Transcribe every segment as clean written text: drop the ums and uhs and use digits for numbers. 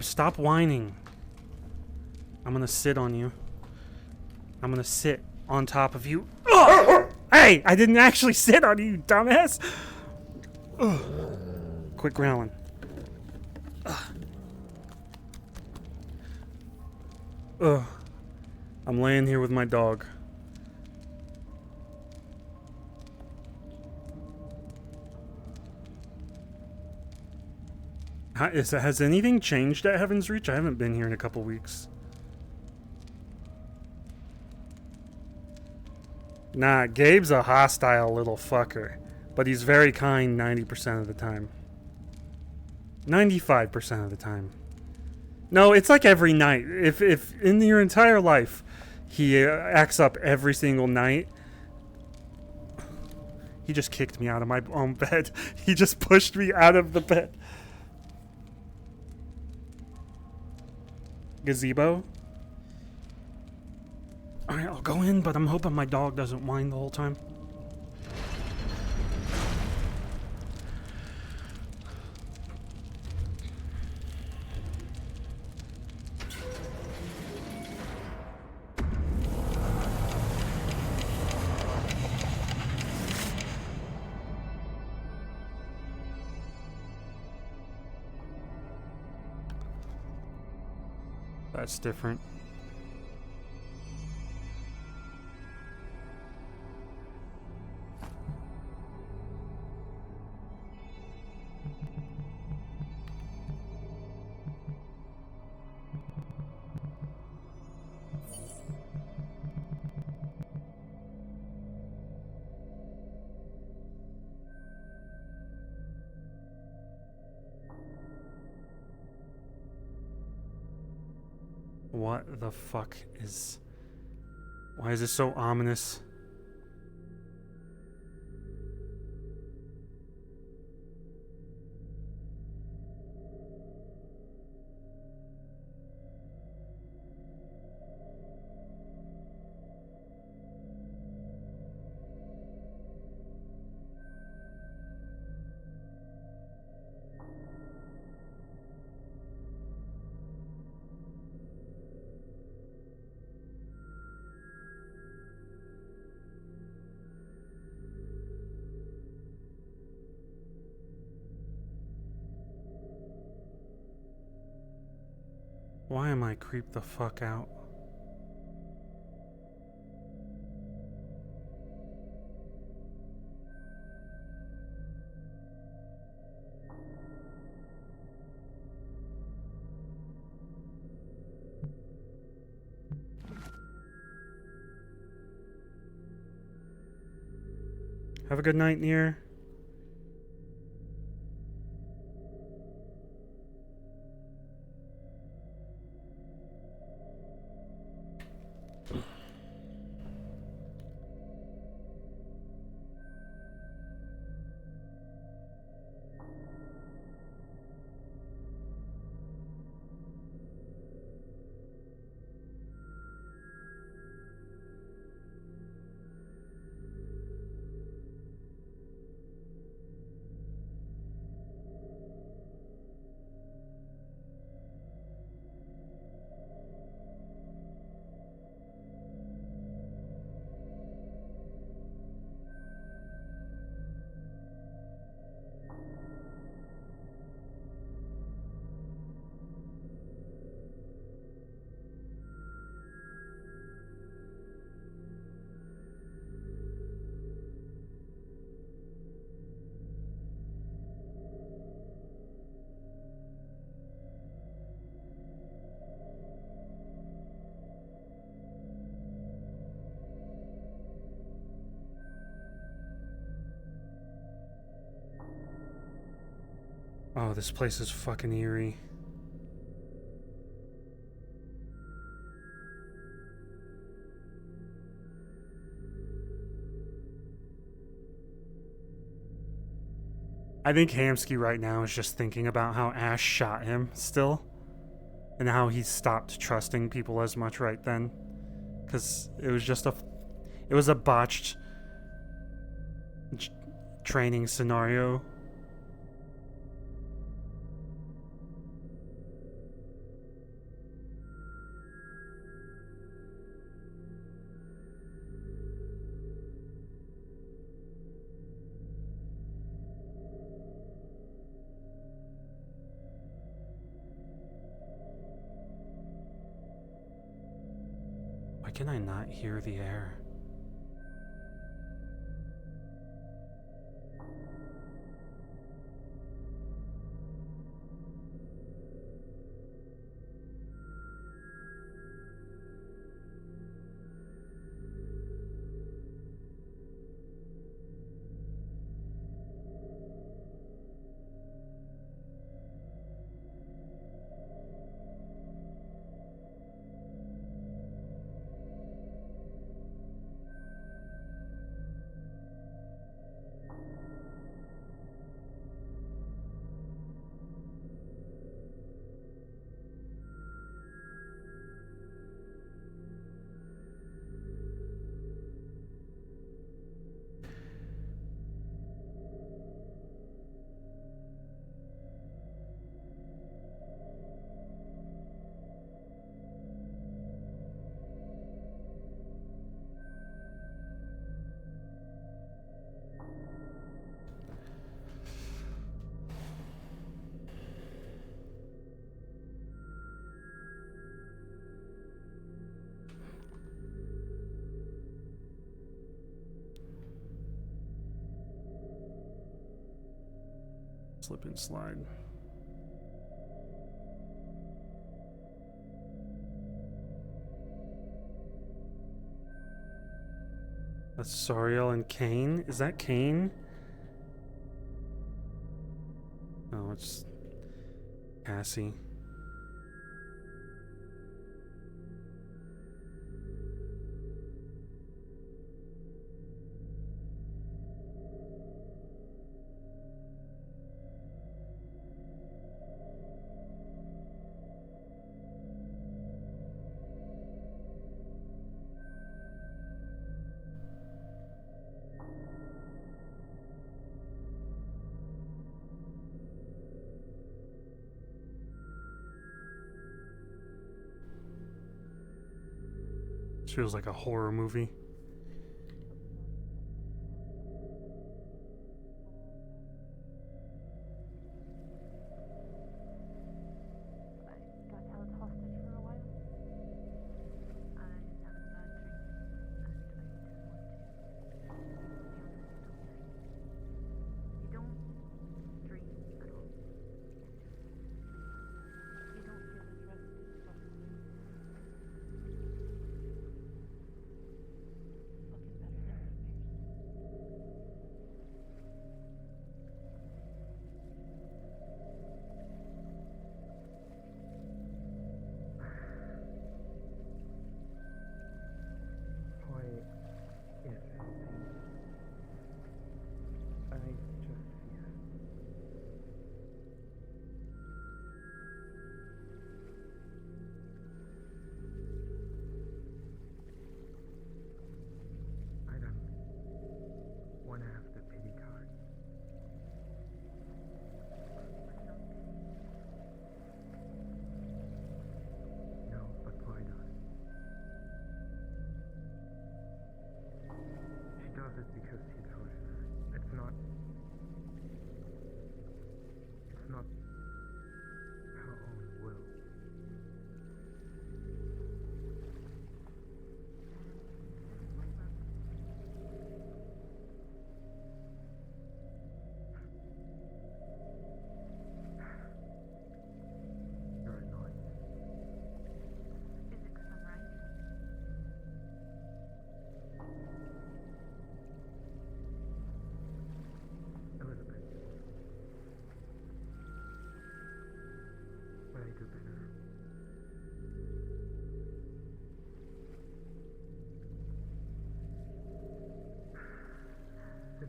Stop whining. I'm gonna sit on you. I'm gonna sit on top of you. Ugh! Hey! I didn't actually sit on you, dumbass! Ugh. Quit growling. Ugh. I'm laying here with my dog. Has anything changed at Heaven's Reach? I haven't been here in a couple weeks. Nah, Gabe's a hostile little fucker. But he's very kind 90% of the time. 95% of the time. No, it's like every night. If in your entire life he acts up every single night. He just kicked me out of my own bed. He just pushed me out of the bed. Gazebo. Alright, I'll go in, but I'm hoping my dog doesn't whine the whole time. That's different. What the fuck is... Why is this so ominous? Why am I creeped the fuck out? Have a good night, Nier. Oh, this place is fucking eerie. I think Hamsky right now is just thinking about how Ash shot him still. And how he stopped trusting people as much right then. Because it was just it was a botched training scenario. Why can I not hear the air? Slip and slide. That's Sariel and Kane. Is that Kane? Oh, it's Cassie. Feels like a horror movie.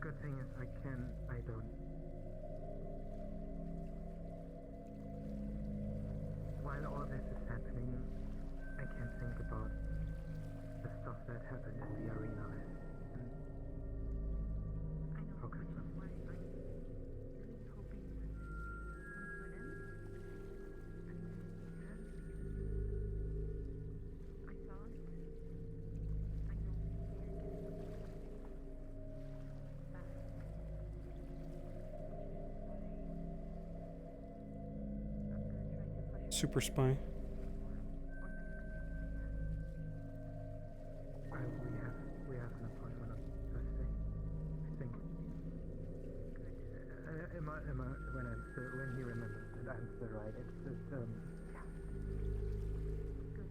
good thing is I don't. While all this is happening, I can think about the stuff that happened in the arena and focus on. I'm really hoping that this comes to an end. And it has, because I saw it. I know we can't get it back. Which is why I'm gonna try to push Super spy. good, right? It's just, Good, good.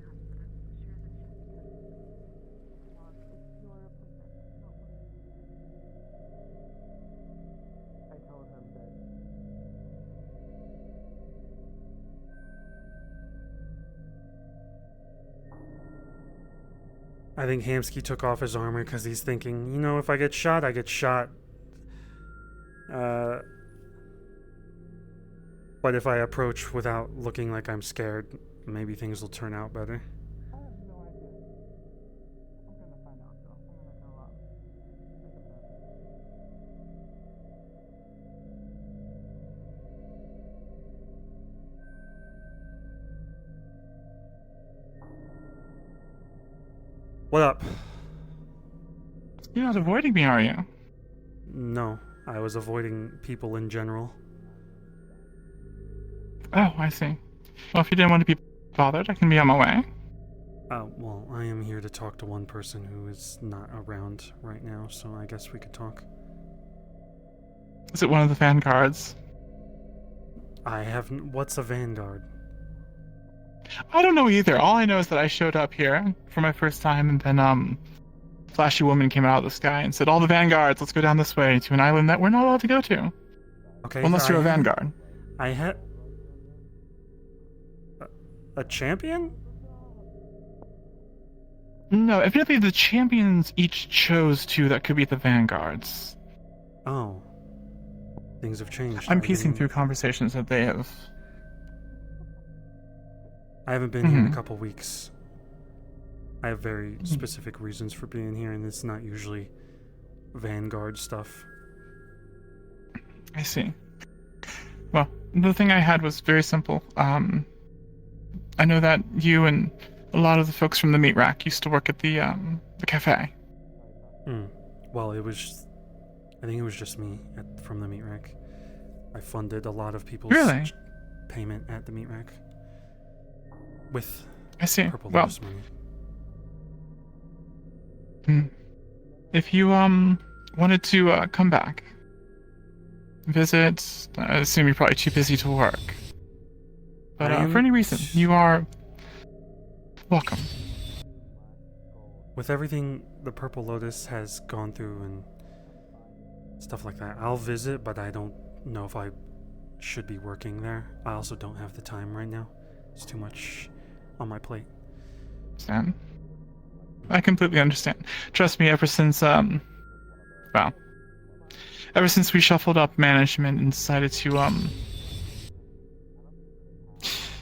Tell me not, but I'm sure that's just because, well, it's your appointment, not mine. I told him that I think Hamsky took off his armor because he's thinking, if I get shot, I get shot. But if I approach without looking like I'm scared, maybe things will turn out better. I have no idea. I'm gonna find out though. I'm gonna go think about What up? You're not avoiding me, are you? No, I was avoiding people in general. Oh, I see. Well, if you didn't want to be bothered, I can be on my way. Well, I am here to talk to one person who is not around right now, so I guess we could talk. Is it one of the vanguards? What's a vanguard? I don't know either. All I know is that I showed up here for my first time, and then, flashy woman came out of the sky and said, all the vanguards, let's go down this way to an island that we're not allowed to go to. Okay. Unless you're a vanguard. I had... A champion? No, evidently the champions each chose two that could be the vanguards. Oh. Things have changed. I'm piecing through conversations that they have... I haven't been here in a couple weeks. I have very specific reasons for being here, and it's not usually Vanguard stuff. I see. Well, the thing I had was very simple. I know that you and a lot of the folks from the meat rack used to work at the cafe. Well, I think it was just me from the meat rack. I funded a lot of people's payment at the meat rack with I see. Purple Well, Lotus money. if you wanted to come back, visit, I assume you're probably too busy to work. But for any reason, you are welcome. With everything the Purple Lotus has gone through and stuff like that, I'll visit, but I don't know if I should be working there. I also don't have the time right now. It's too much on my plate. Understand? I completely understand. Trust me, ever since ever since we shuffled up management and decided to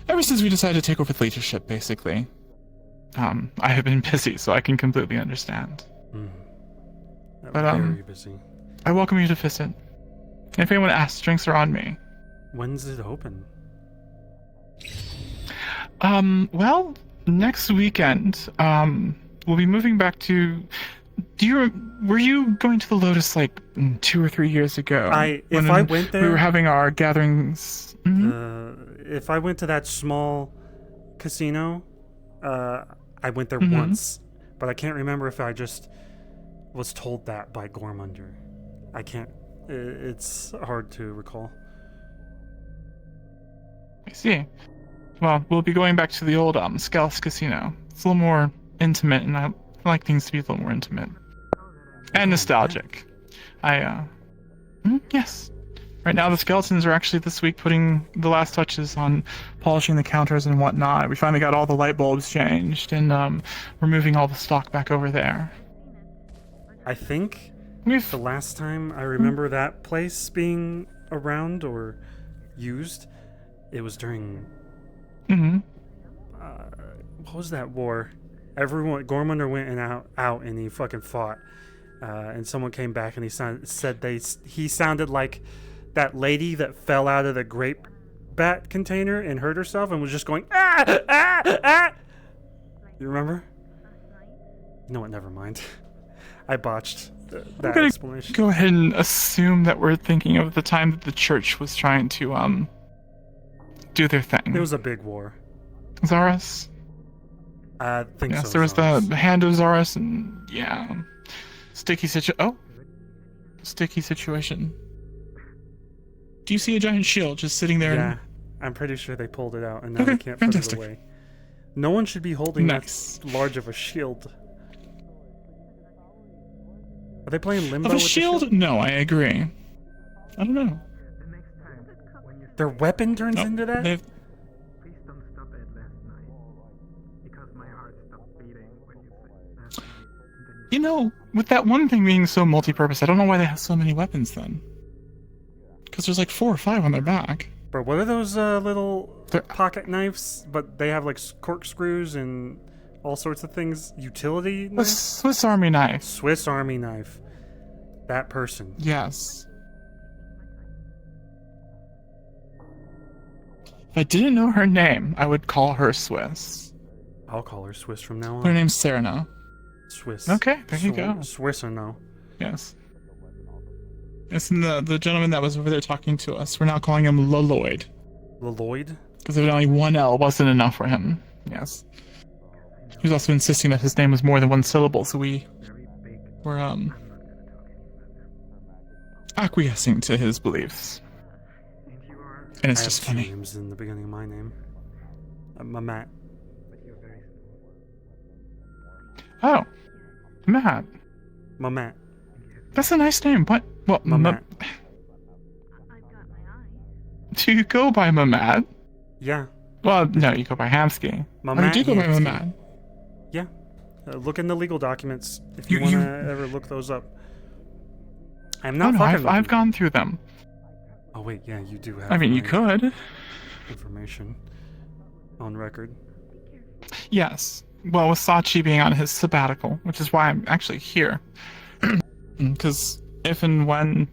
ever since we decided to take over leadership, basically, I have been busy, so I can completely understand. But very busy. I welcome you to visit. If anyone asks, drinks are on me. When's it open? Well, next weekend, we'll be moving back to... were you going to the Lotus like 2 or 3 years ago? If I went there... We were having our gatherings... If I went to that small casino, I went there once. But I can't remember if I just was told that by Gormunder. I can't... It's hard to recall. I see. Well, we'll be going back to the old Skellis Casino. It's a little more intimate, and I like things to be a little more intimate. And nostalgic. Yes. Right now, the skeletons are actually this week putting the last touches on polishing the counters and whatnot. We finally got all the light bulbs changed, and we're moving all the stock back over there. I think the last time I remember that place being around or used, it was during... what was that war? Gormunder went out and he fucking fought. And someone came back and he sounded like that lady that fell out of the grape bat container and hurt herself and was just going, ah, ah, ah. You remember? You know what? Never mind. I botched that explanation. Go ahead and assume that we're thinking of the time that the church was trying to do their thing. It was a big war. Zaris? I think so. Yes, there was the hand of Zaris and sticky situation. Do you see a giant shield just sitting there? Yeah, I'm pretty sure they pulled it out and now Okay, they can't fantastic. put it away. No one should be holding Nice. that large of a shield. Are they playing Limbo Of a with shield? the shield? No, I agree. I don't know. The next time, when you Their weapon turns No, into that? they've- please don't stop at last night. Because my heart stopped beating when you said last night. And then You know, with that one thing being so multi-purpose, I don't know why they have so many weapons then. Because there's like 4 or 5 on their back. Bro, what are those little They're- pocket knives? But they have like corkscrews and all sorts of things. Utility A knives? Swiss Army knife. Swiss Army knife. That person. Yes. If I didn't know her name, I would call her Swiss. I'll call her Swiss from now Her on. name's Serena. Swiss. Okay, there you go. Swiss or no? Yes. Yes, and the gentleman that was over there talking to us, we're now calling him Lloyd. Lloyd? Because evidently one L wasn't enough for him. Yes. He was also insisting that his name was more than 1 syllable, so we very big. were I'm not gonna talk any further. acquiescing to his beliefs. And you are, And it's I just have 2 funny. names in the beginning of my name. Mamat. but you're very Oh. small. Matt. Mamat. And you have That's a nice name. What? What? Mamat. I've got my eye. Do you go by Mamat? Yeah. Well, no, you go by Hamsky. Mamat. I do go by Hansky. Mamat. Yeah. Look in the legal documents if You- you, want you- to ever look those up. I'm Oh not no, fucking I've with you. gone through them. Oh wait, yeah, you do have I mean, you my could. information on record. Yes. Well, with Sachi being on his sabbatical, which is why I'm actually here. Because if and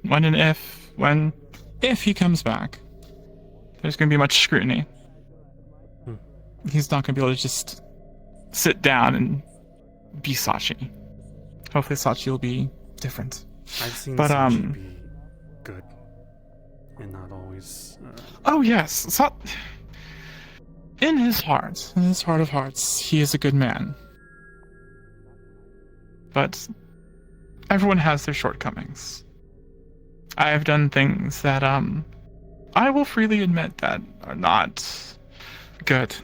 if he comes back, there's going to be much scrutiny. Hmm. He's not going to be able to just sit down and be Sachi. Hopefully Sachi will be different. I've seen But, Sachi be good and not always. Oh yes, in his heart of hearts, he is a good man. But everyone has their shortcomings. I have done things that I will freely admit that are not good.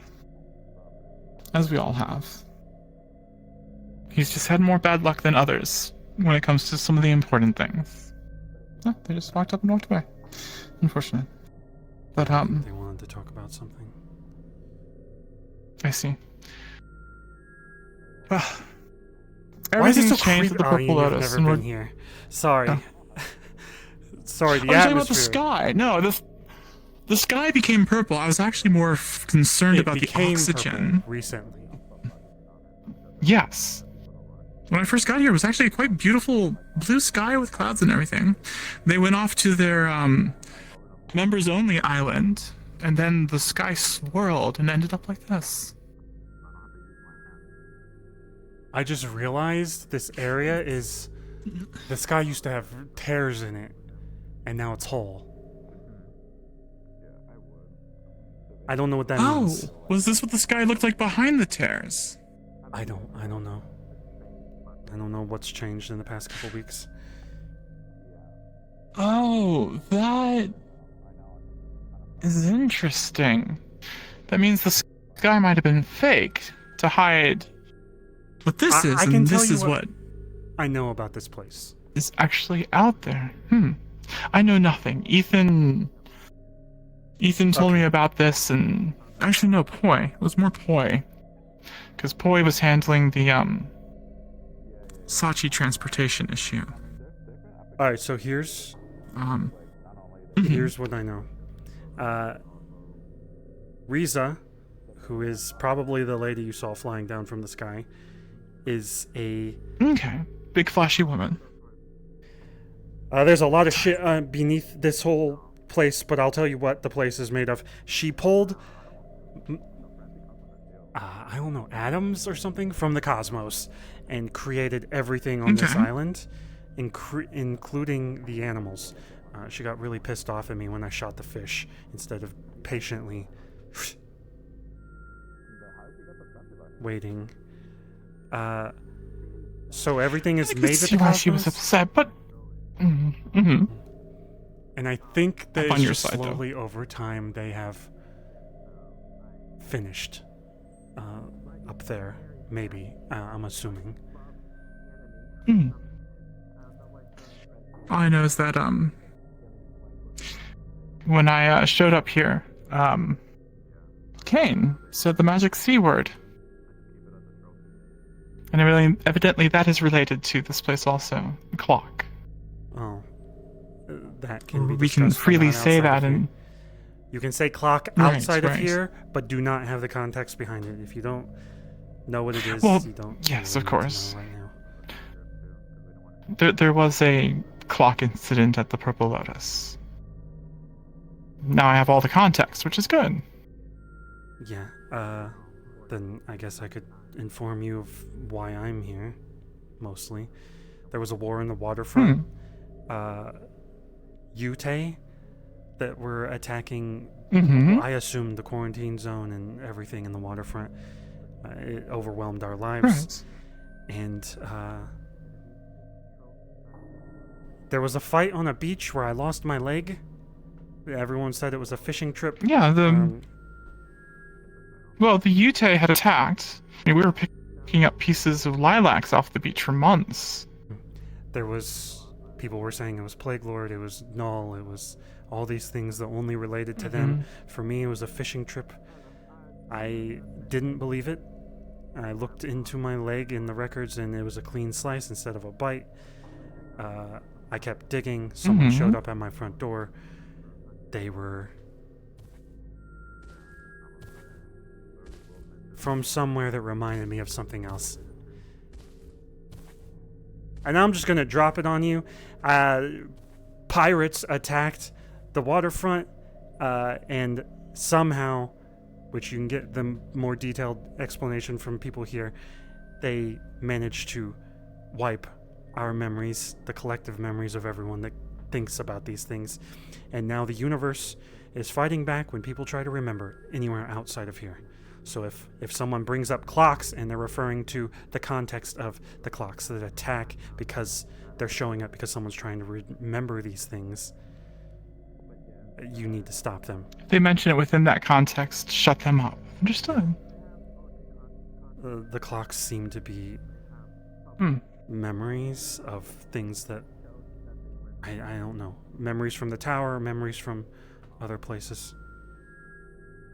As we all have. He's just had more bad luck than others when it comes to some of the important things. Oh, they just walked up and walked away. Unfortunate. But They wanted to talk about something. I see. Well, Why is it everything's so changed creepy? with the Oh, Purple you've Lotus, never and we're been here. Sorry. Oh. Sorry, the I was talking about the atmosphere. sky. No, the sky became purple. I was actually more concerned It about the became oxygen. purple recently. Yes. When I first got here, it was actually a quite beautiful blue sky with clouds and everything. They went off to their members-only island, and then the sky swirled and ended up like this. I just realized this area is. The sky used to have tears in it, and now it's whole. I don't know what that Oh, means. was this what the sky looked like behind the tears? I don't know. I don't know what's changed in the past couple weeks. Oh, that is interesting. That means the sky might have been fake to hide what this I is, can and tell this you is what I know about this place. is actually out there. I know nothing. Ethan told me about this, and actually no, Poi. It was more Poi, because Poi was handling the Sachi transportation issue. All right, so here's Mhm. here's what I know. Riza, who is probably the lady you saw flying down from the sky, is a. Okay, big flashy woman. There's a lot of shit beneath this whole place, but I'll tell you what the place is made of. She pulled, I don't know, atoms or something from the cosmos and created everything on this Okay. island, including the animals. She got really pissed off at me when I shot the fish instead of patiently waiting. So everything is I could made at see the why she was cosmos? upset, but And I think that Up on it's your just side, though. slowly over time they have finished up there. Maybe. I'm assuming. Hmm. All I know is that when I showed up here, Kane said the magic C word. And evidently that is related to this place also. The clock. Oh. That can be We can discussed, but freely not say outside that of here. and You can say clock Right, outside of right. here, but do not have the context behind it. If you don't know what it is, Well, you don't yes, really of need to course. know right now. there was a clock incident at the Purple Lotus. Now I have all the context, which is good. Yeah, then I guess I could inform you of why I'm here, mostly. There was a war in the waterfront. Yute that were attacking, Mm-hmm. I assumed, the quarantine zone and everything in the waterfront. It overwhelmed our lives. Right. And, there was a fight on a beach where I lost my leg. Everyone said it was a fishing trip. Yeah, Um, well, the Ute had attacked. I mean, we were picking up pieces of lilacs off the beach for months. There was, people were saying it was Plague Lord, it was Null, it was all these things that only related to them. For me, it was a fishing trip. I didn't believe it. I looked into my leg in the records and it was a clean slice instead of a bite. I kept digging. Someone showed up at my front door. They were from somewhere that reminded me of something else. And I'm just going to drop it on you. Pirates attacked the waterfront, and somehow, which you can get the more detailed explanation from people here, they managed to wipe our memories, the collective memories of everyone that thinks about these things. And now the universe is fighting back when people try to remember anywhere outside of here. So if someone brings up clocks and they're referring to the context of the clocks that attack because they're showing up because someone's trying to remember these things, you need to stop them. If they mention it within that context, shut them up. Understood. The clocks seem to be memories of things that I don't know. Memories from the tower, memories from other places.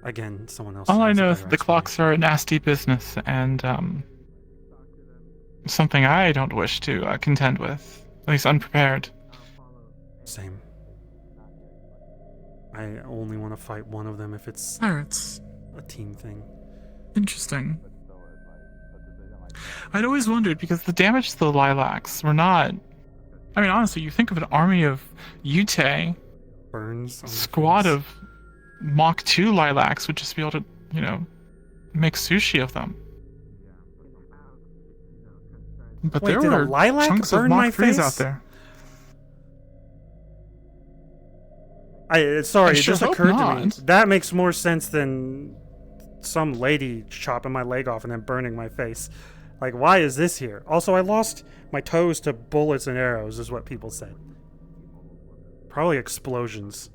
Again, someone else. All I has a know is better that the clocks are a nasty business and something I don't wish to contend with, at least unprepared. Same. I only want to fight one of them if it's Pirates. a team thing. Interesting. I'd always wondered because the damage to the lilacs were not. I mean, honestly, you think of an army of Ute, Burns. On the squad face. of Mach 2 lilacs would just be able to, make sushi of them. But Wait, there did a were lilac chunks of burn my Mach 3s out face? there. Sorry, I it sure just hope occurred to me. not. That makes more sense than some lady chopping my leg off and then burning my face. Like, why is this here? Also, I lost my toes to bullets and arrows, is what people said. Probably explosions.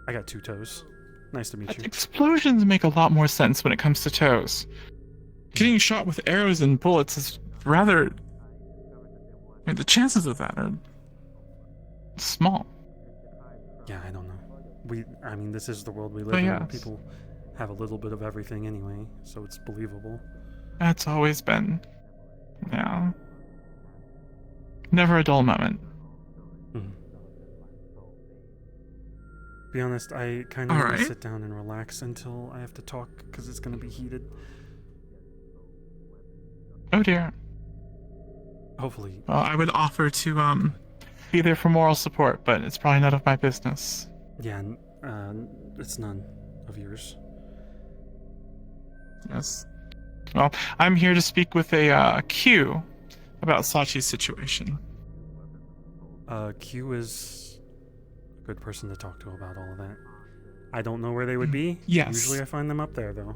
I got 2 toes. Nice to meet you. Explosions make a lot more sense when it comes to toes. Getting shot with arrows and bullets is rather. I mean, the chances of that are small. Yeah, I don't know. I mean, this is the world we live But in. yes. People have a little bit of everything anyway, so it's believable. That's always been. Yeah. Never a dull moment. Mhm. To be honest, I kind of want to Alright. sit down and relax until I have to talk, because it's going to be heated. Oh dear. Hopefully. Well, I would offer to be there for moral support, but it's probably none of my business. Yeah, it's none of yours. Yes. Well, I'm here to speak with a Q about Sachi's situation. Q is a good person to talk to about all of that. I don't know where they would be. Yes. Usually I find them up there, though.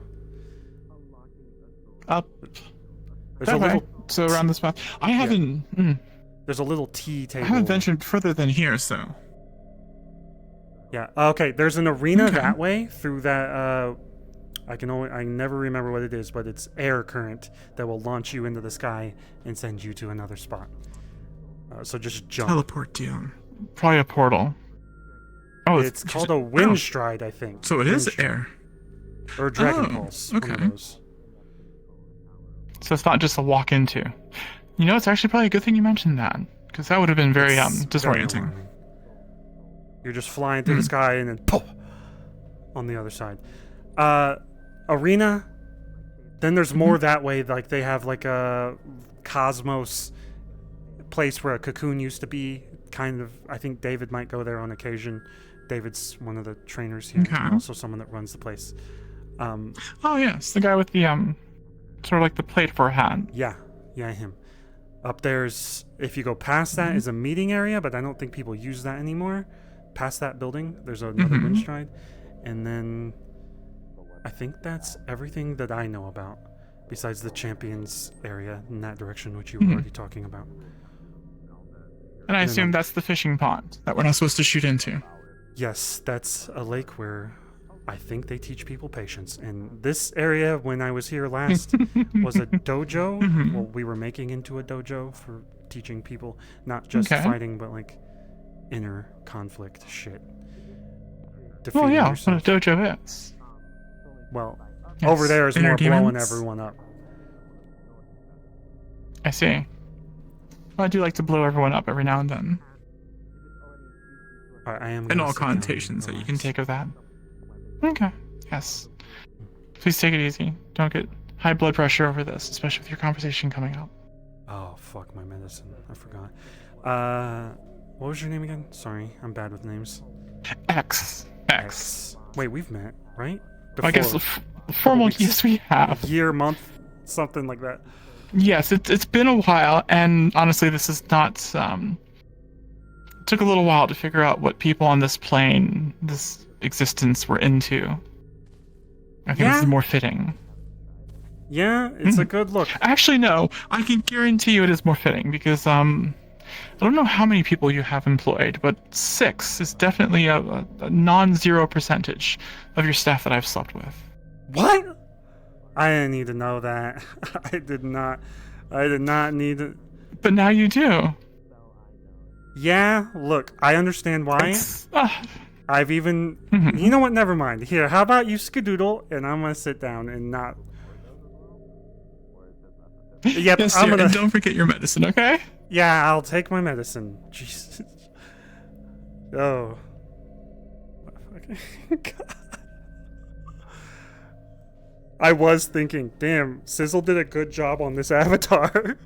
Up There's that a way, little, so around this path. I haven't. there's a little tea I table. haven't ventured further than here, so. Yeah. Okay. There's an arena Okay. that way through that. I never remember what it is, but it's air current that will launch you into the sky and send you to another spot. So just jump. Teleport you. Probably a portal. Oh, It's called a wind stride, I think. So it Wind is stride. air. Or dragon Oh, pulse. okay. One of those. So it's not just a walk into. You know, it's actually probably a good thing you mentioned that, because that would have been very It's very disorienting. alarming. You're just flying through the sky and then poof on the other side. Arena. Then there's more that way. Like they have like a cosmos place where a cocoon used to be. Kind of. I think David might go there on occasion. David's one of the trainers here, Okay. and also someone that runs the place. Oh yes, the guy with the sort of like the plate for a hat. Yeah, him. Up there's, if you go past that, is a meeting area, but I don't think people use that anymore. Past that building, there's another wind stride, and then I think that's everything that I know about, besides the champions area in that direction, which you were already talking about. And I assume that's the fishing pond that we're not supposed to shoot into. Yes, that's a lake where I think they teach people patience. And this area, when I was here last, was a dojo. Well, we were making into a dojo for teaching people not just fighting, but like inner conflict shit. Well, Defeating yeah, yourself. what a dojo is. Well, Yes, over there is inner more blowing demons. everyone up. I see. Well, I do like to blow everyone up every now and then. I am. In gonna all sit down and connotations that you can relax. take of that. Okay. Yes. Please take it easy. Don't get high blood pressure over this, especially with your conversation coming up. Oh fuck, my medicine. I forgot. What was your name again? Sorry, I'm bad with names. X. Wait, we've met, right? I guess Before. formal, weeks. yes, we have. Year, month, something like that. Yes, it's been a while, and honestly, this is not. Took a little while to figure out what people on this plane, this existence, were into. I think this is more fitting. Yeah, it's a good look. Actually, no. I can guarantee you it is more fitting because I don't know how many people you have employed, but 6 is definitely a non-zero percentage of your staff that I've slept with. What? I didn't need to know that. I did not need to. But now you do. Yeah, look, I understand why. I've even. You know what? Never mind. Here, how about you skedoodle, and I'm gonna sit down and not. Yep, Yes, I'm sir, gonna. and don't forget your medicine, okay? Yeah, I'll take my medicine. Jesus. Oh. God. I was thinking, damn, Sizzle did a good job on this avatar.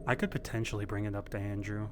I could potentially bring it up to Andrew.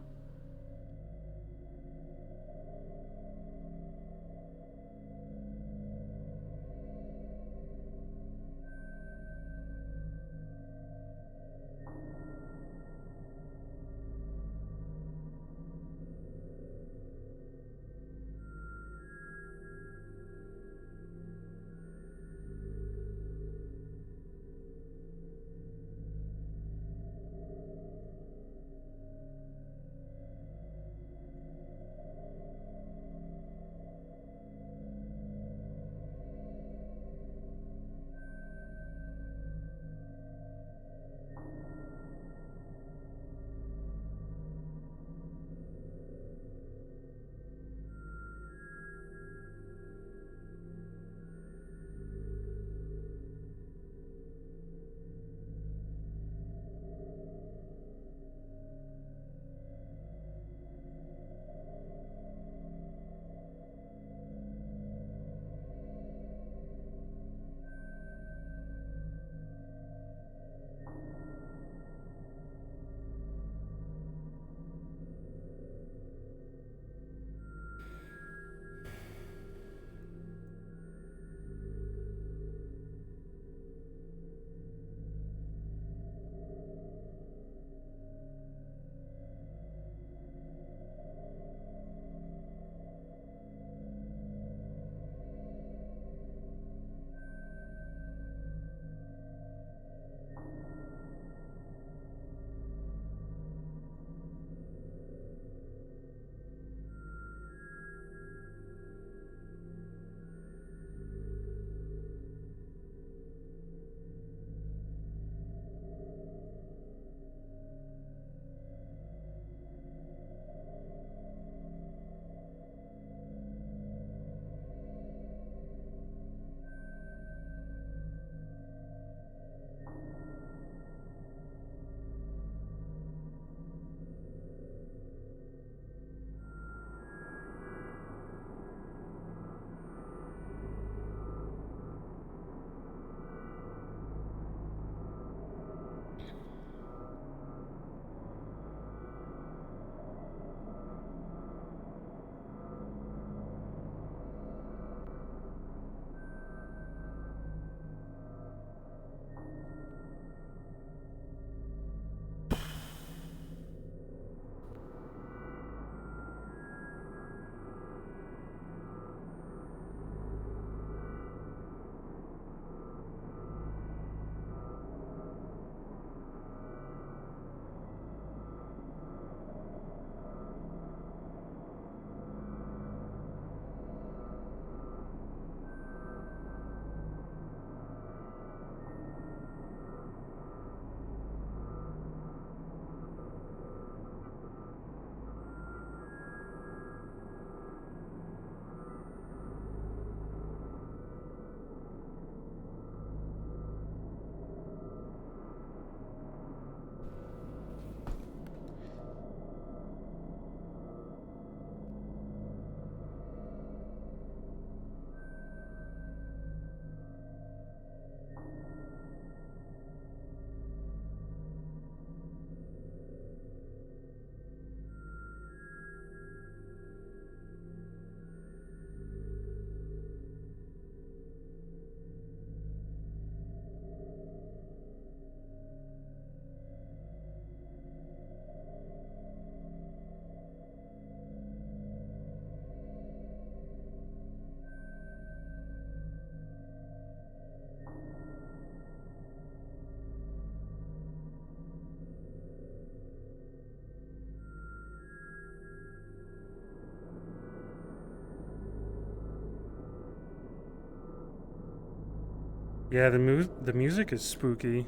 Yeah, the music is spooky.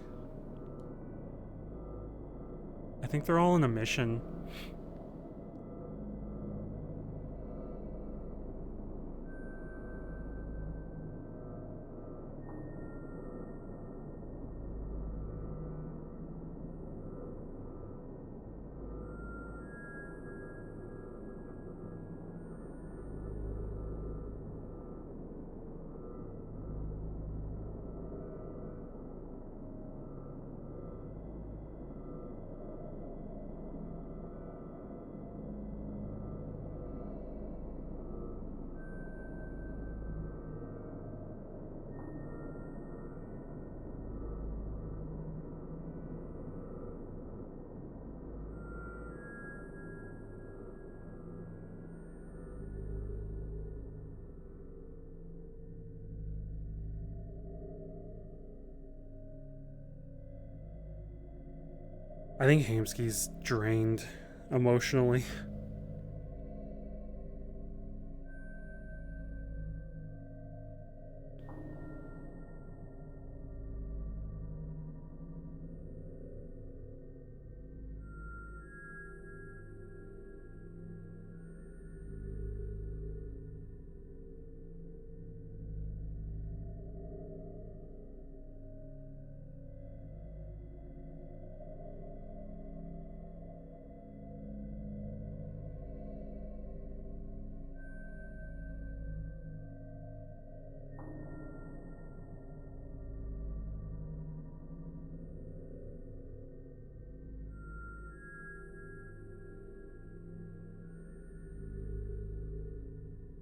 I think they're all in a mission. I think Hamsky's drained emotionally.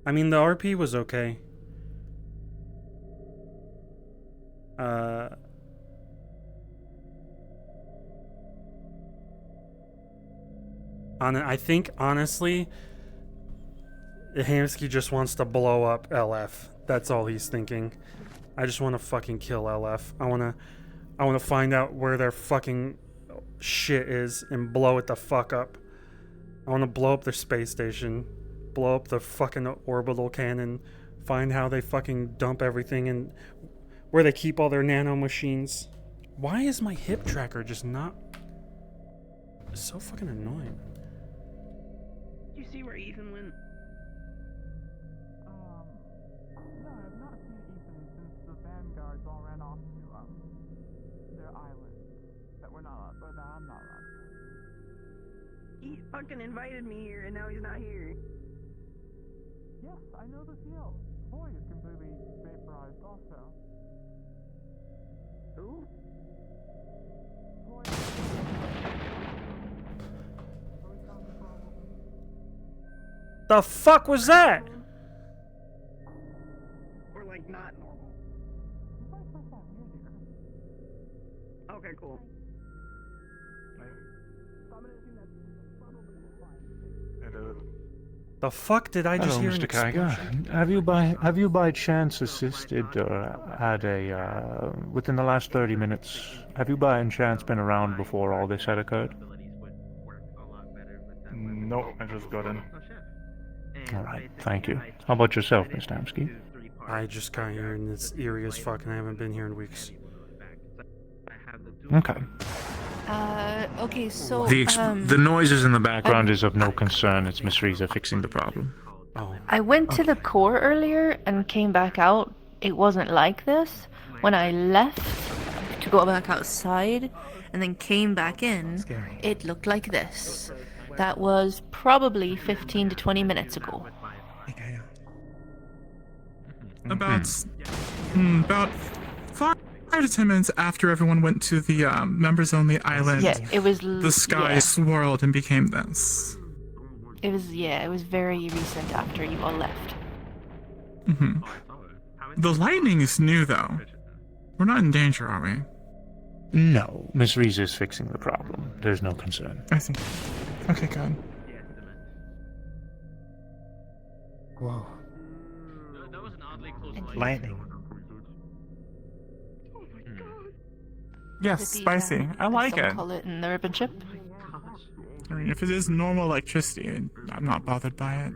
I mean, the RP was okay. I think, honestly, Hamsky just wants to blow up LF. That's all he's thinking. I just want to fucking kill LF. I want to find out where their fucking shit is and blow it the fuck up. I want to blow up their space station, blow up the fucking orbital cannon, find how they fucking dump everything and where they keep all their nano machines. Why is my hip tracker just not... It's so fucking annoying. You see where Ethan went? No, I've not seen Ethan since the vanguards all ran off to, their island. That we're not allowed, or that I'm not allowed to. He fucking invited me here and now he's not here. Yes, I know the deal. Boy is completely vaporized also. Who? The fuck was that? Or like not normal. Okay, cool. The fuck did I just Hello, hear? Mr. An Kiger. explosion? Have you by chance assisted or had a within the last 30 minutes? Have you by any chance been around before all this had occurred? No, I just got in. All right, thank you. How about yourself, Miss Damsky? I just got here and it's eerie as fuck and I haven't been here in weeks. Okay. Okay, so, The noises in the background is of no concern. It's Miss Riza fixing the problem. Oh. I went to the core earlier and came back out. It wasn't like this. When I left to go back outside and then came back in, it looked like this. That was probably 15 to 20 minutes ago. About 5 to 10 minutes after everyone went to the members-only island, Yeah, it was. the sky yeah. swirled and became this. It was very recent after you all left. The lightning is new, though. We're not in danger, are we? No, Miss Riza is fixing the problem. There's no concern. I see. Okay, good. Whoa. That was an oddly close Lightning. Yes, Zippy, spicy. I like some it. call it in the ribbon chip. I mean, if it is normal electricity, I'm not bothered by it.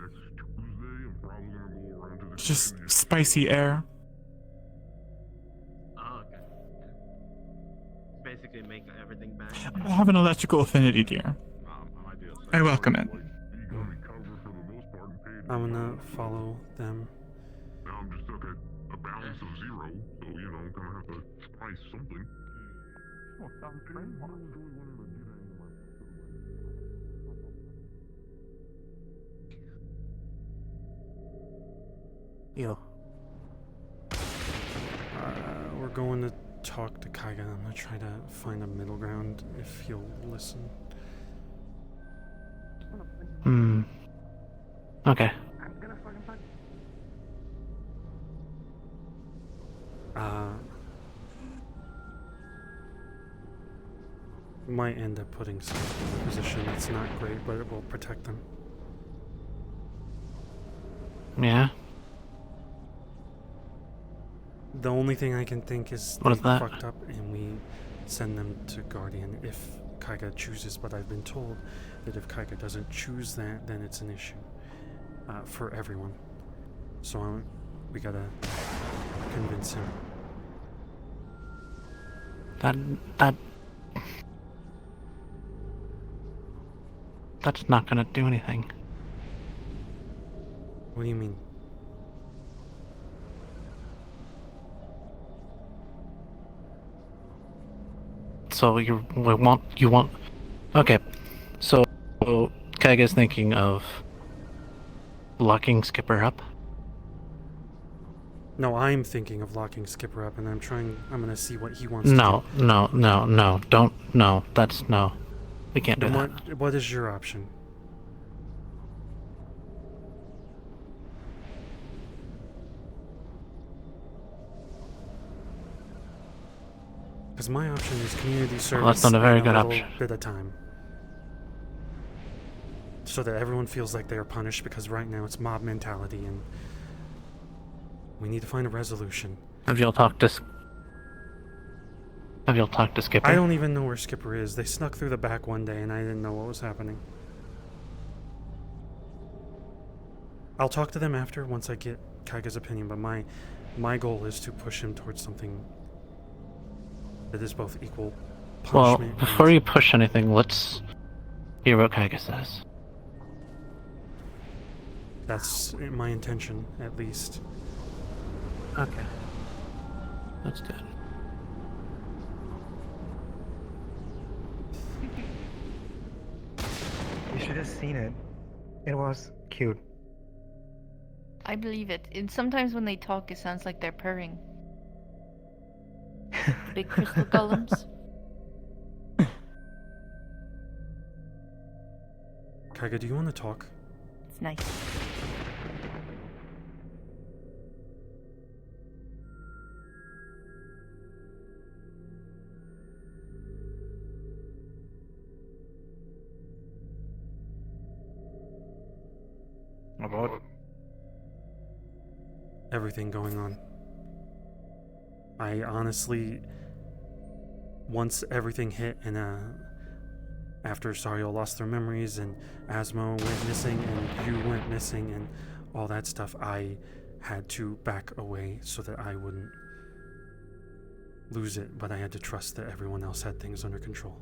It's just spicy air. Oh, basically make everything back. I have an electrical affinity, dear. I welcome it. I'm gonna follow them. Now I'm just stuck at a balance of 0, so you know, I'm gonna have to price something. Yo. We're going to talk to Kaiga. I'm gonna try to find a middle ground if he'll listen. Okay. I'm gonna fucking punch. Might end up putting someone in a position that's not great, but it will protect them. Yeah. The only thing I can think is What they is that? fucked up and we send them to Guardian if Kaiga chooses, but I've been told that if Kaiga doesn't choose that, then it's an issue for everyone. So we gotta convince him. That's not gonna do anything. What do you mean? So you want okay. So Kaiga's thinking of locking Skipper up. No, I'm thinking of locking Skipper up, and I'm gonna see what he wants to No, do. no, don't, no, that's no. We can't do Then that. what is your option? Because my option is community service. that's not a very and good little option. bit of time. So that everyone feels like they are punished, because right now it's mob mentality and we need to find a resolution. Have y'all talked to Skipper? I don't even know where Skipper is. They snuck through the back one day and I didn't know what was happening. I'll talk to them after, once I get Kaiga's opinion, but my goal is to push him towards something that is both equal Well, punishment. before you push anything, let's hear what Kaiga says. That's my intention, at least. Okay. That's good. You should have seen it. It was cute. I believe it. And sometimes when they talk, it sounds like they're purring. Big crystal golems. Kaiga, do you want to talk? It's nice. About? Everything going on. I honestly, once everything hit and after Sario lost their memories and Asmo went missing and you went missing and all that stuff, I had to back away so that I wouldn't lose it, but I had to trust that everyone else had things under control.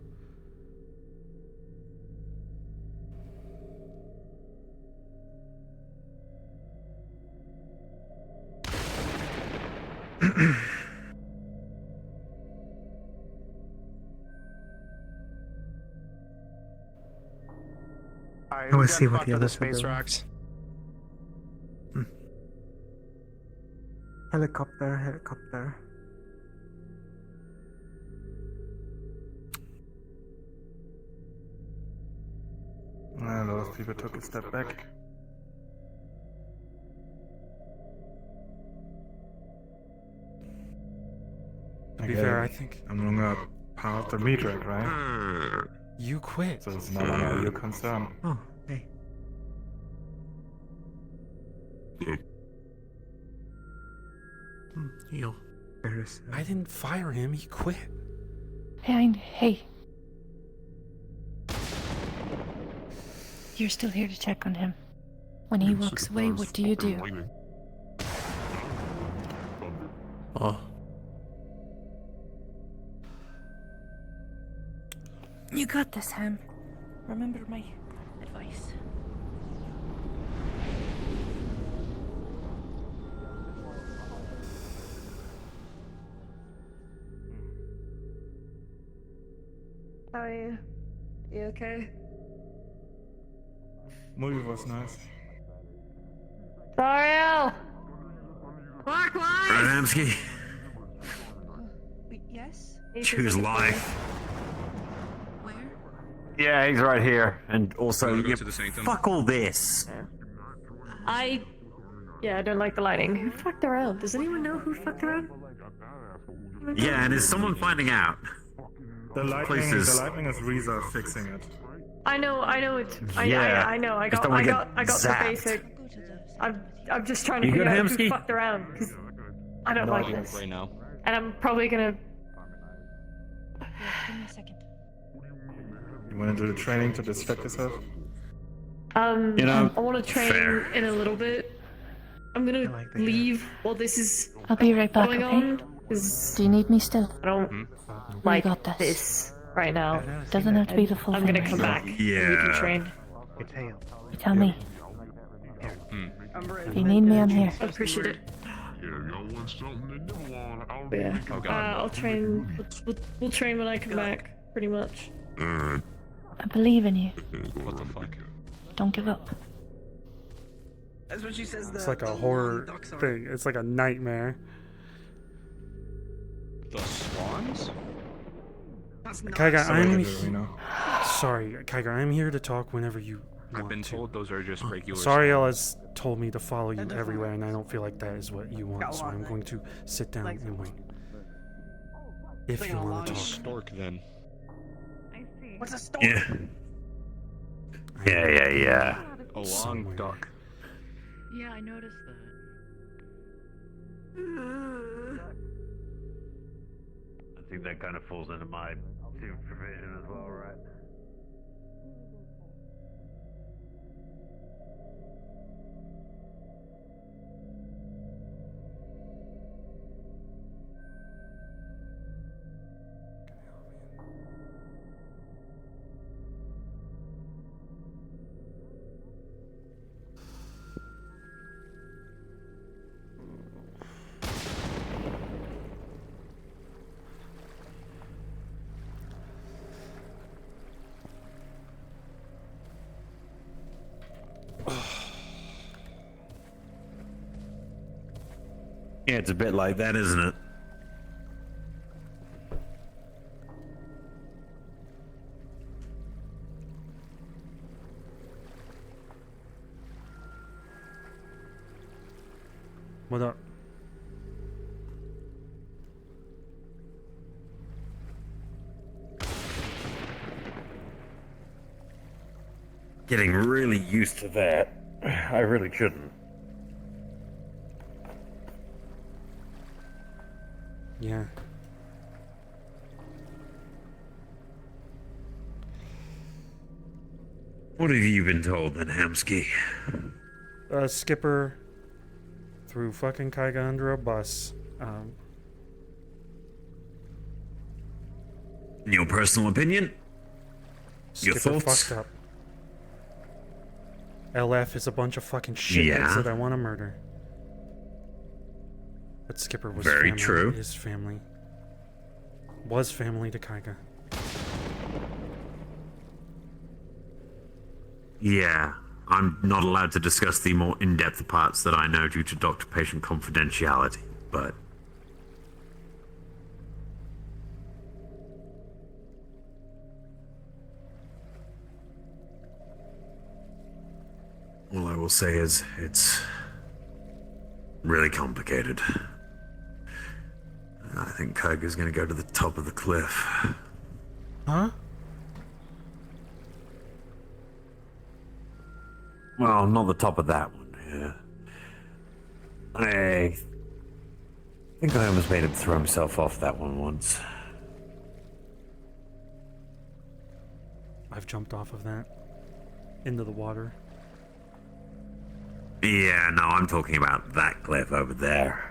I will see what the others are doing. rocks. Helicopter. And those people took a step back. To be fair, I think I'm no longer part of the meat rack, right? you quit. So it's no longer your concern. Oh, hey. You. I didn't fire him, he quit. Hey. You're still here to check on him. When he walks away, what do you do? Oh. You got this, Ham. Remember my advice. How are you? You okay? Movie was nice. Dario! Adamski, Wait, yes? choose life. Where? Yeah, he's right here. And also, Wanna go yeah, to the sanctum? fuck all this. Yeah, I don't like the lighting. Who fucked around? Does anyone know who fucked around? Yeah, and is someone finding out? The Places. lightning is Reza fixing it. I know it. Yeah. I know. I Just got don't wanna get the zapped. basic. I'm just trying to You figure good, out who Hamsky? fucked around, because I don't like this. Right now. And I'm probably gonna. Give me a second. You want to do the training to distract yourself? You know, I want to train fair. in a little bit. I'm I gonna like that. leave while this is I'll be right back, going okay? on. 'Cause Do you need me still? I don't like got this. this right now. Doesn't have to be the full I'm thing. gonna come back. And we can Yeah. train. Your tail. You tell me. I'm If ready. you need me, I'm here. I appreciate it. Yeah, y'all want something to do on? I'll Yeah. Oh god. I'll train. We'll train when I come back. Pretty much. Alright. I believe in you. What the fuck? Don't give up. That's what she says. It's like a horror thing. It's like a nightmare. The swans? Kaiga, I'm Arena. sorry, Kaiga. I'm here to talk whenever you want I've been to. told those are just regular. Sariel has told me to follow you everywhere, and I don't feel like that is what you want, so I'm going to sit down and wait. If you want to talk. Stork then. What's a storm? Yeah. Yeah. A long Somewhere. duck. Yeah, I noticed that. I think that kind of falls into my supervision as well, right? Yeah, it's a bit like that, isn't it? What up? Getting really used to that. I really shouldn't. Yeah. What have you been told then, Hamsky? Skipper threw fucking Kaiga under a bus. In your personal opinion? Your Skipper thoughts? fucked up. LF is a bunch of fucking shitheads Yeah. that I want to murder. But Skipper was Very family, true. His family was family to Kaiga. Yeah. I'm not allowed to discuss the more in-depth parts that I know due to doctor-patient confidentiality, but... all I will say is, it's really complicated. I think Kaiga's gonna go to the top of the cliff. Huh? Well, not the top of that one, yeah. I think I almost made him throw himself off that one once. I've jumped off of that into the water. Yeah, no, I'm talking about that cliff over there.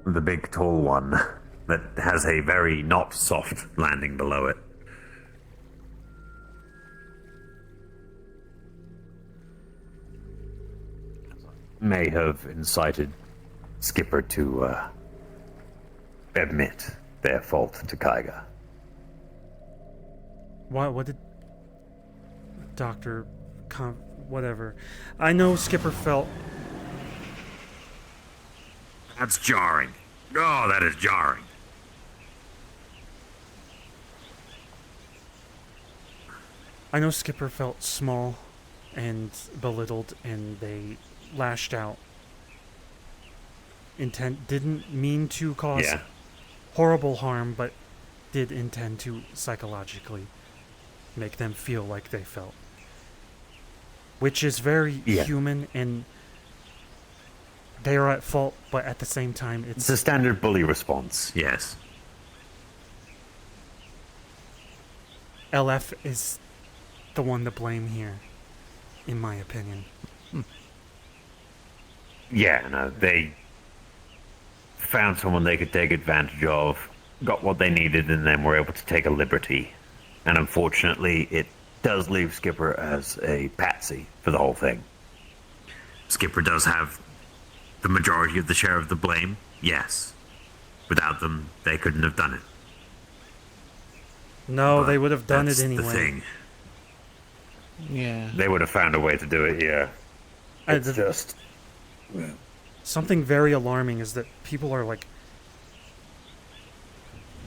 The big tall one that has a very not soft landing below it. May have incited Skipper to admit their fault to Kaiga. What did Dr. Whatever. I know Skipper felt... That's jarring. Oh, that is jarring. I know Skipper felt small and belittled, and they lashed out. Didn't mean to cause horrible harm, but did intend to psychologically make them feel like they felt. Which is very human, and they are at fault, but at the same time, It's a standard bully response, yes. LF is the one to blame here, in my opinion. Yeah, no, they found someone they could take advantage of, got what they needed, and then were able to take a liberty. And unfortunately, it does leave Skipper as a patsy for the whole thing. Skipper does have the majority of the share of the blame, yes. Without them, they couldn't have done it. No, But they would have done that's it anyway. The thing. Yeah. They would have found a way to do it, yeah. It's just... Something very alarming is that people are, like,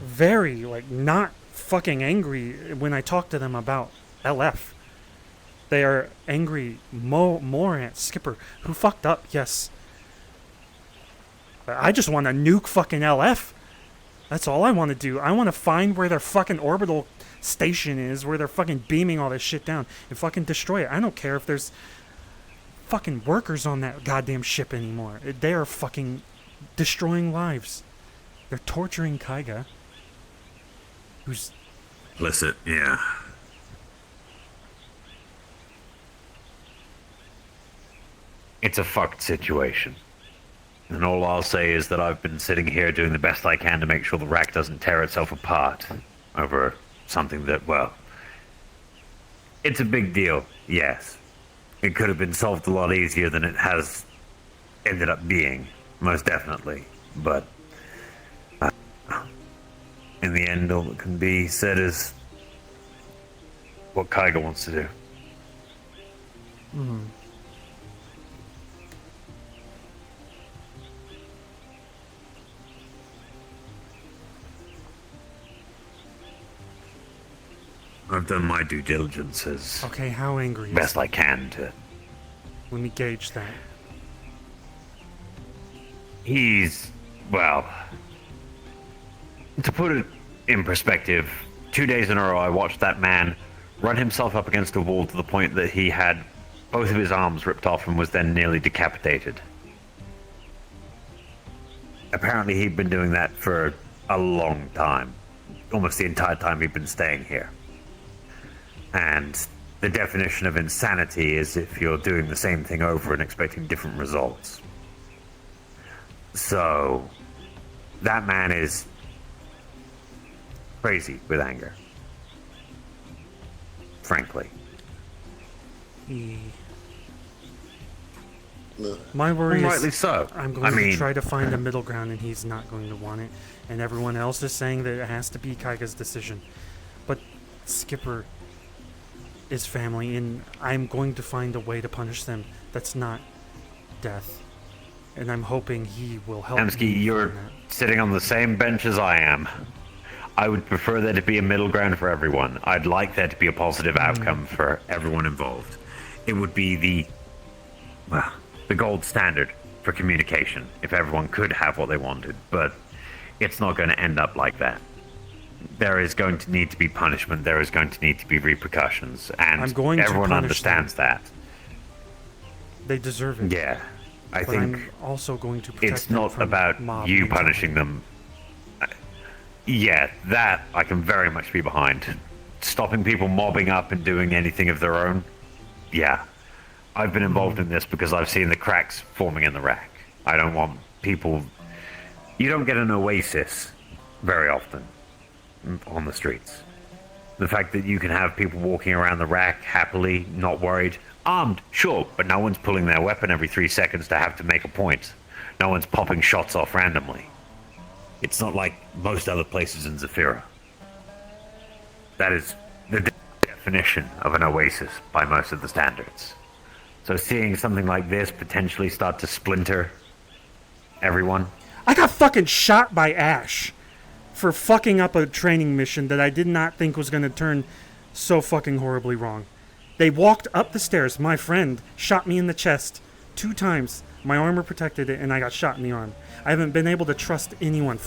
very, like, not fucking angry when I talk to them about LF. They are angry more at Skipper, who fucked up, yes. But I just want to nuke fucking LF. That's all I want to do. I want to find where their fucking orbital station is, where they're fucking beaming all this shit down, and fucking destroy it. I don't care if there's fucking workers on that goddamn ship anymore. They are fucking destroying lives. They're torturing Kaiga, who's... Implicit, yeah. It's a fucked situation. And all I'll say is that I've been sitting here doing the best I can to make sure the rack doesn't tear itself apart over something that, well, it's a big deal, yes. It could have been solved a lot easier than it has ended up being, most definitely. But in the end, all that can be said is what Kaiga wants to do. Mm. I've done my due diligence as Okay, how angry is best he? I can to... Let me gauge that. He's, well, to put it in perspective, 2 days in a row I watched that man run himself up against a wall to the point that he had both of his arms ripped off and was then nearly decapitated. Apparently he'd been doing that for a long time, almost the entire time he'd been staying here. And the definition of insanity is if you're doing the same thing over and expecting different results. So, that man is crazy with anger. Frankly. My worry is... Rightly so. I'm going to try to find a middle ground, and he's not going to want it. And everyone else is saying that it has to be Kaiga's decision. But Skipper is family, and I'm going to find a way to punish them that's not death. And I'm hoping he will help me. Amsky, you're sitting on the same bench as I am. I would prefer there to be a middle ground for everyone. I'd like there to be a positive outcome for everyone involved. It would be the gold standard for communication if everyone could have what they wanted, but it's not going to end up like that. There is going to need to be punishment, there is going to need to be repercussions, and everyone understands that. They deserve it. Yeah. I but think I'm also going to protect it's them not from about mob you mentality. punishing them. Yeah, that I can very much be behind. Stopping people mobbing up and doing anything of their own. Yeah. I've been involved in this because I've seen the cracks forming in the rack. I don't want people... You don't get an oasis very often on the streets. The fact that you can have people walking around the rack happily, not worried, armed, sure, but no one's pulling their weapon every 3 seconds to have to make a point. No one's popping shots off randomly. It's not like most other places in Zafira. That is the definition of an oasis by most of the standards. So seeing something like this potentially start to splinter everyone. I got fucking shot by Ash for fucking up a training mission that I did not think was going to turn so fucking horribly wrong. They walked up the stairs. My friend shot me in the chest 2 times. My armor protected it, and I got shot in the arm. I haven't been able to trust anyone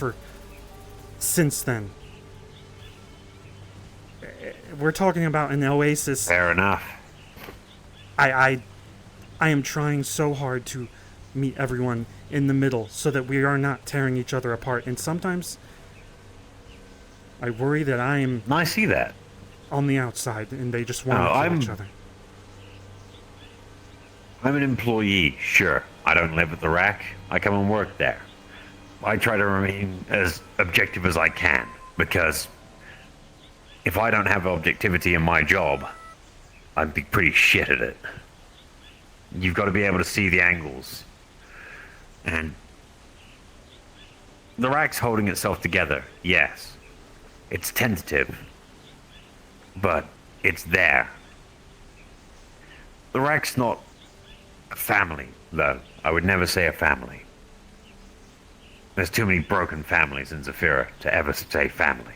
since then. We're talking about an oasis. Fair enough. I am trying so hard to meet everyone in the middle so that we are not tearing each other apart. And sometimes I worry that I am... I see that. ...on the outside, and they just want to kill each other. I'm an employee, sure. I don't live at the rack. I come and work there. I try to remain as objective as I can, because if I don't have objectivity in my job, I'd be pretty shit at it. You've got to be able to see the angles. And the rack's holding itself together, yes. It's tentative, but it's there. The rack's not a family, though. I would never say a family. There's too many broken families in Zafira to ever say family.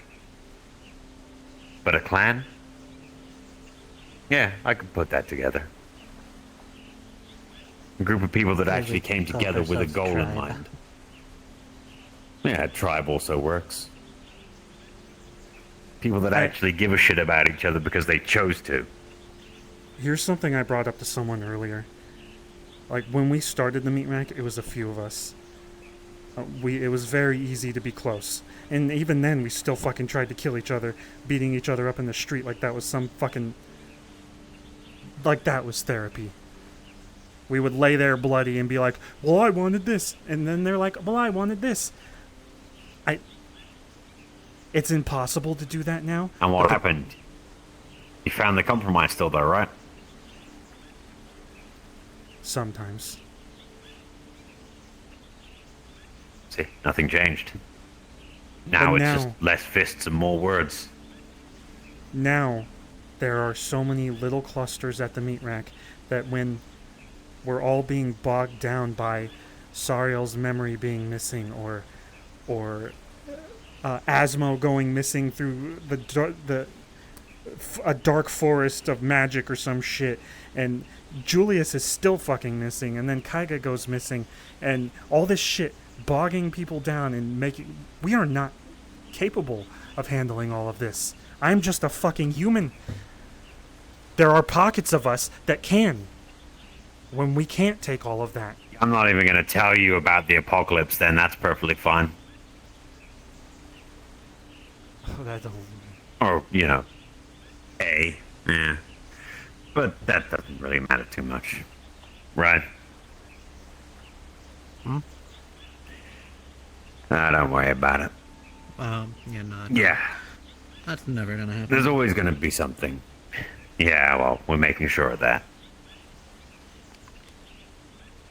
But a clan? Yeah, I could put that together. A group of people that actually came together with a goal in mind. Yeah, a tribe also works. People that actually give a shit about each other because they chose to. Here's something I brought up to someone earlier. Like, when we started the meat rack, it was a few of us. It was very easy to be close. And even then, we still fucking tried to kill each other, beating each other up in the street like that was some fucking... Like that was therapy. We would lay there bloody and be like, well, I wanted this. And then they're like, well, I wanted this. It's impossible to do that now. And what happened? You found the compromise still though, right? Sometimes. See, nothing changed. Now it's just less fists and more words. Now, there are so many little clusters at the meat rack that when we're all being bogged down by Sariel's memory being missing, or Asmo going missing through a dark forest of magic or some shit, and Julius is still fucking missing, and then Kaiga goes missing, and all this shit bogging people down and we are not capable of handling all of this. I'm just a fucking human. There are pockets of us that can, when we can't take all of that. I'm not even going to tell you about the apocalypse then, that's perfectly fine. Or, you know, yeah. But that doesn't really matter too much. Right? Don't worry about it. Yeah, no. Yeah. That's never gonna happen. There's always gonna be something. Yeah, well, we're making sure of that.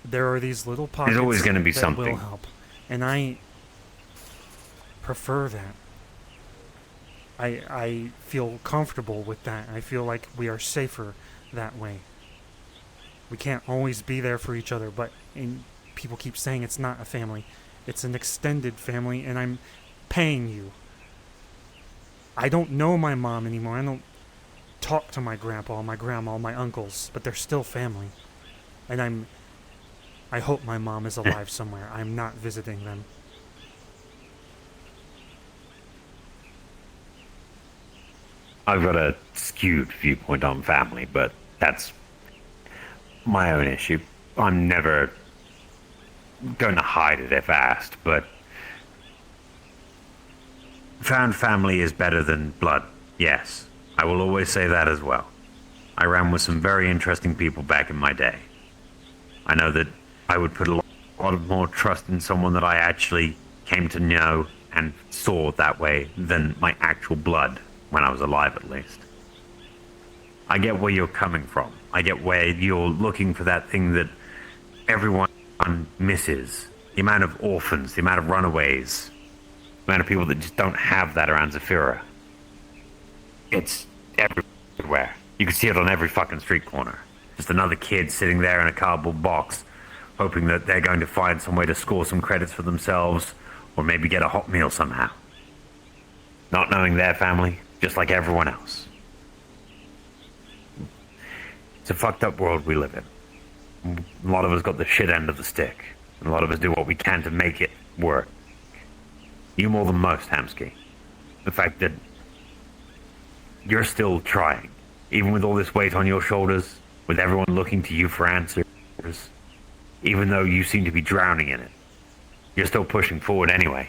There are these little pockets There's always gonna be that something. will help. And I prefer that. I feel comfortable with that. I feel like we are safer that way. We can't always be there for each other, but people keep saying it's not a family. It's an extended family, and I'm paying you. I don't know my mom anymore. I don't talk to my grandpa, my grandma, my uncles, but they're still family. And I hope my mom is alive somewhere. I'm not visiting them. I've got a skewed viewpoint on family, but that's my own issue. I'm never going to hide it if asked, but found family is better than blood, yes. I will always say that as well. I ran with some very interesting people back in my day. I know that I would put a lot more trust in someone that I actually came to know and saw that way than my actual blood, when I was alive at least. I get where you're coming from. I get where you're looking for that thing that everyone misses. The amount of orphans, the amount of runaways, the amount of people that just don't have that around Zafira. It's everywhere. You can see it on every fucking street corner. Just another kid sitting there in a cardboard box, hoping that they're going to find some way to score some credits for themselves, or maybe get a hot meal somehow. Not knowing their family, just like everyone else. It's a fucked up world we live in. A lot of us got the shit end of the stick, and a lot of us do what we can to make it work. You more than most, Hamsky. The fact that you're still trying, even with all this weight on your shoulders, with everyone looking to you for answers, even though you seem to be drowning in it. You're still pushing forward anyway.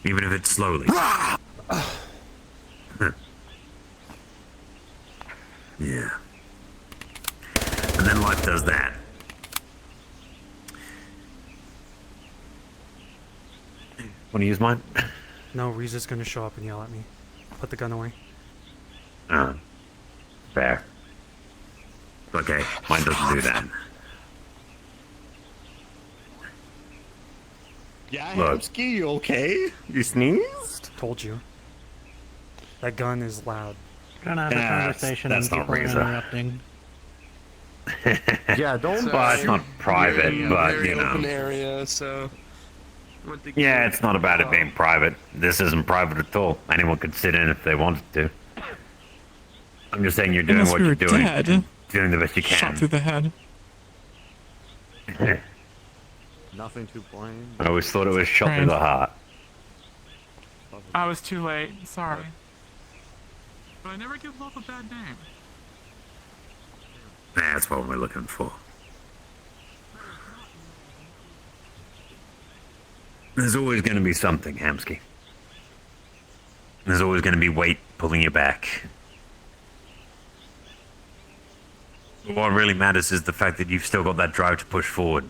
Even if it's slowly. Yeah. And then life does that. Want to use mine? No, Riza's gonna show up and yell at me. Put the gun away. Fair. Okay, mine doesn't do that. Yeah, Look. Hamsky, you okay? You sneezed? Told you. That gun is loud. Gonna have a conversation that's and not people are Riza. interrupting. Yeah, don't. Well, it's not private, Very, but very you know. open area, so. Yeah, it's not about it being private. This isn't private at all. Anyone could sit in if they wanted to. I'm just saying you're doing Unless what we you're were doing. dead. Doing the best you Shot can. through the head. Nothing to blame. I always thought it was shot through the heart. I was too late. Sorry. But I never give love a bad name. That's what we're looking for. There's always going to be something, Hamsky. There's always going to be weight pulling you back. But what really matters is the fact that you've still got that drive to push forward.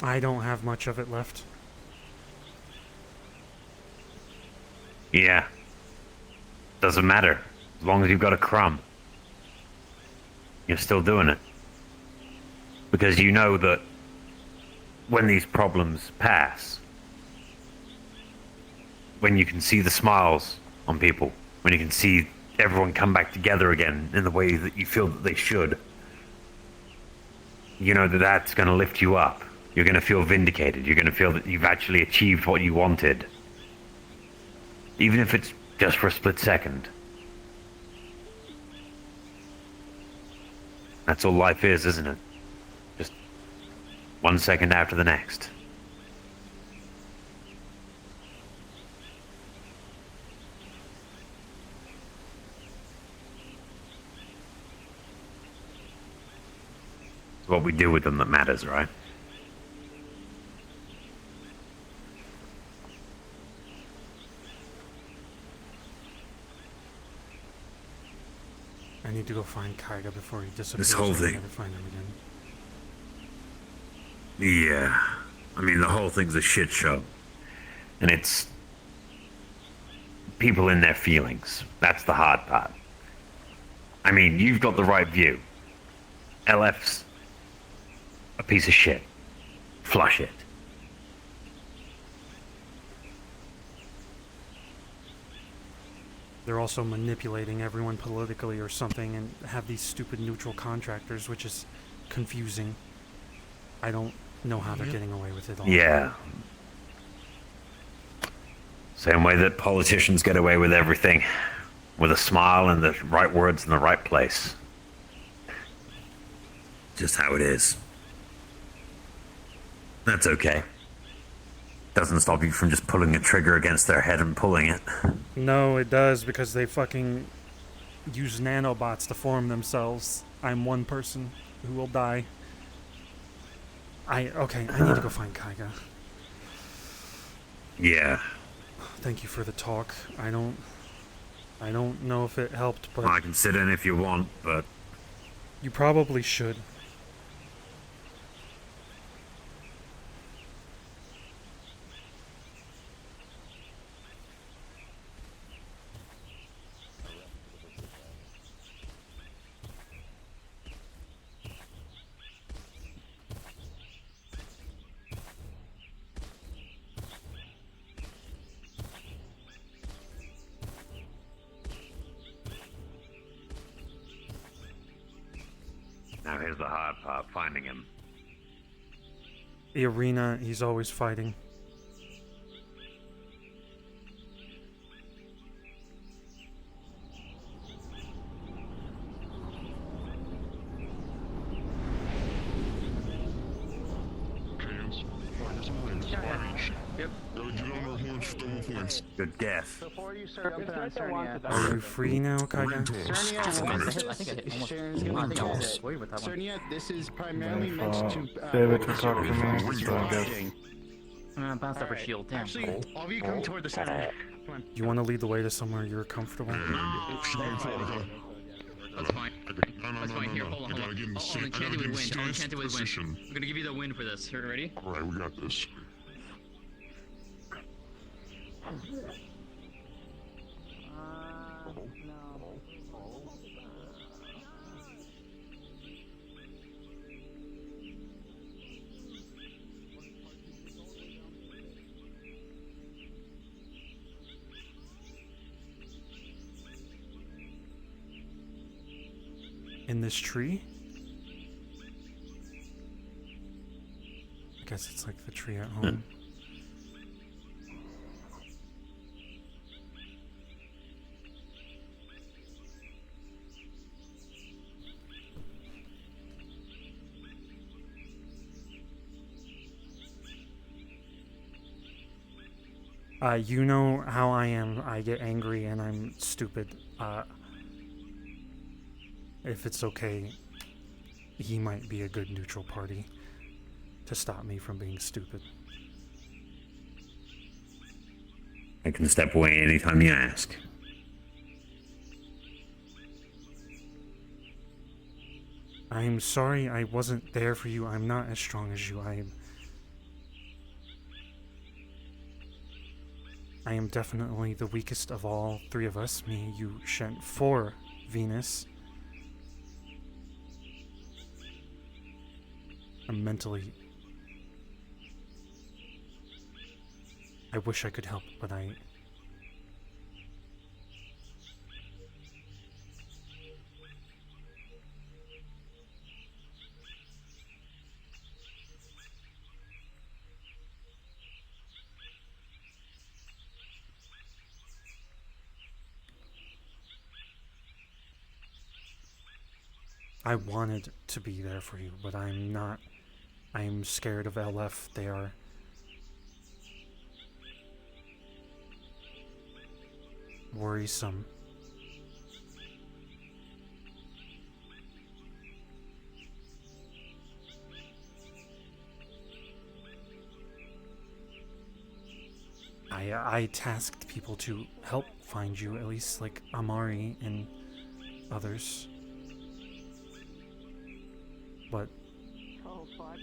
I don't have much of it left. Yeah. Doesn't matter. As long as you've got a crumb. You're still doing it. Because you know that when these problems pass, when you can see the smiles on people, when you can see everyone come back together again in the way that you feel that they should, you know that that's going to lift you up. You're going to feel vindicated. You're going to feel that you've actually achieved what you wanted. Even if it's just for a split second. That's all life is, isn't it? Just 1 second after the next. It's what we do with them that matters, right? I need to go find Kaiga before he disappears. This whole and I thing. never find him again. Yeah. I mean, the whole thing's a shit show. And it's people in their feelings. That's the hard part. I mean, you've got the right view. LF's a piece of shit. Flush it. They're also manipulating everyone politically or something and have these stupid neutral contractors, which is confusing. I don't know how they're getting away with it all. Yeah. Same way that politicians get away with everything. With a smile and the right words in the right place. Just how it is. That's okay. Doesn't stop you from just pulling a trigger against their head and pulling it. No, it does, because they fucking use nanobots to form themselves. I'm one person who will die. Okay, I need to go find Kaiga. Yeah. Thank you for the talk. I don't know if it helped, but I can sit in if you want, but you probably should. Now here's the hard part, finding him. The arena, he's always fighting. Good guess. Before you start jumping on Cernia, Are you free now, Kaiga? Cernia, this is primarily meant to. David to talk to me, so I guess. Bounce up her shield. Damn. Actually, all of you come toward the center. Come on. You want to lead the way to somewhere you're comfortable? That's fine. That's fine. Here, hold on. All enchanted with wind. All enchanted with wind. I'm gonna give you the wind for this. Here, ready? Alright, we got this. In this tree? I guess it's like the tree at home. You know how I am. I get angry and I'm stupid. If it's okay, he might be a good neutral party to stop me from being stupid. I can step away anytime you ask. I'm sorry I wasn't there for you. I'm not as strong as you. I am definitely the weakest of all three of us. Me, you, Shen, for Venus. I'm mentally... I wish I could help, but I wanted to be there for you, but I'm not. I'm scared of LF. They are worrisome. I tasked people to help find you, at least like Amari and others. But Oh, fuck.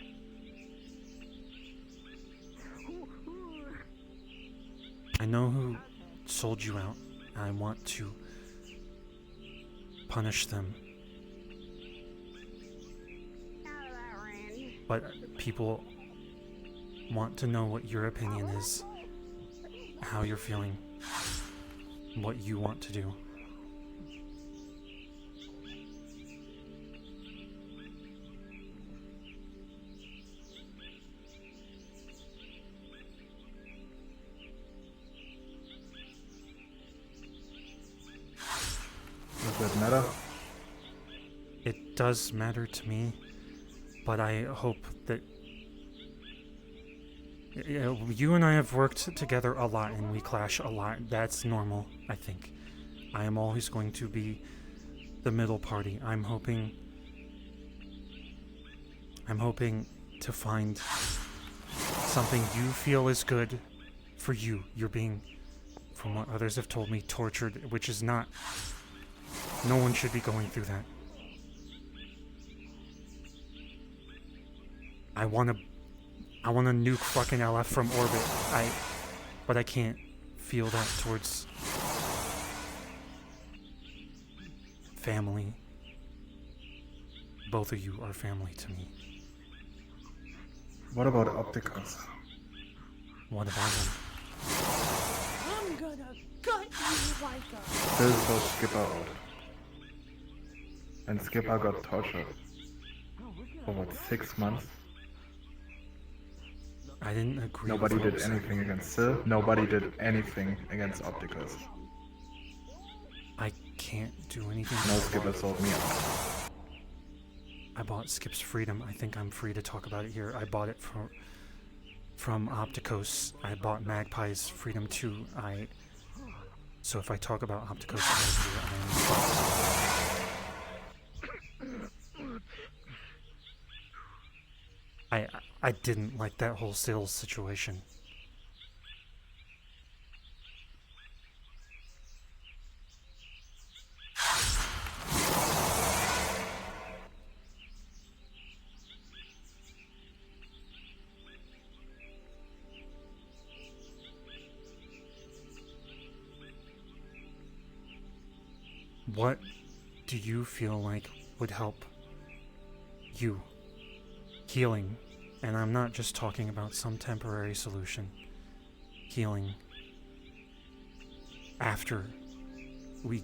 I know who sold you out. I want to punish them. But people want to know what your opinion is, how you're feeling, what you want to do. Does that matter? It does matter to me, but I hope that you and I have worked together a lot and we clash a lot. That's normal, I think. I am always going to be the middle party. I'm hoping to find something you feel is good for you. You're being, from what others have told me, tortured, which is not. No one should be going through that. I wanna nuke fucking LF from orbit. But I can't feel that towards family. Both of you are family to me. What about Opticals? What about them? I'm gonna gut you like a... This was Skipper out. And Skipper got tortured. For what, 6 months? I didn't agree. Nobody with what did you said. anything against Sil. Nobody did anything against Opticus. I can't do anything. No Skipper sold me out. I bought Skip's Freedom. I think I'm free to talk about it here. I bought it from Opticos. I bought Magpie's Freedom 2. So if I talk about Opticos I didn't like that whole sales situation. What do you feel like would help you? Healing. And I'm not just talking about some temporary solution. Healing. After we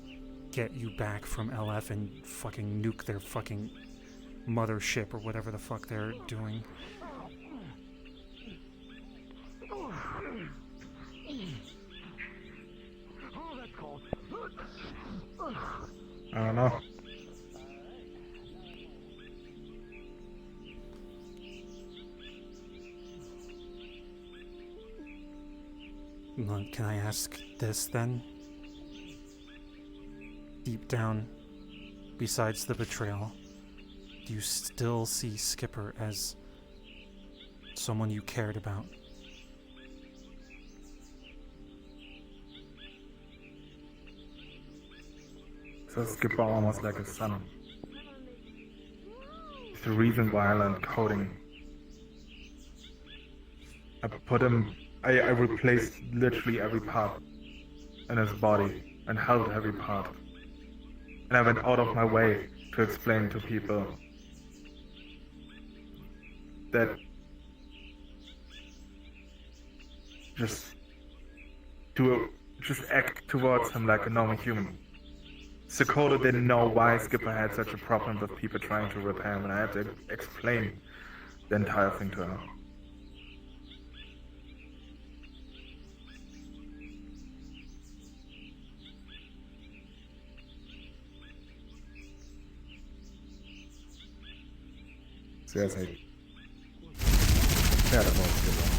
get you back from LF and fucking nuke their fucking mothership or whatever the fuck they're doing. I don't know. Look, can I ask this then? Deep down, besides the betrayal, do you still see Skipper as someone you cared about? So Skipper almost like a son. It's the reason why I learned coding. I put him... I replaced literally every part in his body and held every part. And I went out of my way to explain to people that just act towards him like a normal human. Sakota didn't know why Skipper had such a problem with people trying to repair him, and I had to explain the entire thing to her. Sehr, sehr. Ja, das war Skipper.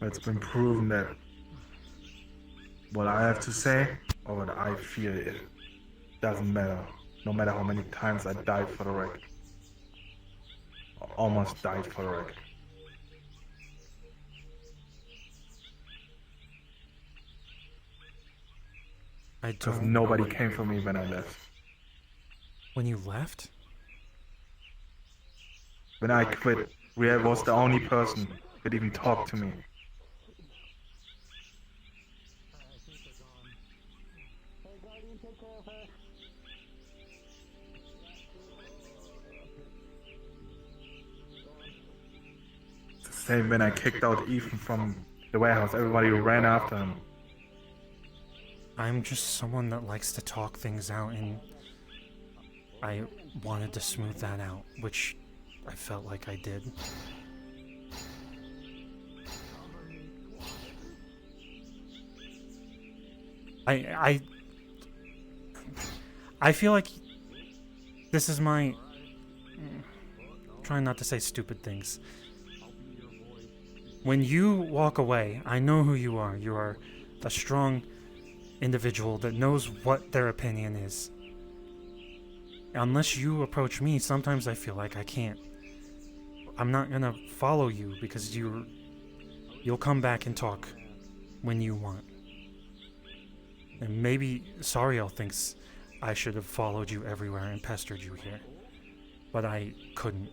It's been proven that what I have to say or what I feel it doesn't matter. No matter how many times I died for the wreck. Almost died for the wreck. Because nobody came for me when I left. When you left? When I quit, Riel was the only person who could even talk to me. Same when I kicked out Ethan from the warehouse, everybody ran after him. I'm just someone that likes to talk things out, and I wanted to smooth that out, which I felt like I did. I feel like this is my... trying not to say stupid things. When you walk away, I know who you are. You are a strong individual that knows what their opinion is. Unless you approach me, sometimes I feel like I can't. I'm not gonna follow you because you'll come back and talk when you want. And maybe Sariel thinks I should have followed you everywhere and pestered you here. But I couldn't.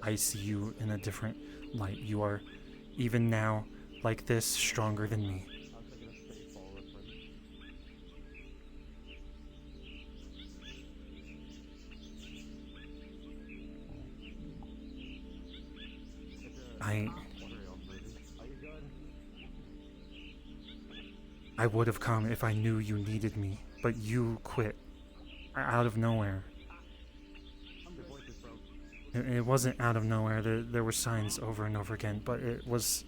I see you in a different light. You are, even now, like this, stronger than me. I would have come if I knew you needed me, but you quit out of nowhere. It wasn't out of nowhere. There were signs over and over again, but it was...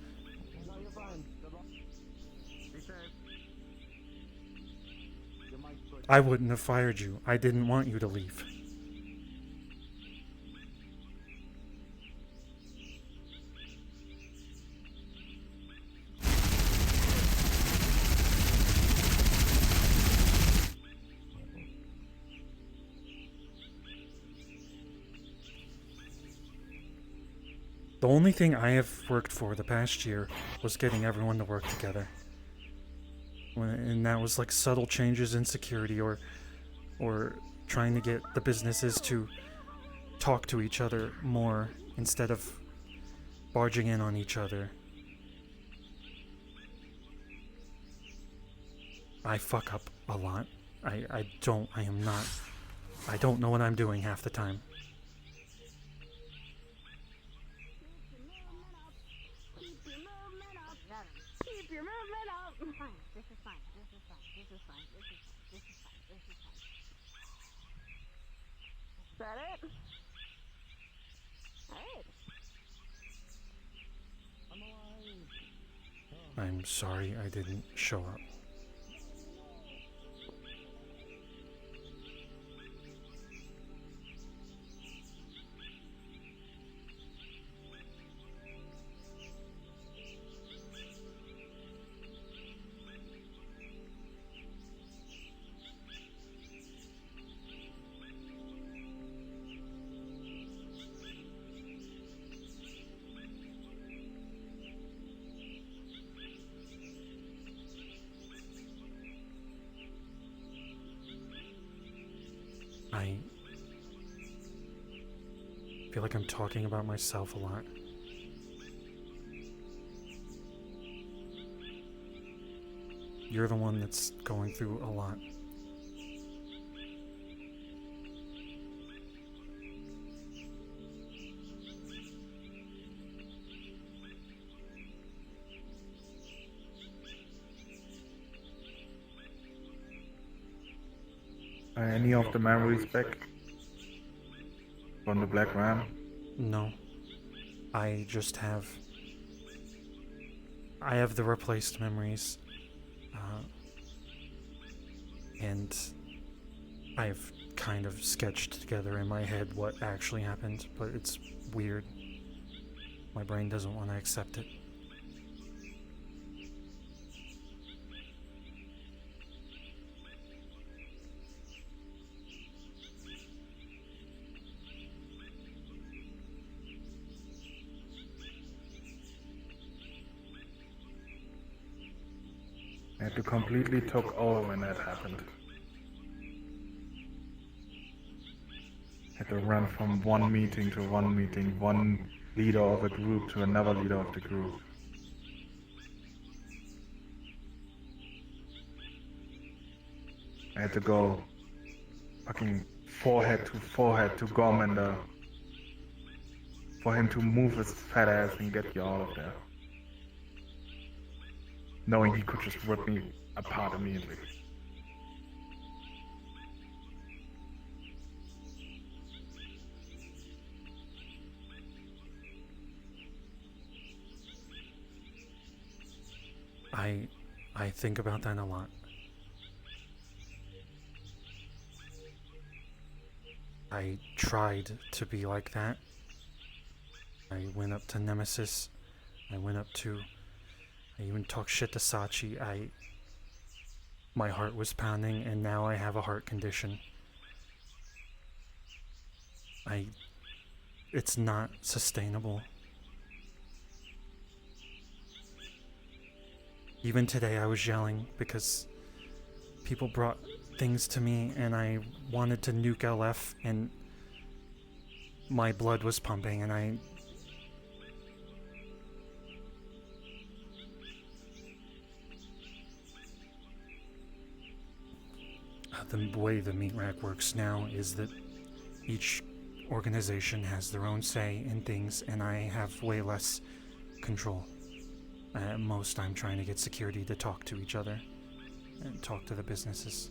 I wouldn't have fired you. I didn't want you to leave. The only thing I have worked for the past year was getting everyone to work together. And that was like subtle changes in security or trying to get the businesses to talk to each other more instead of barging in on each other. I fuck up a lot. I don't know what I'm doing half the time. Keep your movement up. Fine. This is fine. This is fine. This is fine. This is fine. This is fine. This is fine. Is that it? Alright. I'm sorry I didn't show up. I feel like I'm talking about myself a lot. You're the one that's going through a lot. Any of the memories back from the Black Ram? No. I just have... I have the replaced memories. And I've kind of sketched together in my head what actually happened, but it's weird. My brain doesn't want to accept it. I had to completely took over when that happened. Had to run from one meeting to one meeting, one leader of a group to another leader of the group. I had to go fucking forehead to Gormander for him to move his fat ass and get you out of there. Knowing he could just rip me apart immediately. I think about that a lot. I tried to be like that. I went up to Nemesis. I even talked shit to Sachi. My heart was pounding, and now I have a heart condition. It's not sustainable. Even today I was yelling because people brought things to me and I wanted to nuke LF and my blood was pumping and the way the meat rack works now is that each organization has their own say in things, and I have way less control. At most, I'm trying to get security to talk to each other and talk to the businesses.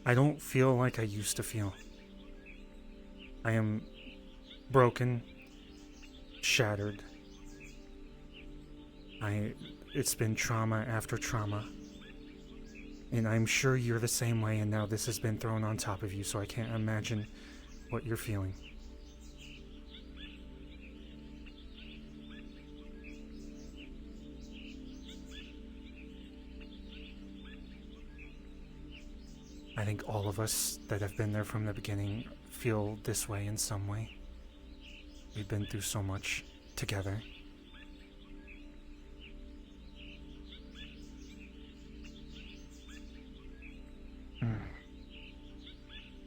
I don't feel like I used to feel. I am broken, shattered. It's been trauma after trauma. And I'm sure you're the same way, and now this has been thrown on top of you, so I can't imagine what you're feeling. I think all of us that have been there from the beginning feel this way in some way. We've been through so much together.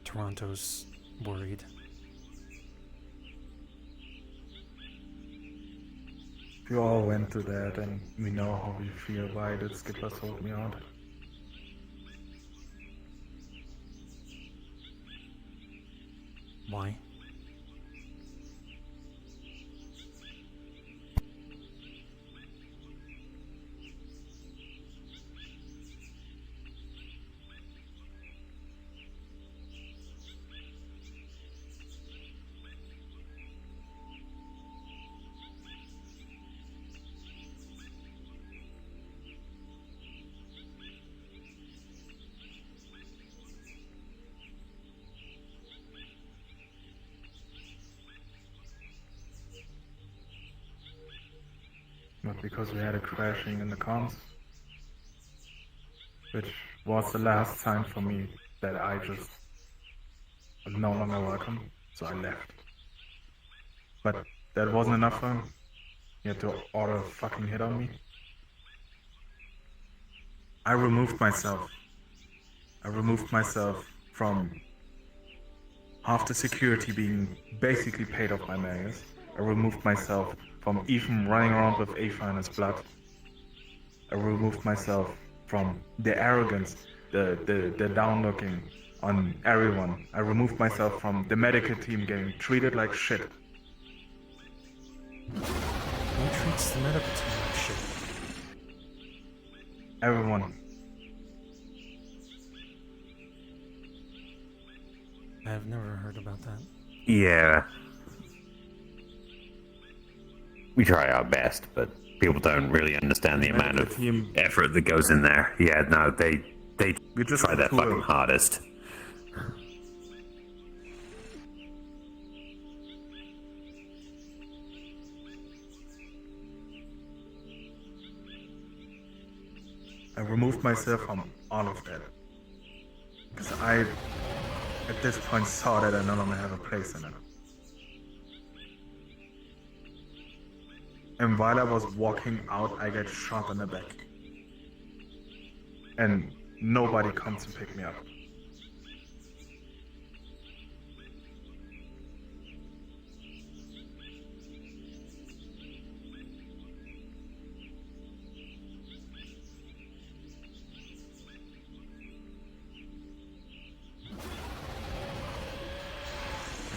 Toronto's worried. We all went through that, and we know how we feel. Why did Skipper sold me out? Why? Not because we had a crashing in the comms, which was the last sign for me that I just was no longer welcome, so I left. But that wasn't enough for him. He had to order a fucking hit on me. I removed myself. I removed myself from half the security being basically paid off by Marius. I removed myself from even running around with Aether in his blood. I removed myself from the arrogance, the down-looking on everyone. I removed myself from the medical team getting treated like shit. Who treats the medical team like shit? Everyone. I've never heard about that. Yeah. We try our best, but people don't really understand the amount of effort that goes in there. Yeah, no, they just try their fucking hardest. I removed myself from all of that. Because I, at this point, saw that I no longer have a place in it. And while I was walking out, I got shot in the back. And nobody comes to pick me up.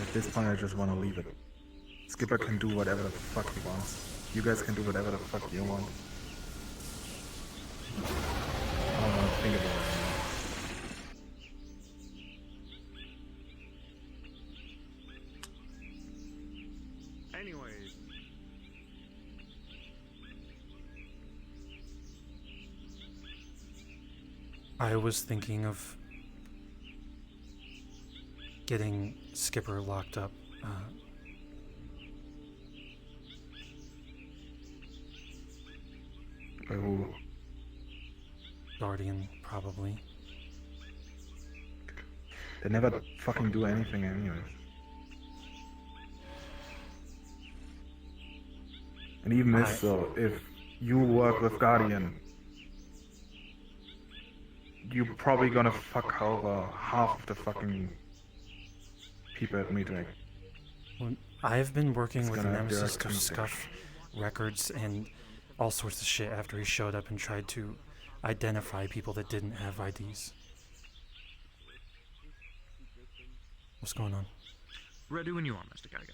At this point, I just want to leave it. Skipper can do whatever the fuck he wants. You guys can do whatever the fuck you want. I don't want to think about it anymore. Anyways. I was thinking of getting Skipper locked up. By who? Guardian, probably. They never fucking do anything anyways. And even if so, if you work with Guardian, you're probably gonna fuck over half of the fucking people at Medrake. Well, I've been working It's with gonna have Nemesis direct to contact. scuff records and all sorts of shit after he showed up and tried to identify people that didn't have IDs. What's going on? Ready when you are, Mr. Geiger.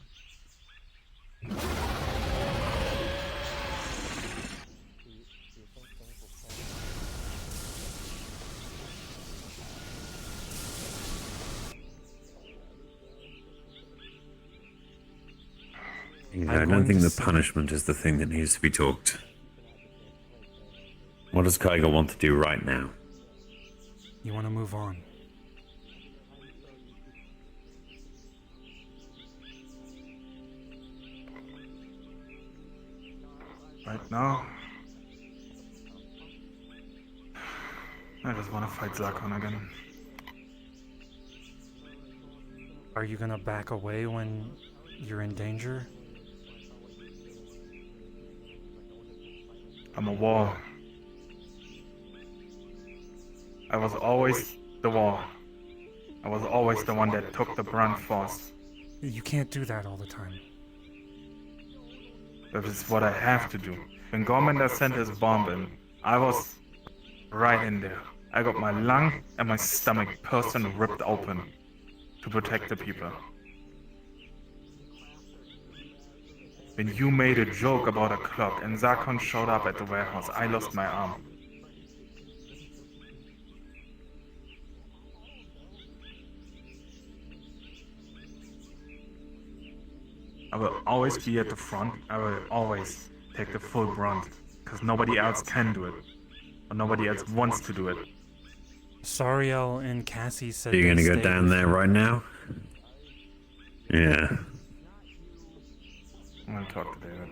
Yeah, I don't think the punishment is the thing that needs to be talked. What does Kaiga want to do right now? You want to move on? Right now, I just want to fight Zakon again. Are you gonna back away when you're in danger? I'm a wall. I was always the wall. I was always the one that took the brunt first. You can't do that all the time. That is what I have to do. When Gormander sent his bomb in, I was right in there. I got my lung and my stomach pierced and ripped open to protect the people. When you made a joke about a clock and Zakon showed up at the warehouse, I lost my arm. I will always be at the front. I will always take the full brunt, because nobody else can do it. Or nobody else wants to do it. Sariel and Cassie said Are you gonna they go stayed down with there you. right now? Yeah. I'm gonna talk to David.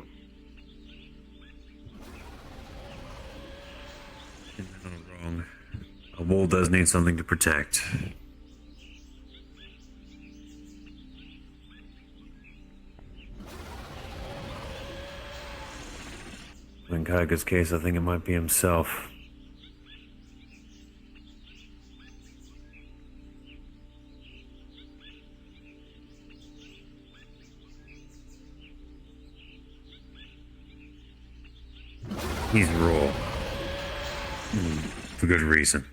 You're not wrong. A wall does need something to protect. In Kaiga's case, I think it might be himself. He's raw. For good reason.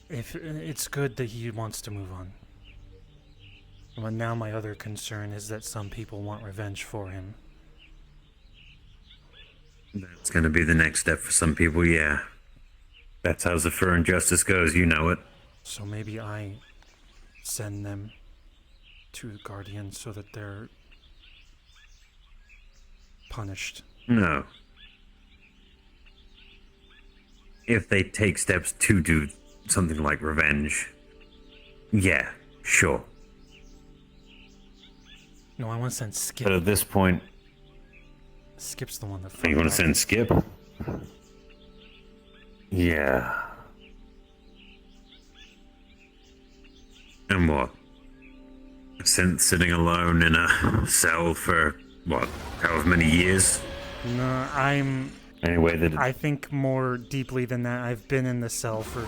If it's good that he wants to move on. But now my other concern is that some people want revenge for him. That's gonna be the next step for some people, yeah. That's how Zephyr and Justice goes, you know it. So maybe I send them to the Guardian so that they're punished. No. If they take steps to do something like revenge, yeah, sure. No, I want to send Skip. But at this point, Skip's the one that. you want to fucked send up. Skip? Yeah. And what? Sitting alone in a cell for, what, however many years? No, I'm. Anyway, that I think more deeply than that. I've been in the cell for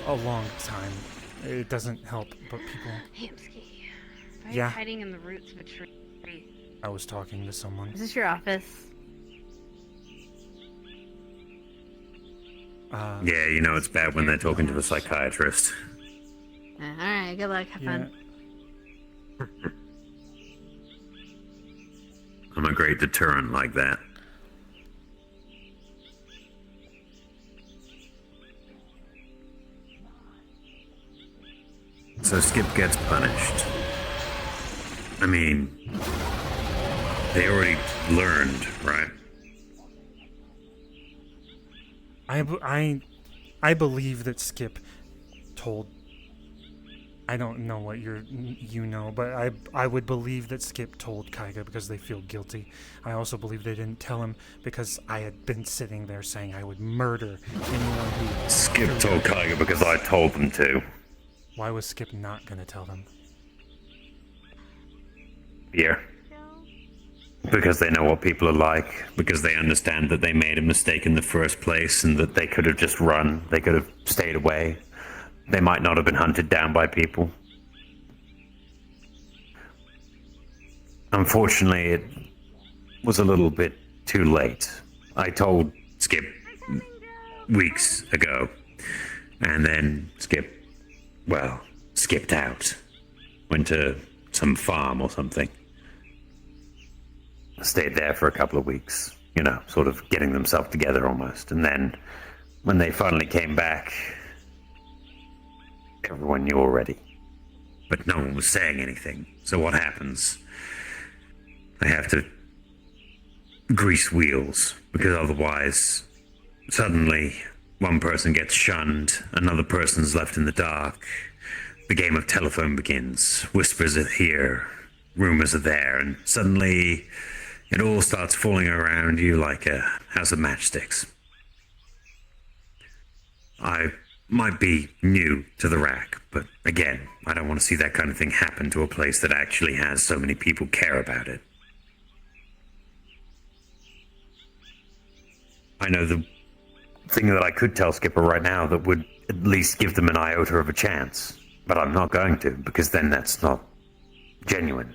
a long time. It doesn't help, but people. Hamsky. Why are Yeah. you hiding in the roots of a tree? I was talking to someone. Is this your office? Yeah, you know it's bad when they're talking to a psychiatrist. Alright, good luck. Have fun. I'm a great deterrent like that. So Skip gets punished. I mean, they already learned, right? I believe that Skip told. I don't know what you know, but I would believe that Skip told Kaiga because they feel guilty. I also believe they didn't tell him because I had been sitting there saying I would murder anyone who. Skip told Kaiga because I told them to. Why was Skip not gonna tell them? Fear. Because they know what people are like, because they understand that they made a mistake in the first place and that they could have just run, they could have stayed away. They might not have been hunted down by people. Unfortunately, it was a little bit too late. I told Skip weeks ago, and then Skip, well, skipped out. Went to some farm or something. Stayed there for a couple of weeks, you know, sort of getting themselves together almost. And then when they finally came back, everyone knew already. But no one was saying anything. So what happens? They have to grease wheels, because otherwise, suddenly, one person gets shunned, another person's left in the dark. The game of telephone begins. Whispers are here, rumors are there, and suddenly it all starts falling around you like a house of matchsticks. I might be new to the rack, but again, I don't want to see that kind of thing happen to a place that actually has so many people care about it. I know the thing that I could tell Skipper right now that would at least give them an iota of a chance, but I'm not going to, because then that's not genuine.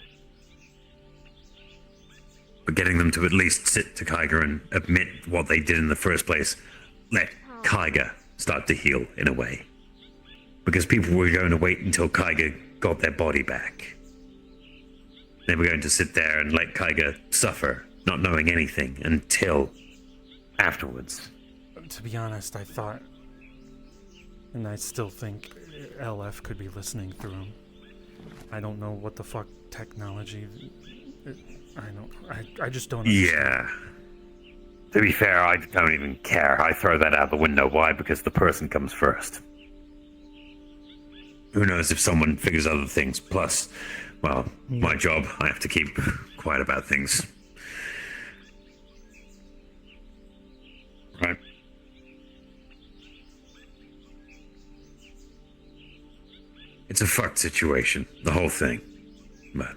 But getting them to at least sit to Kyger and admit what they did in the first place, let Kyger start to heal in a way. Because people were going to wait until Kyger got their body back. They were going to sit there and let Kyger suffer, not knowing anything, until afterwards. To be honest, I thought, and I still think, LF could be listening through him. I don't know what the fuck technology... I just don't understand. Yeah. To be fair, I don't even care. I throw that out the window. Why? Because the person comes first. Who knows if someone figures other things. Plus, well, my job, I have to keep quiet about things. Right? It's a fucked situation, the whole thing. But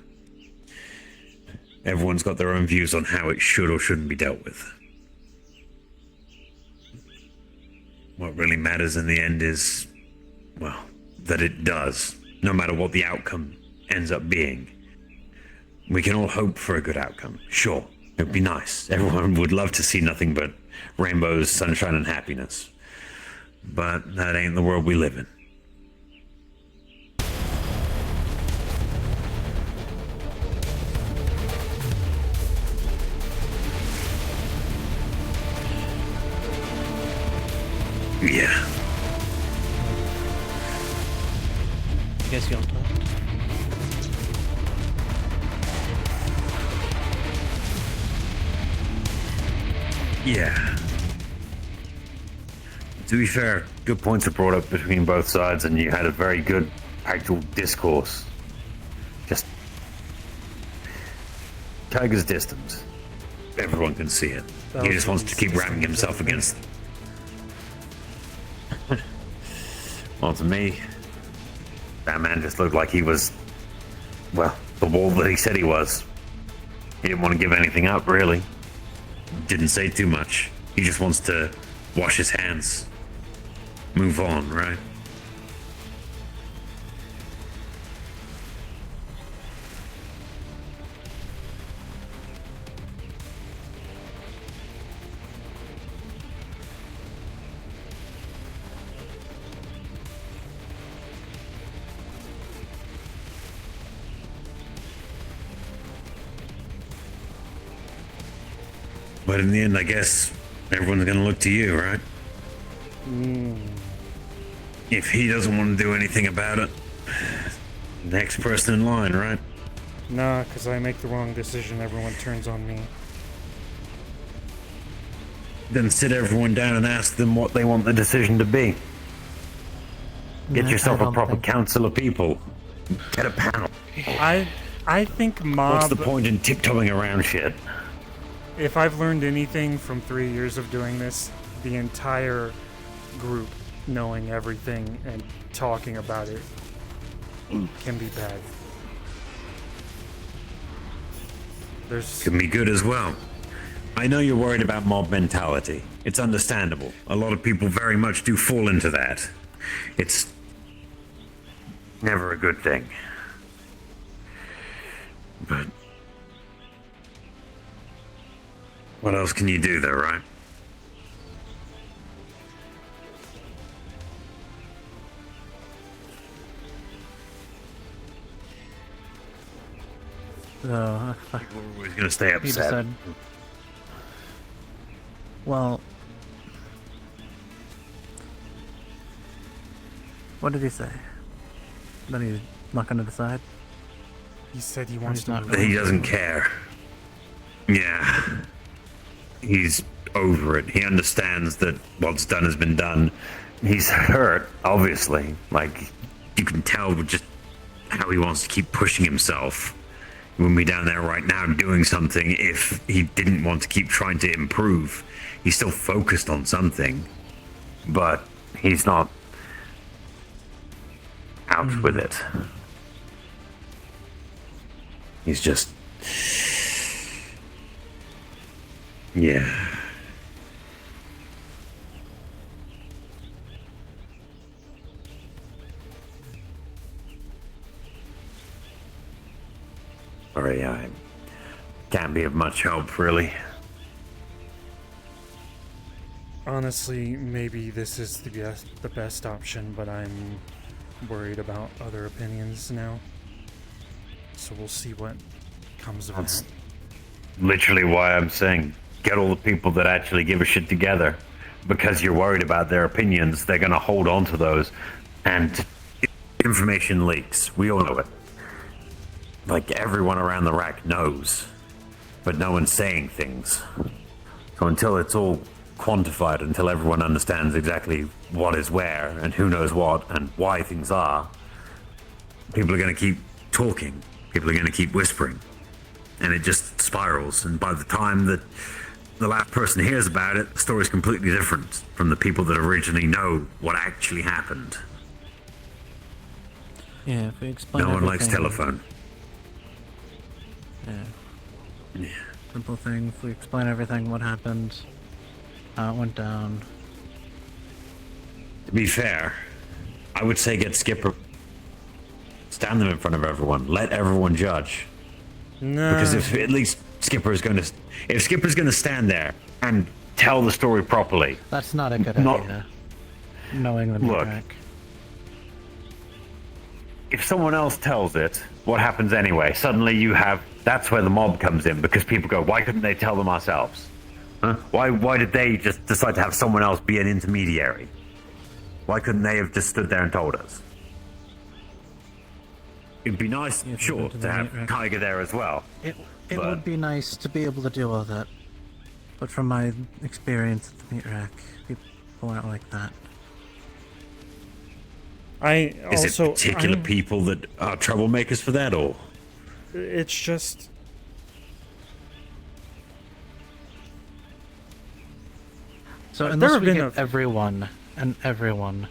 everyone's got their own views on how it should or shouldn't be dealt with. What really matters in the end is, well, that it does, no matter what the outcome ends up being. We can all hope for a good outcome, sure. It would be nice. Everyone would love to see nothing but rainbows, sunshine, and happiness. But that ain't the world we live in. Yeah. Guess you'll talk. Yeah. To be fair, good points are brought up between both sides, and you had a very good actual discourse. Just... Tiger's distant. Everyone can see it. He just wants to keep ramming himself against... Well, to me, that man just looked like he was, well, the wall that he said he was. He didn't want to give anything up, really. Didn't say too much. He just wants to wash his hands. Move on, right? But in the end, I guess everyone's gonna look to you, right? If he doesn't want to do anything about it, next person in line, right? Nah, because I make the wrong decision, everyone turns on me. Then sit everyone down and ask them what they want the decision to be. Get yourself a proper council of people. Get a panel. I think Mob... What's the point in tiptoeing around shit? If I've learned anything from 3 years of doing this, the entire group knowing everything and talking about it can be bad. There's Can be good as well. I know you're worried about mob mentality. It's understandable. A lot of people very much do fall into that. It's never a good thing. But what else can you do though, right? So, We're always gonna stay he upset. said, well, what did he say? Then he's not going to decide? He said he wants to. That he doesn't care. Yeah. He's over it. He understands that what's done has been done. He's hurt, obviously. Like, you can tell just how he wants to keep pushing himself. He wouldn't be down there right now doing something if he didn't want to keep trying to improve. He's still focused on something, but he's not out with it. He's just... yeah. Sorry, I can't be of much help, really. Honestly, maybe this is the best option, but I'm worried about other opinions now. So we'll see what comes of That's that. literally why I'm saying get all the people that actually give a shit together. Because you're worried about their opinions, they're going to hold on to those. And information leaks. We all know it. Like, everyone around the rack knows. But no one's saying things. So until it's all quantified, until everyone understands exactly what is where, and who knows what, and why things are, people are going to keep talking. People are going to keep whispering. And it just spirals. And by the time that the last person hears about it, the story's completely different from the people that originally know what actually happened. Yeah, if we explain No one likes everything- telephone. Yeah. Simple thing, if we explain everything, what happened, how it went down. To be fair, I would say get Skipper, stand them in front of everyone, let everyone judge. No. Because if at least Skipper's going to stand there and tell the story properly. That's not a good Not- idea. Knowing the Look. track. If someone else tells it, what happens anyway? Suddenly that's where the mob comes in, because people go, why couldn't they tell them ourselves? Huh? Why did they just decide to have someone else be an intermediary? Why couldn't they have just stood there and told us? It'd be nice, sure, to have Tiger there as well. It but- would be nice to be able to deal with it. But from my experience at the meat rack, people aren't like that. Is it particular people that are troublemakers for that, or? It's just... So There unless have we been get everyone and everyone.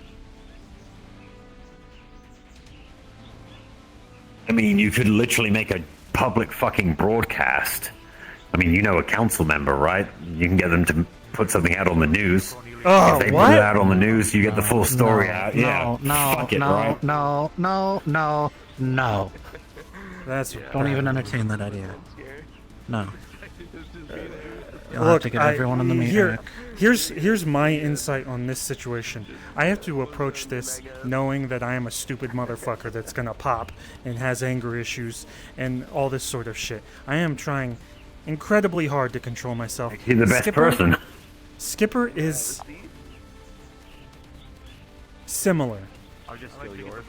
I mean, you could literally make a public fucking broadcast. I mean, you know a council member, right? You can get them to put something out on the news. Oh, if they what? put it out on the news, you get the full story No, out. no, Yeah, no, fuck it, no, right? no. That's Don't even entertain that idea. No. You'll have to get everyone in the meat rack. Here's my insight on this situation. I have to approach this knowing that I am a stupid motherfucker that's gonna pop and has anger issues and all this sort of shit. I am trying incredibly hard to control myself. You're the best person. Skipper is similar.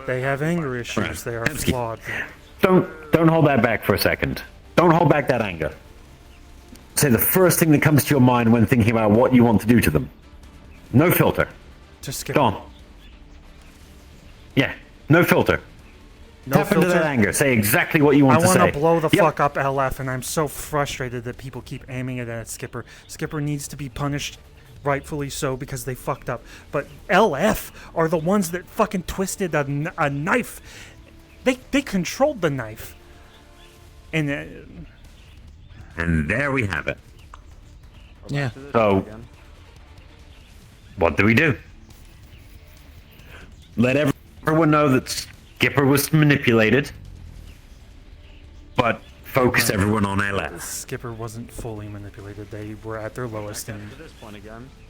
They have anger issues. Right. They are flawed. Don't hold that back for a second. Don't hold back that anger. Say the first thing that comes to your mind when thinking about what you want to do to them. No filter. To skip. Go on. Yeah, no filter. No Tap into filter? that anger. Say exactly what you want I to say. want to blow the Yep. fuck up LF, and I'm so frustrated that people keep aiming it at Skipper. Skipper needs to be punished, rightfully so, because they fucked up. But LF are the ones that fucking twisted a knife. They controlled the knife. And And there we have it. Yeah. So, what do we do? Let everyone know that Skipper was manipulated, but focus everyone on LF. Skipper wasn't fully manipulated. They were at their lowest, and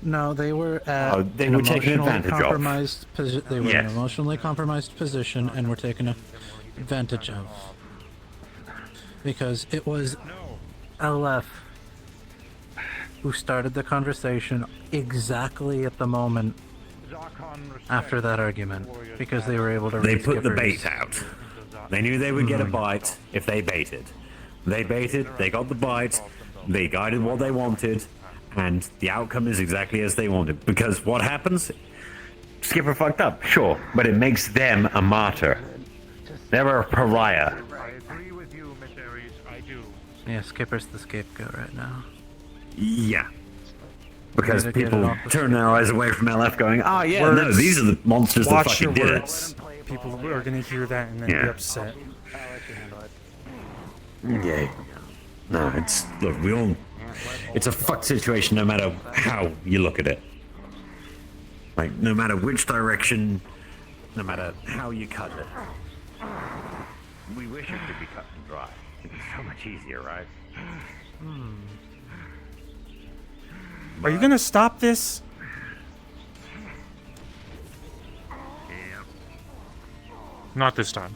No, they were at they an were taken emotionally advantage of. compromised they were in an Yes. emotionally compromised position and were taken advantage of. Because it was LF who started the conversation exactly at the moment after that argument, because they were able to They read put the Skipper's- bait out. They knew they would get a bite if they baited. They baited, they got the bite, they guided what they wanted, and the outcome is exactly as they wanted. Because what happens? Skipper fucked up, sure, but it makes them a martyr. They're a pariah. Yeah, Skipper's the scapegoat right now. Yeah. Because Gotta get it people off the turn their eyes away from LF going, oh yeah, no, Words. these are the monsters that Watch fucking your did words. it. People are gonna hear that and then be Yeah. upset. Yeah. No, it's, look, we all, it's a fucked situation no matter how you look at it. Like, no matter which direction, no matter how you cut it. We wish it could be cut and dry. It'd be so much easier, right? Are you gonna stop this? Not this time.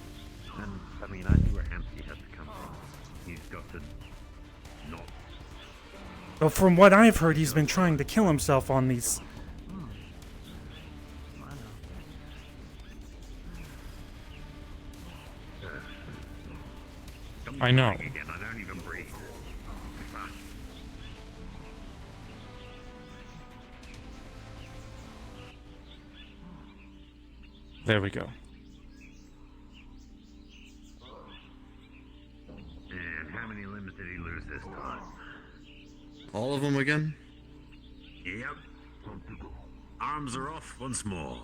And, I mean, I see where Hampsey has to come from. He's got to not... Well, from what I've heard, he's been trying to kill himself on these. I know. Again, I don't even breathe. There we go. And how many limbs did he lose this time? All of them again? Yep. Arms are off once more.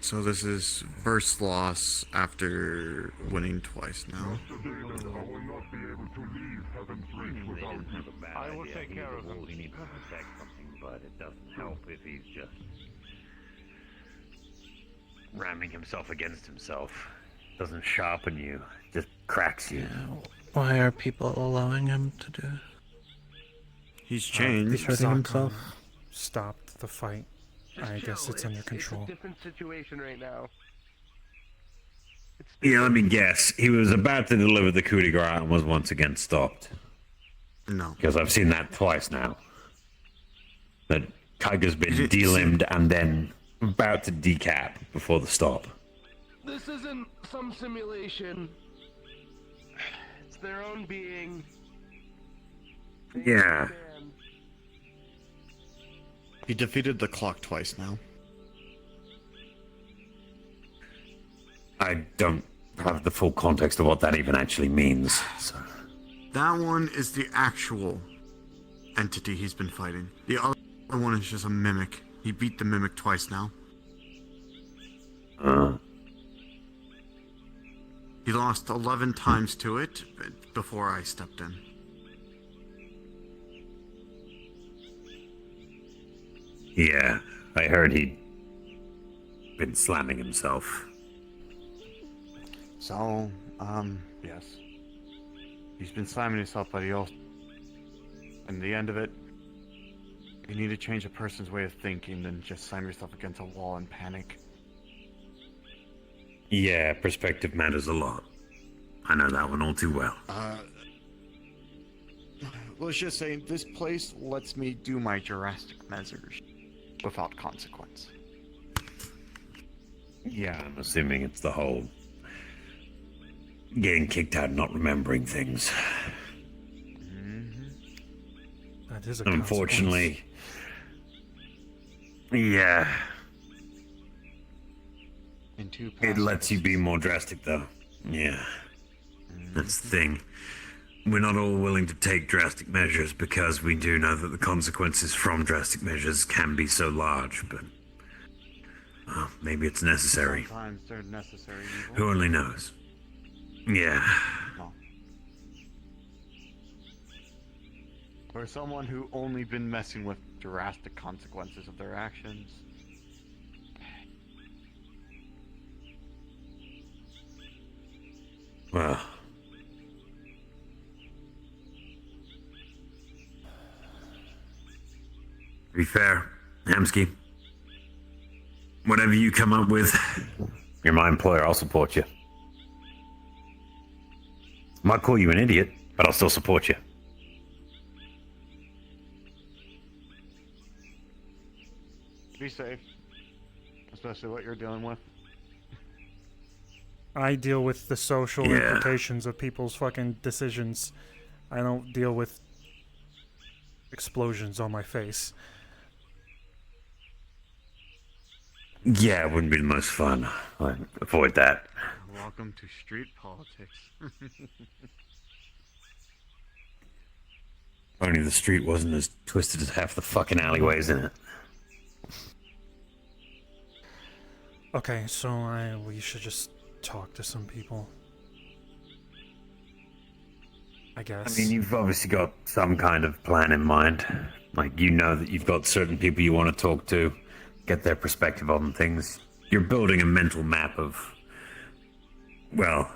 So this is first loss after winning twice now. I will take care of him. He needs to protect something, but it doesn't help if he's just ramming himself against himself. Doesn't sharpen you, just cracks you. Why are people allowing him to do? He's changed. He's hurting himself. Stopped the fight. I guess it's under control. It's a different situation right now. Yeah, let me guess. He was about to deliver the coup de grace and was once again stopped. No. Because I've seen that twice now. That Tiger's been delimbed and then about to decap before the stop. This isn't some simulation. It's their own being. Yeah. He defeated the clock twice now. I don't have the full context of what that even actually means. So. That one is the actual entity he's been fighting. The other one is just a mimic. He beat the mimic twice now. He lost 11 times to it before I stepped in. Yeah, I heard he'd been slamming himself. So, yes. He's been slamming himself, but he also... In the end of it, you need to change a person's way of thinking than just slam yourself against a wall and panic. Yeah, perspective matters a lot. I know that one all too well. Let's just say this place lets me do my drastic measures without consequence. Yeah, I'm assuming it's the whole getting kicked out and not remembering things. That is a Unfortunately. Yeah. It lets you be more drastic, though. Yeah. That's the thing. We're not all willing to take drastic measures because we do know that the consequences from drastic measures can be so large, but maybe it's necessary. Sometimes they're necessary. Who only knows? Yeah. No. For someone who only been messing with drastic consequences of their actions. Well. To be fair, Hamsky, whatever you come up with, you're my employer, I'll support you. Might call you an idiot, but I'll still support you. Be safe. Especially what you're dealing with. I deal with the social implications of people's fucking decisions. I don't deal with explosions on my face. Yeah, it wouldn't be the most fun. I'd avoid that. Welcome to street politics. Only the street wasn't as twisted as half the fucking alleyways in it. Okay, so we should just talk to some people. I guess. I mean, you've obviously got some kind of plan in mind. Like, you know that you've got certain people you want to talk to, get their perspective on things. You're building a mental map of, well,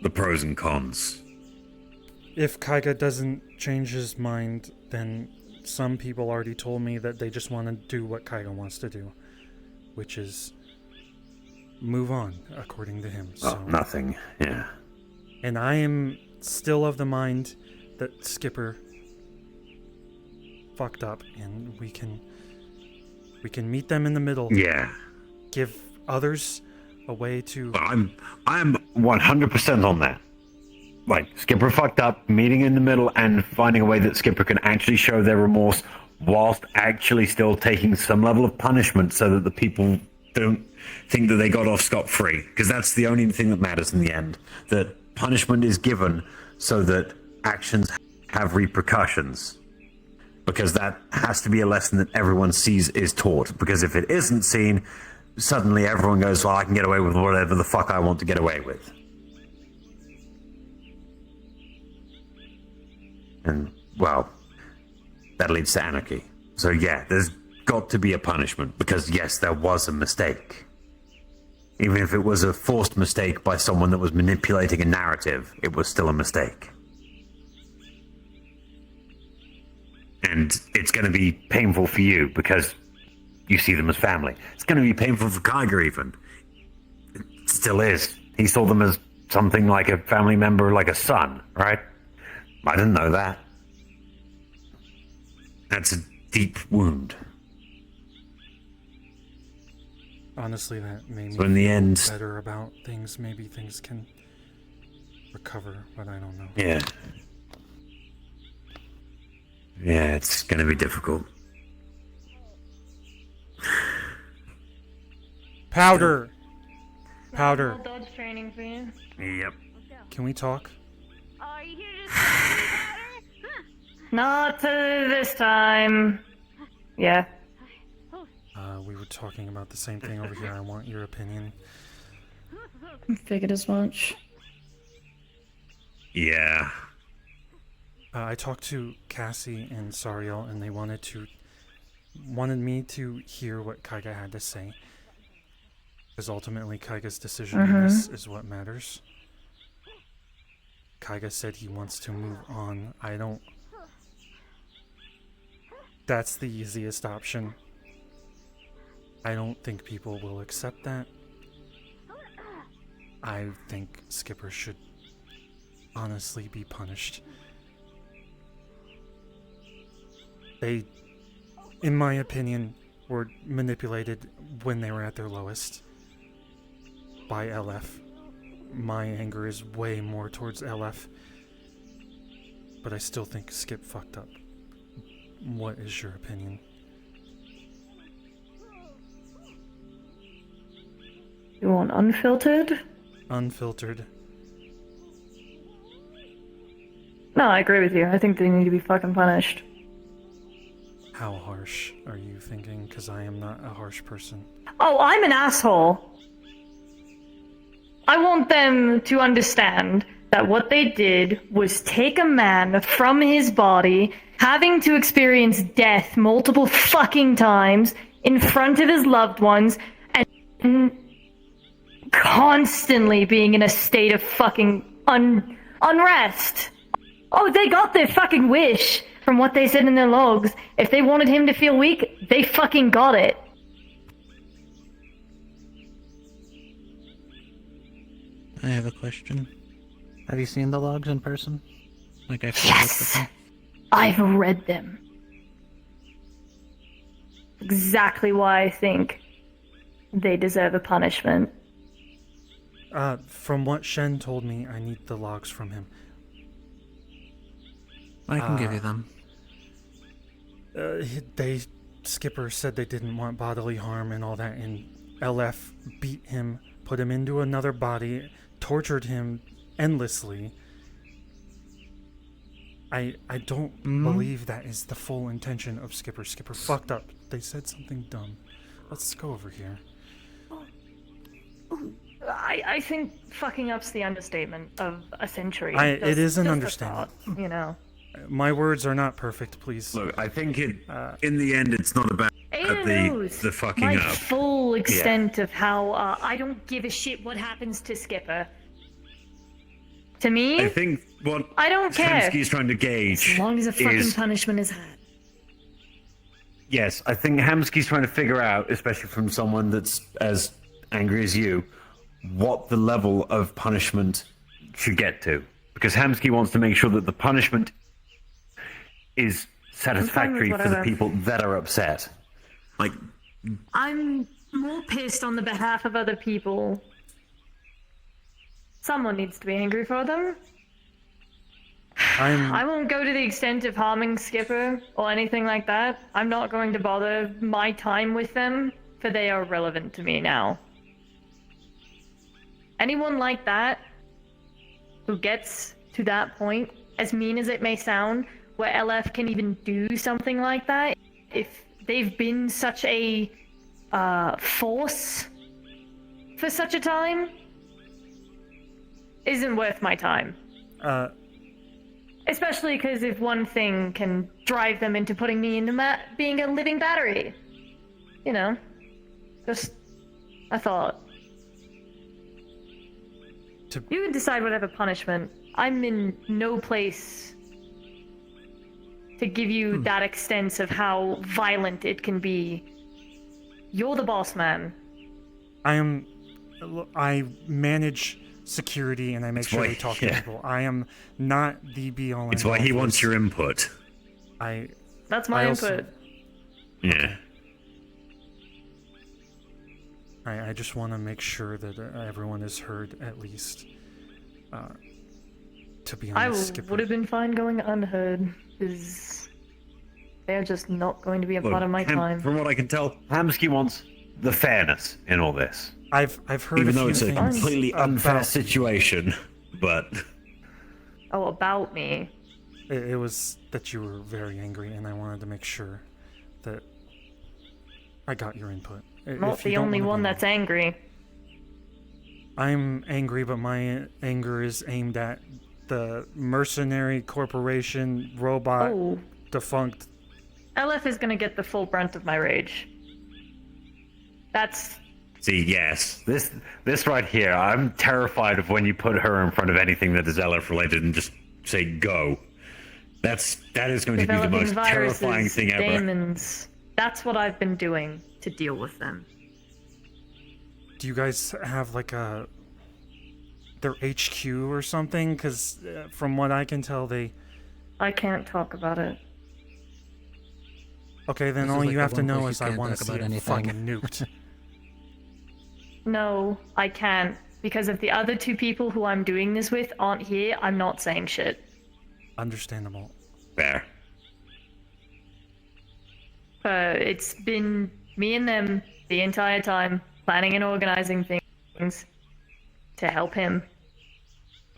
the pros and cons. If Kaiga doesn't change his mind, then some people already told me that they just want to do what Kaiga wants to do, which is move on, according to him. Oh, nothing, yeah. And I am still of the mind that Skipper fucked up, and we can meet them in the middle. Yeah. Give others a way to. I'm 100% on that. Like, Skipper fucked up, meeting in the middle, and finding a way that Skipper can actually show their remorse whilst actually still taking some level of punishment so that the people don't think that they got off scot-free. Because that's the only thing that matters in the end. That punishment is given so that actions have repercussions. Because that has to be a lesson that everyone sees is taught. Because if it isn't seen, suddenly everyone goes, well, I can get away with whatever the fuck I want to get away with. And, well, that leads to anarchy. So yeah, there's got to be a punishment, because yes, there was a mistake. Even if it was a forced mistake by someone that was manipulating a narrative, it was still a mistake. And it's going to be painful for you, because you see them as family. It's going to be painful for Kaiga even. It still is. He saw them as something like a family member, like a son, right? I didn't know that. That's a deep wound. Honestly, that made me So in the feel end, better about things. Maybe things can recover, but I don't know. Yeah. Yeah, it's gonna be difficult. Powder! Powder. Dodge training for you. Yep. Can we talk? Are you here to stop me, Powder? Not this time. Yeah. We were talking about the same thing over here. I want your opinion. Figured as much. Yeah. I talked to Cassie and Sariel, and they wanted me to hear what Kaiga had to say. Because ultimately, Kaiga's decision in this is what matters. Kaiga said he wants to move on. That's the easiest option. I don't think people will accept that. I think Skipper should honestly be punished. They, in my opinion, were manipulated when they were at their lowest by LF. My anger is way more towards LF, but I still think Skip fucked up. What is your opinion? You want unfiltered? Unfiltered. No, I agree with you. I think they need to be fucking punished. How harsh are you thinking? Because I am not a harsh person. Oh, I'm an asshole. I want them to understand that what they did was take a man from his body, having to experience death multiple fucking times in front of his loved ones and constantly being in a state of fucking unrest. Oh, they got their fucking wish from what they said in their logs. If they wanted him to feel weak, they fucking got it. I have a question. Have you seen the logs in person? Like I've looked at them? I've read them. Exactly why I think they deserve a punishment. From what Shen told me, I need the logs from him. I can give you them. Skipper said they didn't want bodily harm and all that, and LF beat him, put him into another body, tortured him endlessly. I don't believe that is the full intention of Skipper. Skipper fucked up. They said something dumb. Let's go over here. I think fucking up's the understatement of a century. It is an just a understatement. thought, you know. My words are not perfect, please. Look, I think in the end, it's not about the fucking my up. full extent of how I don't give a shit what happens to Skipper. To me, I think what I don't care. Hamsky's trying to gauge As long as a fucking is, punishment is had. yes, I think Hamsky's trying to figure out, especially from someone that's as angry as you, what the level of punishment should get to. Because Hamsky wants to make sure that the punishment is satisfactory for the whatever. people that are upset. Like, I'm more pissed on the behalf of other people. Someone needs to be angry for them. I won't go to the extent of harming Skipper or anything like that. I'm not going to bother my time with them, for they are relevant to me now. Anyone like that, who gets to that point, as mean as it may sound, where LF can even do something like that, if they've been such a force for such a time, isn't worth my time. Especially because if one thing can drive them into putting me into being a living battery. You know, just a thought. You can decide whatever punishment. I'm in no place to give you that extent of how violent it can be. You're the boss man. I manage security and I make sure we talk to people. I am not the be all. It's why he wants your input. That's my input. Yeah. I just want to make sure that everyone is heard, at least. To be honest, I Skipper. would have been fine going unheard, because they're just not going to be a part of my time. From what I can tell, Hamsky wants the fairness in all this. I've heard even a though few it's a things completely unfair about- situation, but Oh, about me. It was that you were very angry, and I wanted to make sure that I got your input. I'm not the only one that's angry. I'm angry, but my anger is aimed at the mercenary corporation robot defunct. LF is gonna get the full brunt of my rage. That's... see, yes, this right here, I'm terrified of when you put her in front of anything that is LF related and just say go. That is going to be the most developing terrifying viruses, thing ever. Demons. That's what I've been doing to deal with them. Do you guys have like their HQ or something? Because from what I can tell, I can't talk about it. Okay, then This is all like you the have to one know place is you I can't want to talk see about it anything. fucking nuked. No, I can't. Because if the other two people who I'm doing this with aren't here, I'm not saying shit. Understandable. Fair. It's been me and them the entire time, planning and organizing things to help him.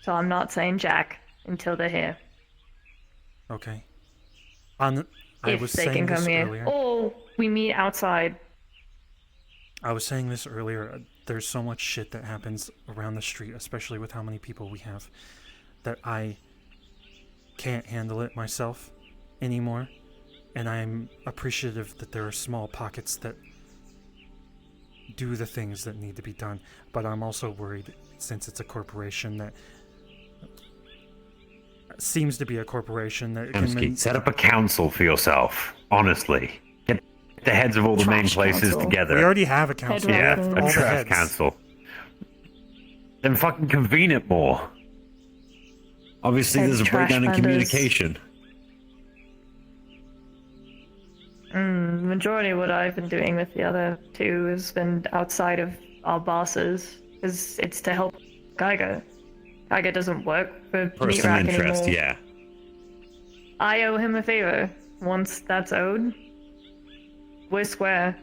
So I'm not saying jack until they're here. Okay. I If was they saying can come this here. earlier. Or we meet outside. I was saying this earlier. There's so much shit that happens around the street, especially with how many people we have, that I can't handle it myself. anymore, and I'm appreciative that there are small pockets that do the things that need to be done. But I'm also worried, since it's a corporation that seems to be a corporation that can Set up a council for yourself. Honestly, get the heads of all the main places together. We already have a council. Yeah, All a the trash heads. council. Then fucking convene it more. Obviously, Head there's a trash breakdown in vendors. communication. Majority of what I've been doing with the other two has been outside of our bosses, because it's to help Geiger. Geiger doesn't work for Personal Meatrack interest, anymore. yeah. I owe him a favor. Once that's owed, we're square.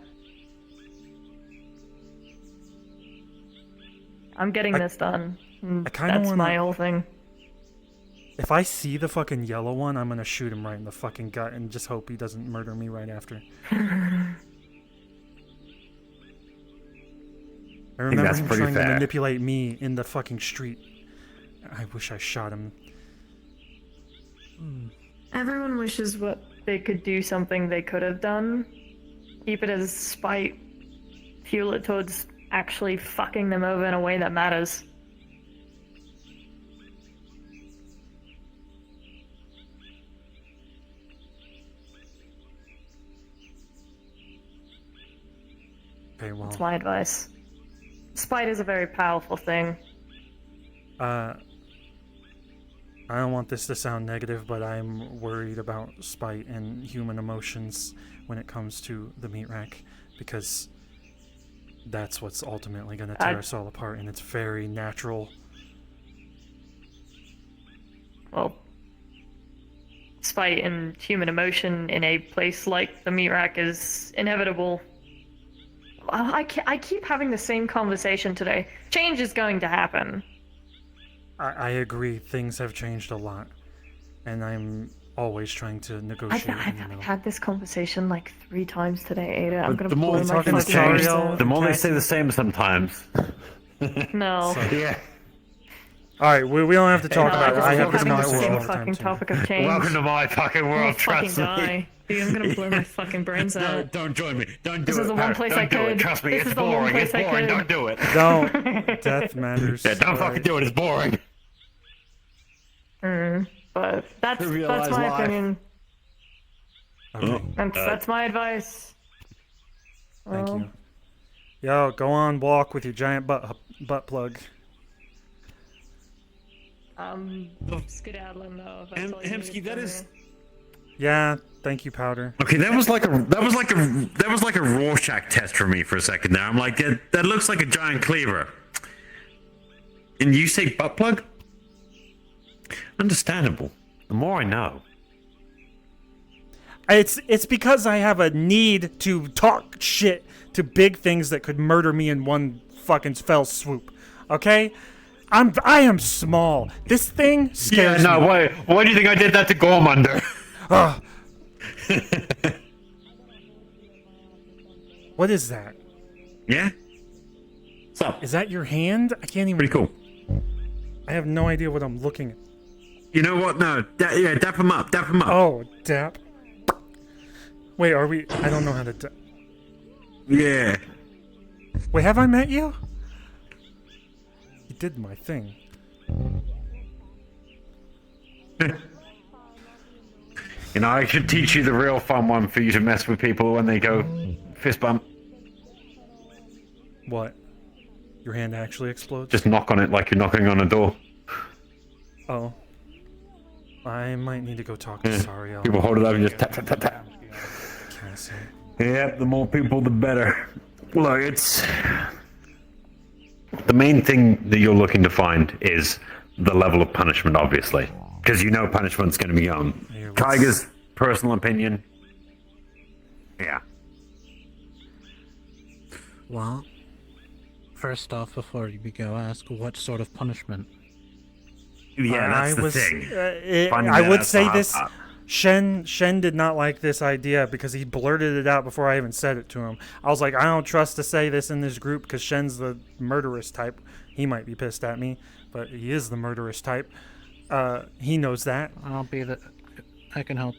I'm getting this done. I kinda That's wanna- my whole thing. If I see the fucking yellow one, I'm gonna shoot him right in the fucking gut and just hope he doesn't murder me right after. I remember that's him pretty trying fair. to manipulate me in the fucking street. I wish I shot him. Everyone wishes what they could do something they could have done. Keep it as spite. Fuel it towards actually fucking them over in a way that matters. Okay, well. That's my advice. Spite is a very powerful thing. I don't want this to sound negative, but I'm worried about spite and human emotions when it comes to the meat rack, because that's what's ultimately going to tear us all apart, and it's very natural. Well, spite and human emotion in a place like the meat rack is inevitable. I keep having the same conversation today. Change is going to happen. I agree, things have changed a lot, and I'm always trying to negotiate in the I've middle. had this conversation like 3 times today, Ada. I'm But gonna the more blow my things fucking change, brains out. the more they stay the same sometimes. No. Yeah. Alright, we don't have to talk No, about it. I have this having the conversation same all the time, fucking too. topic of change. Welcome to my fucking I'm gonna world, fucking trust me. die. Dude, I'm gonna blow my fucking brains out. Don't join me. Don't do This it. is the one Parrot. place don't I do could. it. Trust me, This it's is the one boring. place It's I boring. could. Don't do it. Don't. Death matters. Yeah, don't fucking do it. It's boring. But that's Trivialize my life. opinion. Okay. That's my advice. Thank Well, you. Yo, go on walk with your giant butt plug. Skedaddling though. if that's all you Hemsky, need that from is. me. Yeah, thank you, Powder. Okay, that was like a Rorschach test for me for a second there. I'm like, that looks like a giant cleaver. And you say butt plug? Understandable. The more I know. It's because I have a need to talk shit to big things that could murder me in one fucking fell swoop. Okay? I am small. This thing scares Yeah, no, me. why do you think I did that to Gormunder? Ugh. What is that? Yeah? What's up? Is that your hand? I can't even. Pretty cool. I have no idea what I'm looking at. You know what? No. Yeah, dap him up. Dap him up. Oh, dap. Wait, are we? I don't know how to. Yeah. Wait, have I met you? You did my thing. You know, I should teach you the real fun one for you to mess with people when they go fist bump. What? Your hand actually explodes? Just knock on it like you're knocking on a door. Oh. I might need to go talk to Sariel. People hold it up and just tap, tap, tap, tap. Can I say? Yep, the more people, the better. Look, it's... The main thing that you're looking to find is the level of punishment, obviously. Because you know punishment's going to be on. Tiger's personal opinion. Yeah. Well, first off, before we go, ask what sort of punishment? Yeah, that's the thing. Finding I that would out, say this. Shen did not like this idea because he blurted it out before I even said it to him. I was like, I don't trust to say this in this group because Shen's the murderous type. He might be pissed at me, but he is the murderous type. He knows that. I'll be the... I can help.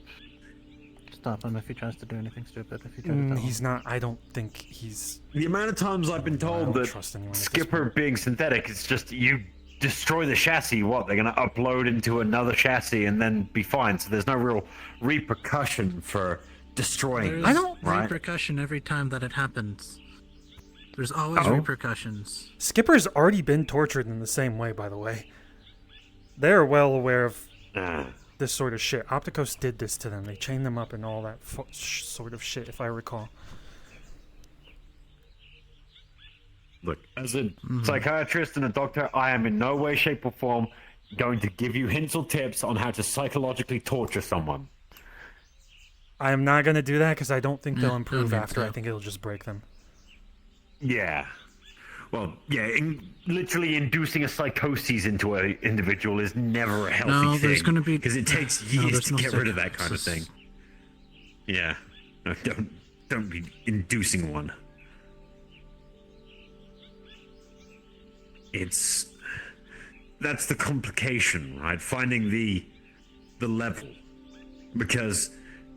stop him if he tries to do anything stupid. If you try to tell He's him. not. I don't think he's. The amount of times I've been I told don't that trust anyone at this Skipper point. being synthetic, it's just you destroy the chassis, what? They're going to upload into another chassis and then be fine. So there's no real repercussion for destroying. There's right? repercussion every time that it happens. There's always repercussions. Skipper's already been tortured in the same way, by the way. They're well aware of this sort of shit. Opticos did this to them. They chained them up and all that sort of shit, if I recall. Look, as a psychiatrist and a doctor, I am in no way, shape, or form going to give you hints or tips on how to psychologically torture someone. I am not going to do that because I don't think they'll improve after. I think it'll just break them. Yeah. Well, yeah, literally inducing a psychosis into an individual is never a healthy thing. No, there's going to be... Because it takes years to get rid of that kind of thing. Yeah. No, don't be inducing one. That's the complication, right? Finding the level. Because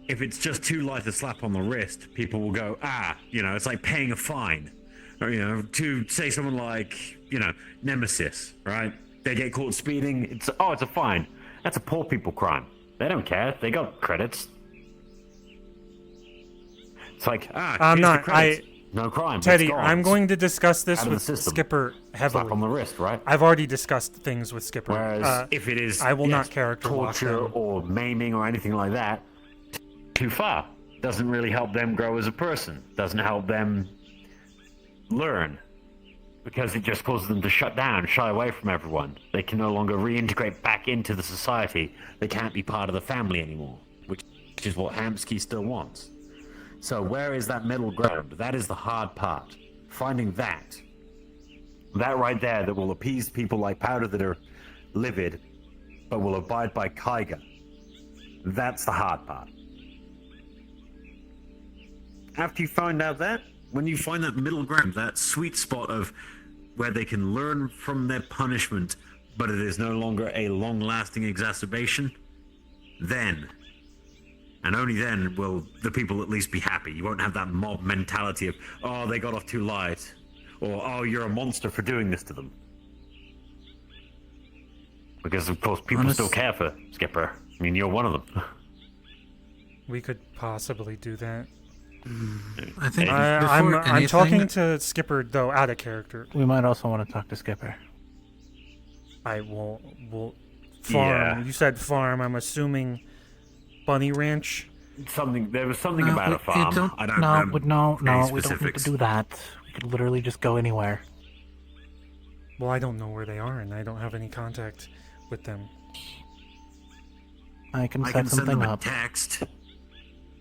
if it's just too light a slap on the wrist, people will go, it's like paying a fine. Or, to say someone like, Nemesis, right? They get caught speeding, it's a fine. That's a poor people crime. They don't care. They got credits. It's like, I'm here's not. the credits. No crime. Teddy, It's gone. I'm going to discuss this Out of with the system. Skipper heavily. Slap on the wrist, right? I've already discussed things with Skipper. Whereas if it is I will not character lock torture them. or maiming or anything like that, too far. Doesn't really help them grow as a person. Doesn't help them learn. Because it just causes them to shut down, shy away from everyone. They can no longer reintegrate back into the society. They can't be part of the family anymore, which is what Hamsky still wants. So where is that middle ground? That is the hard part. Finding that right there that will appease people like Powder that are livid, but will abide by Kaiga. That's the hard part. After you find out that, when you find that middle ground, that sweet spot of where they can learn from their punishment, but it is no longer a long-lasting exacerbation, then, and only then, will the people at least be happy. You won't have that mob mentality of, oh, they got off too light, or, oh, you're a monster for doing this to them. Because, of course, people still care for Skipper. I mean, you're one of them. We could possibly do that. I think I'm talking to Skipper, though, out of character. We might also want to talk to Skipper. I will farm. Yeah. You said farm. I'm assuming Bunny Ranch. There was something about a farm. I don't No, remember we don't need specifics. to do that. We could literally just go anywhere. Well, I don't know where they are, and I don't have any contact with them. I can set send something them a up. text.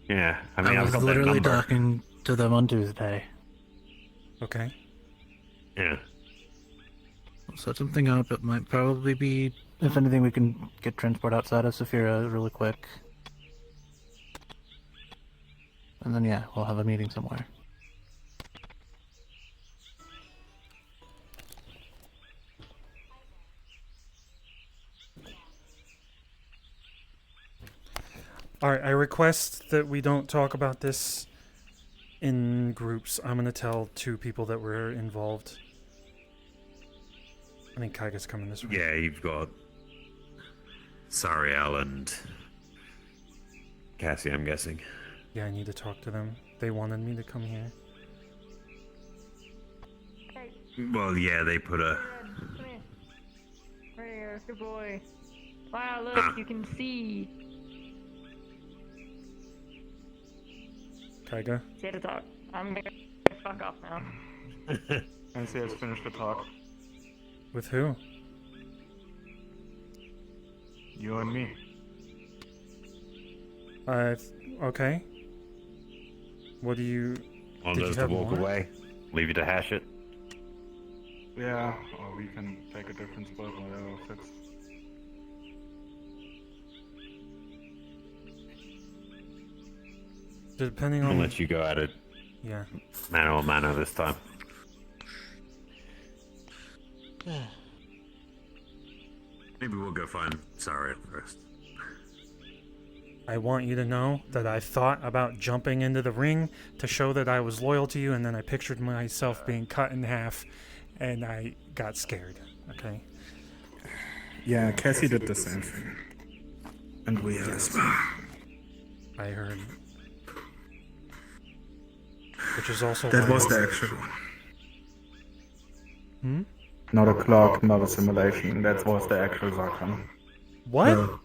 Yeah, I mean, I I've was got that literally number. talking to them on Tuesday. Okay. Yeah. We'll set something up. It might probably be, if anything, we can get transport outside of Saphira really quick. And then, yeah, we'll have a meeting somewhere. Alright, I request that we don't talk about this in groups. I'm gonna tell 2 people that were involved. I think Kaiga's coming this way. Yeah, you've got Sariel and Cassie, I'm guessing. Yeah, I need to talk to them. They wanted me to come here. Well, yeah, they put a... Come here. Right here, good boy. Wow, look, you can see. Kaiga? Say to talk. I'm gonna fuck off now. NC has finished the talk. With who? You and me. Okay. What do you... Want did us you to have walk more? away? Leave you to hash it? Yeah, or we can take a different spot, whatever fits. Depending I'll on... let you go at it. Yeah. Mano a mano this time. Maybe we'll go find Sariel first. I want you to know that I thought about jumping into the ring to show that I was loyal to you, and then I pictured myself being cut in half, and I got scared, okay? Yeah, Cassie did the same thing. And we as well. I heard. Which is also That why was I- the actual one. Hmm? Not a clock, not a simulation. That was the actual Zarkon. What? Well,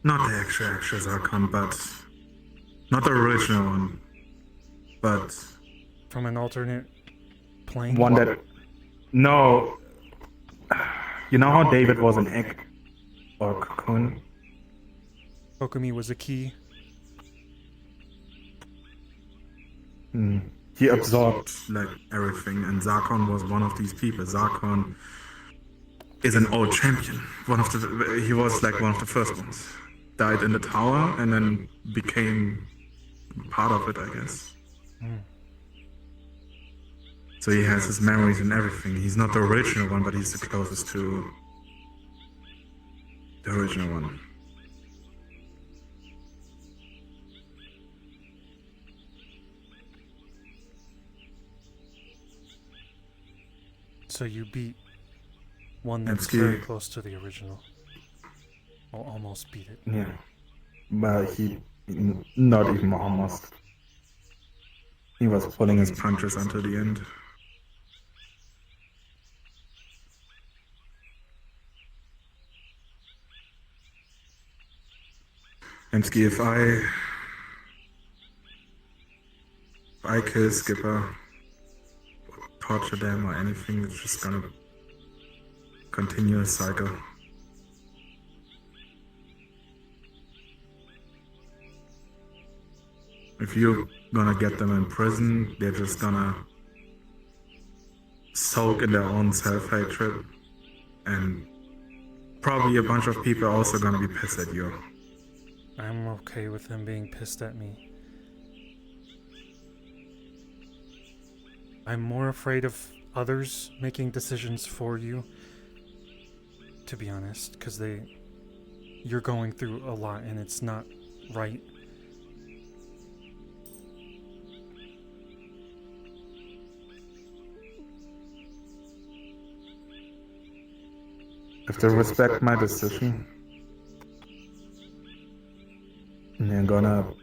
not the actual Zarkon, but not the original one. But From an alternate plane? one that. No. You know how David was an egg or cocoon? Kokumi was a key. He absorbed like everything, and Zarkon was one of these people. Zarkon is an old champion. He was like one of the first ones. Died in the tower and then became part of it, I guess. So he has his memories and everything. He's not the original one, but he's the closest to the original one. So you beat one that's Emsky. very close to the original. Or almost beat it. Yeah. But he, not even almost. He was pulling his punches until the end. Emsky, if I kill Skipper, torture them or anything, it's just gonna continue a cycle. If you're gonna get them in prison, they're just gonna soak in their own self-hatred, and probably a bunch of people are also gonna be pissed at you. I'm okay with them being pissed at me. I'm more afraid of others making decisions for you, to be honest, because you're going through a lot and it's not right. If they respect my decision, they're gonna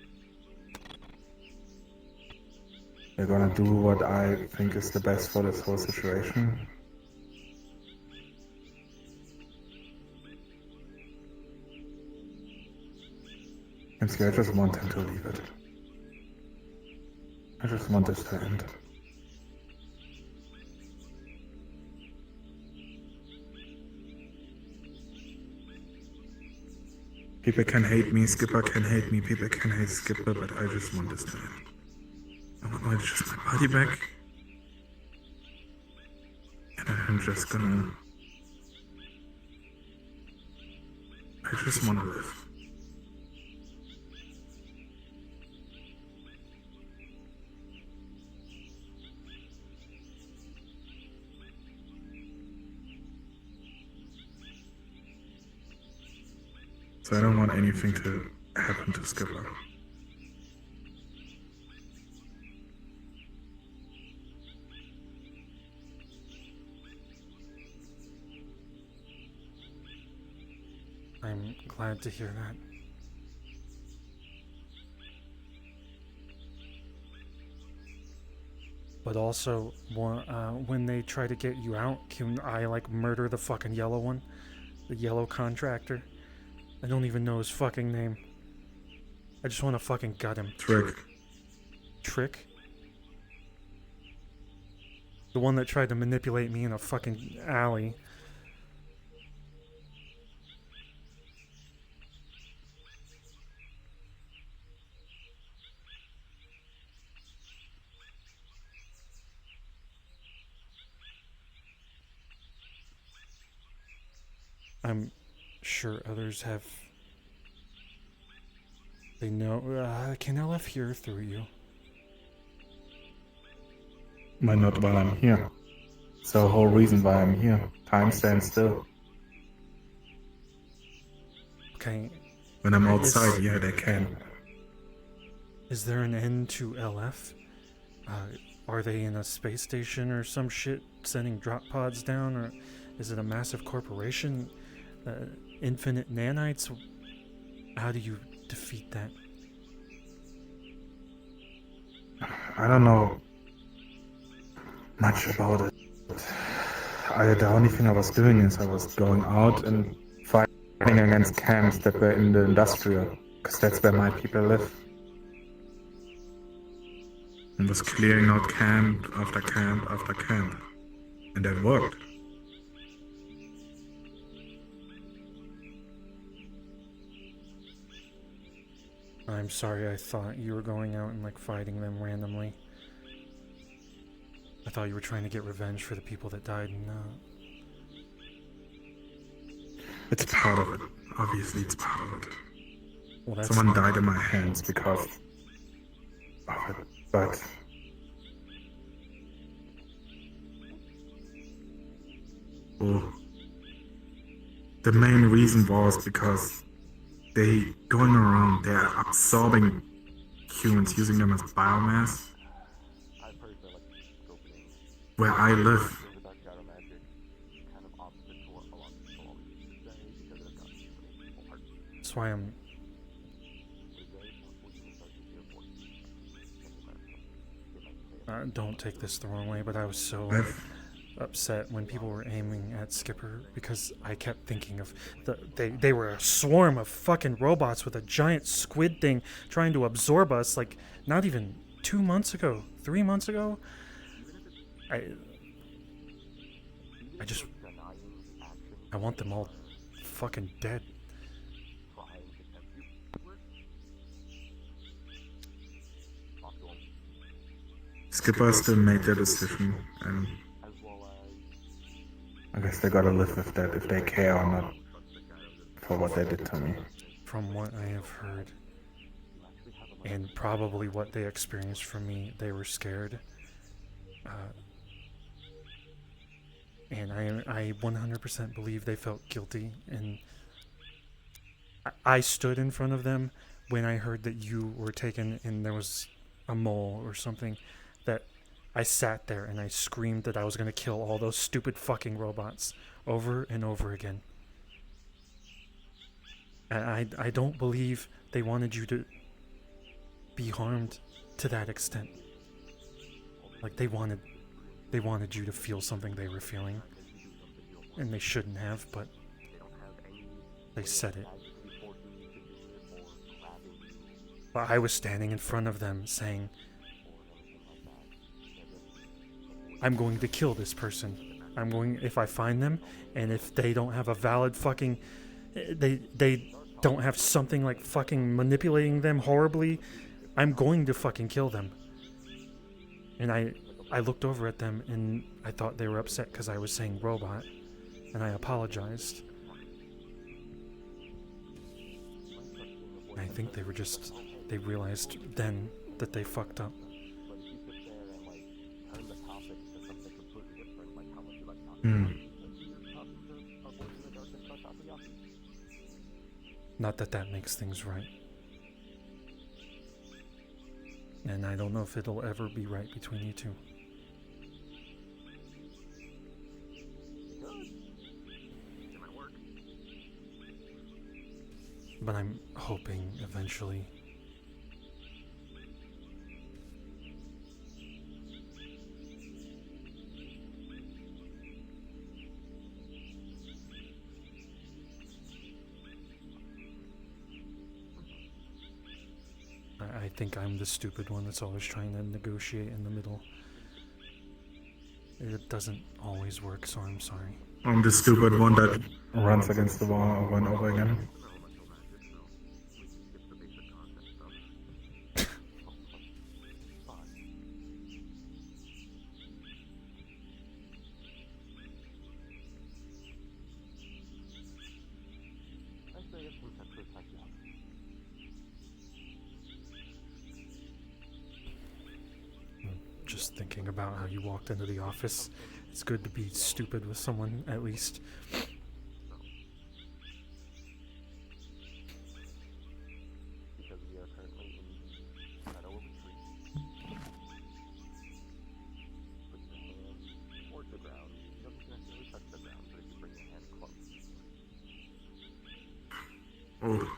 do what I think is the best for this whole situation. I'm scared. I just want him to leave it. I just want this to end. People can hate me, Skipper can hate me, people can hate Skipper, but I just want this to end. I want just my body back. And I'm just gonna... I just want to live. So I don't want anything to happen to Skipper. I'm glad to hear that. But also, when they try to get you out, can I, like, murder the fucking yellow one? The yellow contractor? I don't even know his fucking name. I just want to fucking gut him. Trick. Trick? The one that tried to manipulate me in a fucking alley. I'm sure others have... They know... can LF hear through you? Why not while I'm here? It's the whole reason why I'm here. Time stands still. Okay, When I'm outside, yeah, they can. Is there an end to LF? Are they in a space station or some shit sending drop pods down, or is it a massive corporation? Infinite nanites? How do you defeat that? I don't know much about it. The only thing I was doing is I was going out and fighting against camps that were in the industrial, because that's where my people live. And was clearing out camp after camp after camp. And that worked. I'm sorry, I thought you were going out and like fighting them randomly. I thought you were trying to get revenge for the people that died in It's part of it. Obviously, it's part of it. Well, that's someone died in my hands because of it, but the main reason was because they going around, they're absorbing humans, using them as biomass. Where I live, that's why I'm... don't take this the wrong way, but I was so upset when people were aiming at Skipper because I kept thinking of they were a swarm of fucking robots with a giant squid thing trying to absorb us, like not even 2 months ago, 3 months ago. I want them all fucking dead. Skipper still made their decision, and I guess they gotta live with that if they care or not for what they did to me. From what I have heard, and probably what they experienced from me, they were scared. And I 100% believe they felt guilty, and I stood in front of them when I heard that you were taken and there was a mole or something, that I sat there and I screamed that I was going to kill all those stupid fucking robots over and over again. And I don't believe they wanted you to be harmed to that extent. Like they wanted you to feel something they were feeling, and they shouldn't have, but they said it. But I was standing in front of them saying, I'm going to kill this person. If I find them, and if they don't have a valid fucking, they don't have something like fucking manipulating them horribly, I'm going to fucking kill them. And I looked over at them and I thought they were upset because I was saying robot, and I apologized. And I think they realized then that they fucked up. Not that that makes things right. And I don't know if it'll ever be right between you two. But I'm hoping eventually. I think I'm the stupid one that's always trying to negotiate in the middle. It doesn't always work, so I'm sorry. I'm the stupid one that runs against the wall over and over again. Just thinking about how you walked into the office. It's good to be stupid with someone, at least. Oh.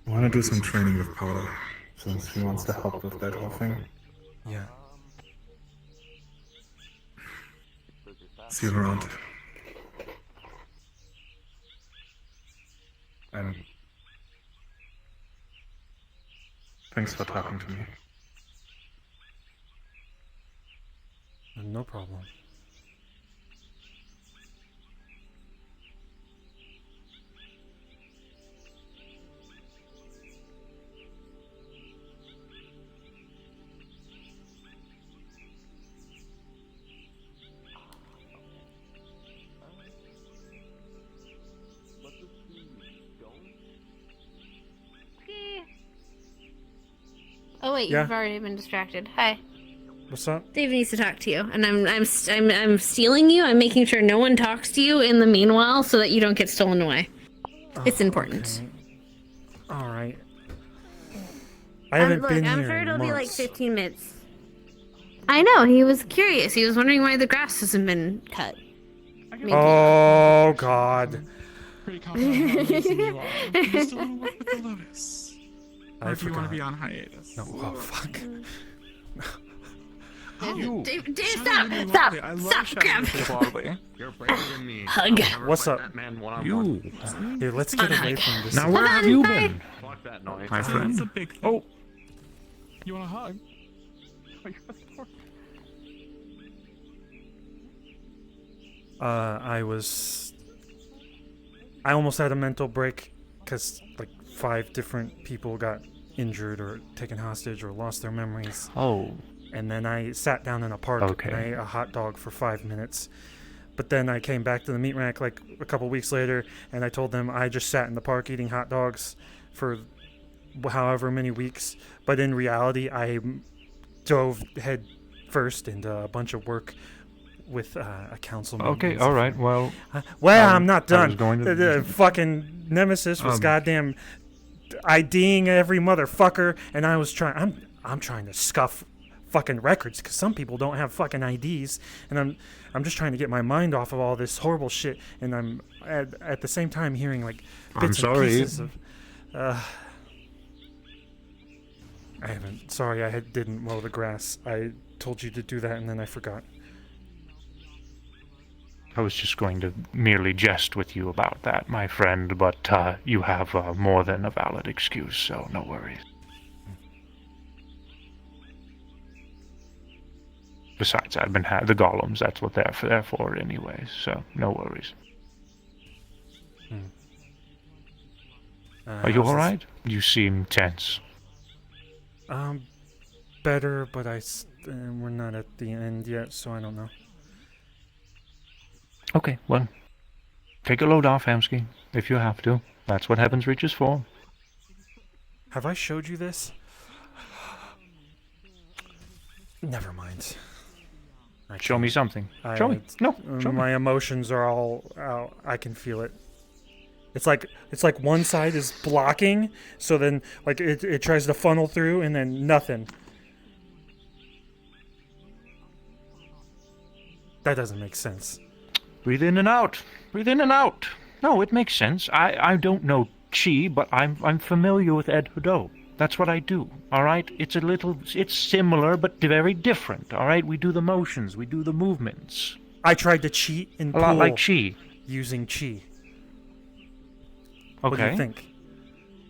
I want to do some training with Powder, since he wants to help with that whole thing. Yeah. See you around. And thanks for talking to me. No problem. Oh wait, Yeah. you've already been distracted. Hi. What's up? Dave needs to talk to you, and I'm stealing you. I'm making sure no one talks to you in the meanwhile, so that you don't get stolen away. It's important. Okay. All right. I haven't Look, been I'm here sure in it'll be like months. 15 minutes. I know. He was curious. He was wondering why the grass hasn't been cut. Oh God. Pretty confident I'm raising you are. You still want to work with the Lotus? Or I do you want to forgot. be on hiatus? No. Oh fuck. Dave, Shouting stop! at me Stop! loudly. I love Stop! shouting Grab! at you loudly. You're braver than me. Hug. I'll never What's fight up? that man one-on-one. Here, let's get away from this. Now where have you been, Fuck that noise. my That's a friend? big thing. Oh, You want a hug? Oh, you're at the door. I almost had a mental break because like 5 different people got injured or taken hostage or lost their memories. oh, And then I sat down in a park Okay. and I ate a hot dog for 5 minutes. But then I came back to the meat rack like a couple weeks later and I told them I just sat in the park eating hot dogs for however many weeks. But in reality, I dove head first into a bunch of work with a council meeting. okay, all right. Well, I'm not I done. was going to- The fucking Nemesis was goddamn IDing every motherfucker, and I was trying. I'm trying to scuff fucking records because some people don't have fucking IDs, and I'm just trying to get my mind off of all this horrible shit, and I'm at the same time hearing like I'm bits and sorry. pieces of. I haven't. Sorry, I didn't mow the grass. I told you to do that, and then I forgot. I was just going to merely jest with you about that, my friend, but you have more than a valid excuse, so no worries. Besides, I've been the golems, that's what they're for anyway, so no worries. Are you how's this- alright? You seem tense. Better, but we're not at the end yet, so I don't know. Okay, well, take a load off, Hamsky, if you have to. That's what Heaven's Reach is for. Have I showed you this? Never mind. Show me something. Show me. No, show me. My emotions are all out. I can feel it. It's like one side is blocking, so then like it tries to funnel through, and then nothing. That doesn't make sense. Breathe in and out. Breathe in and out. No, it makes sense. I don't know Chi, but I'm familiar with Ed Hudo. That's what I do. All right. It's similar but very different. All right. We do the motions. We do the movements. I tried to cheat in A pool lot like Chi. using chi. Okay. What do you think?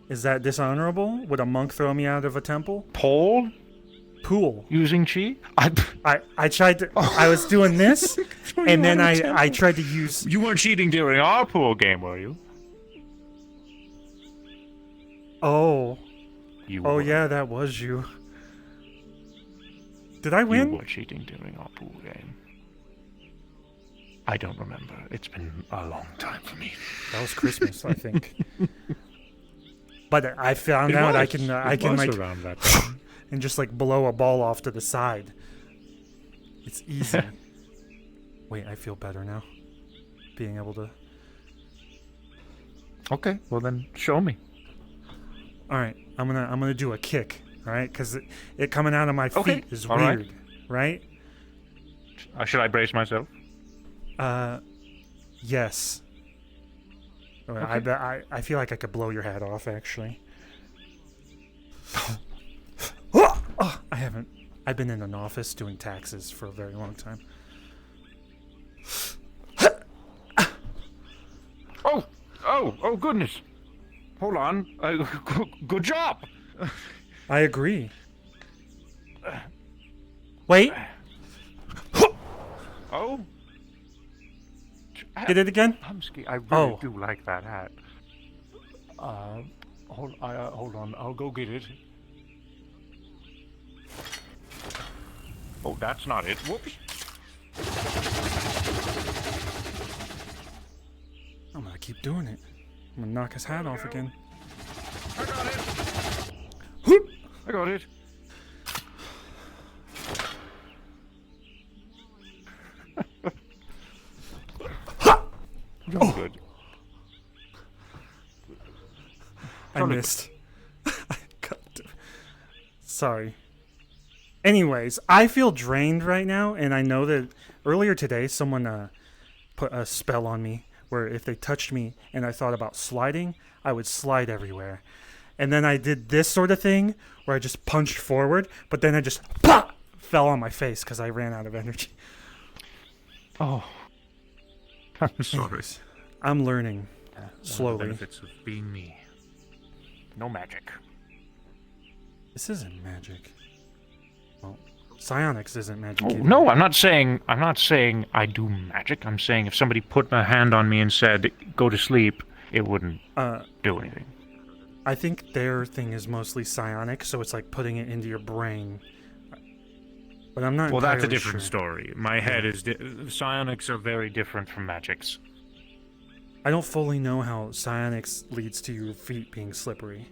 Is that dishonorable? Would a monk throw me out of a temple? Pool using chi. I tried to. I was doing this, and then I tried to use. You weren't cheating during our pool game, were you? Oh. You Oh were. yeah, that was you. Did I win? You were cheating during our pool game. I don't remember. It's been a long time for me. That was Christmas, I think. But I found out I can like around that time. and just like blow a ball off to the side. It's easy. Wait, I feel better now. Being able to. Okay, well then show me. All right, I'm gonna do a kick. All right, because it coming out of my feet Okay, is all weird, right? Should I brace myself? Yes. I feel like I could blow your head off, actually. I haven't. I've been in an office doing taxes for a very long time. Oh, goodness. Hold on. Good job. I agree. Wait. Oh? Did it again? Humsky, I really do like that hat. Hold on. I'll go get it. Oh, that's not it. Whoops. I'm gonna keep doing it. I'm gonna knock his hat off again. I got it. I got it. You're good. I missed. Sorry. Anyways, I feel drained right now, and I know that earlier today someone put a spell on me where if they touched me and I thought about sliding, I would slide everywhere. And then I did this sort of thing where I just punched forward, but then I just fell on my face because I ran out of energy. Oh. I'm sorry. Anyways, I'm learning slowly. The benefits of being me. No magic. This isn't magic. Well, psionics isn't magic. Oh, no, I'm not saying I do magic. I'm saying if somebody put a hand on me and said, go to sleep, it wouldn't do anything. I think their thing is mostly psionic, so it's like putting it into your brain. But I'm not Well, that's a entirely different sure. story. My head is... Psionics are very different from magics. I don't fully know how psionics leads to your feet being slippery.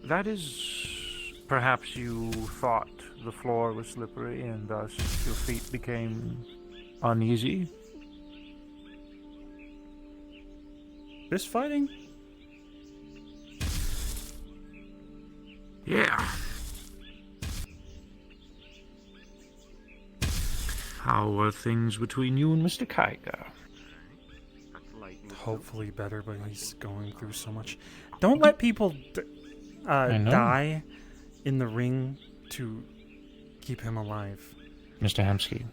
That is... Perhaps you thought the floor was slippery and thus your feet became uneasy? Fist fighting? Yeah. How are things between you and Mr. Kaiga? Hopefully better, but he's going through so much. Don't let people die in the ring to keep him alive. Mr. Hamsky,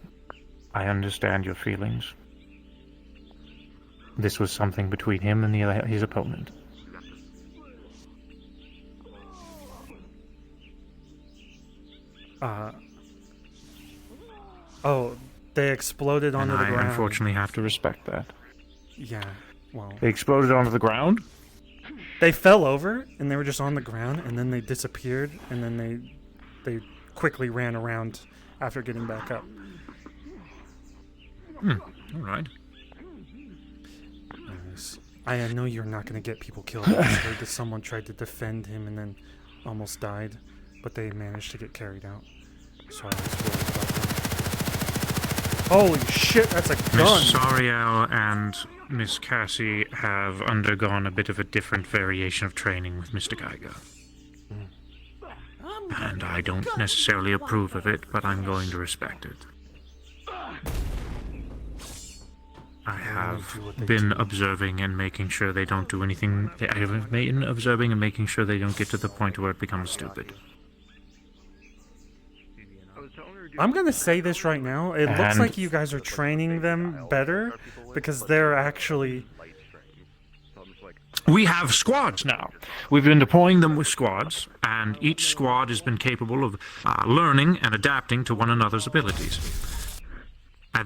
I understand your feelings. This was something between him and his opponent. Oh, they exploded onto the ground. I unfortunately have to respect that. Yeah, well... They exploded onto the ground? They fell over, and they were just on the ground, and then they disappeared, and then they quickly ran around after getting back up. Alright. Anyways, I know you're not going to get people killed. I just heard that someone tried to defend him and then almost died, but they managed to get carried out. So I was worried about them. Holy shit, that's a gun! Miss Sariel and Miss Cassie have undergone a bit of a different variation of training with Mr. Geiger. And I don't necessarily approve of it, but I'm going to respect it. I have been observing and making sure they don't do anything. I have been observing and making sure they don't get to the point where it becomes stupid. I'm going to say this right now. It looks like you guys are training them better because they're actually... We have squads now. We've been deploying them with squads, and each squad has been capable of learning and adapting to one another's abilities.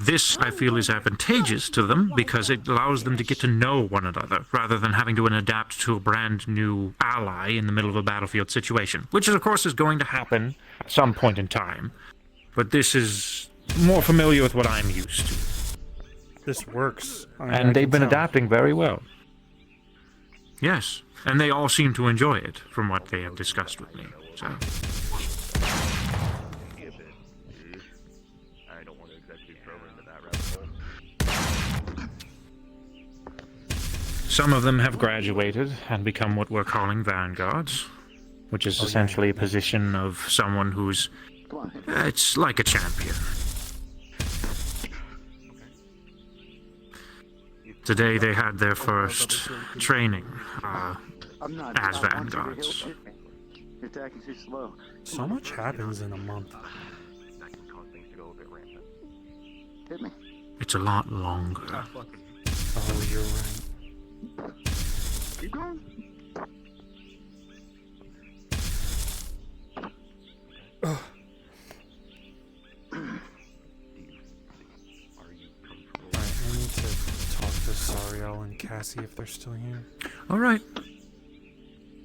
This, I feel, is advantageous to them because it allows them to get to know one another rather than having to adapt to a brand new ally in the middle of a battlefield situation, which, of course, is going to happen at some point in time. But this is more familiar with what I'm used to. This works. And they've been adapting very well. Yes, and they all seem to enjoy it from what they have discussed with me. So. I don't want to exactly throw into that rabbit hole. Some of them have graduated and become what we're calling vanguards, which is essentially a position of someone who's... it's like a champion. Today they had their first training I'm not. as I want to, vanguards. he'll hit me. You're attacking too slow. So much happens in a month. That can cause things to go a bit rampant. Hit me. It's a lot longer. Oh, you're right. Keep going. Ugh. Alright, I need to talk to Sariel and Cassie if they're still here. All right.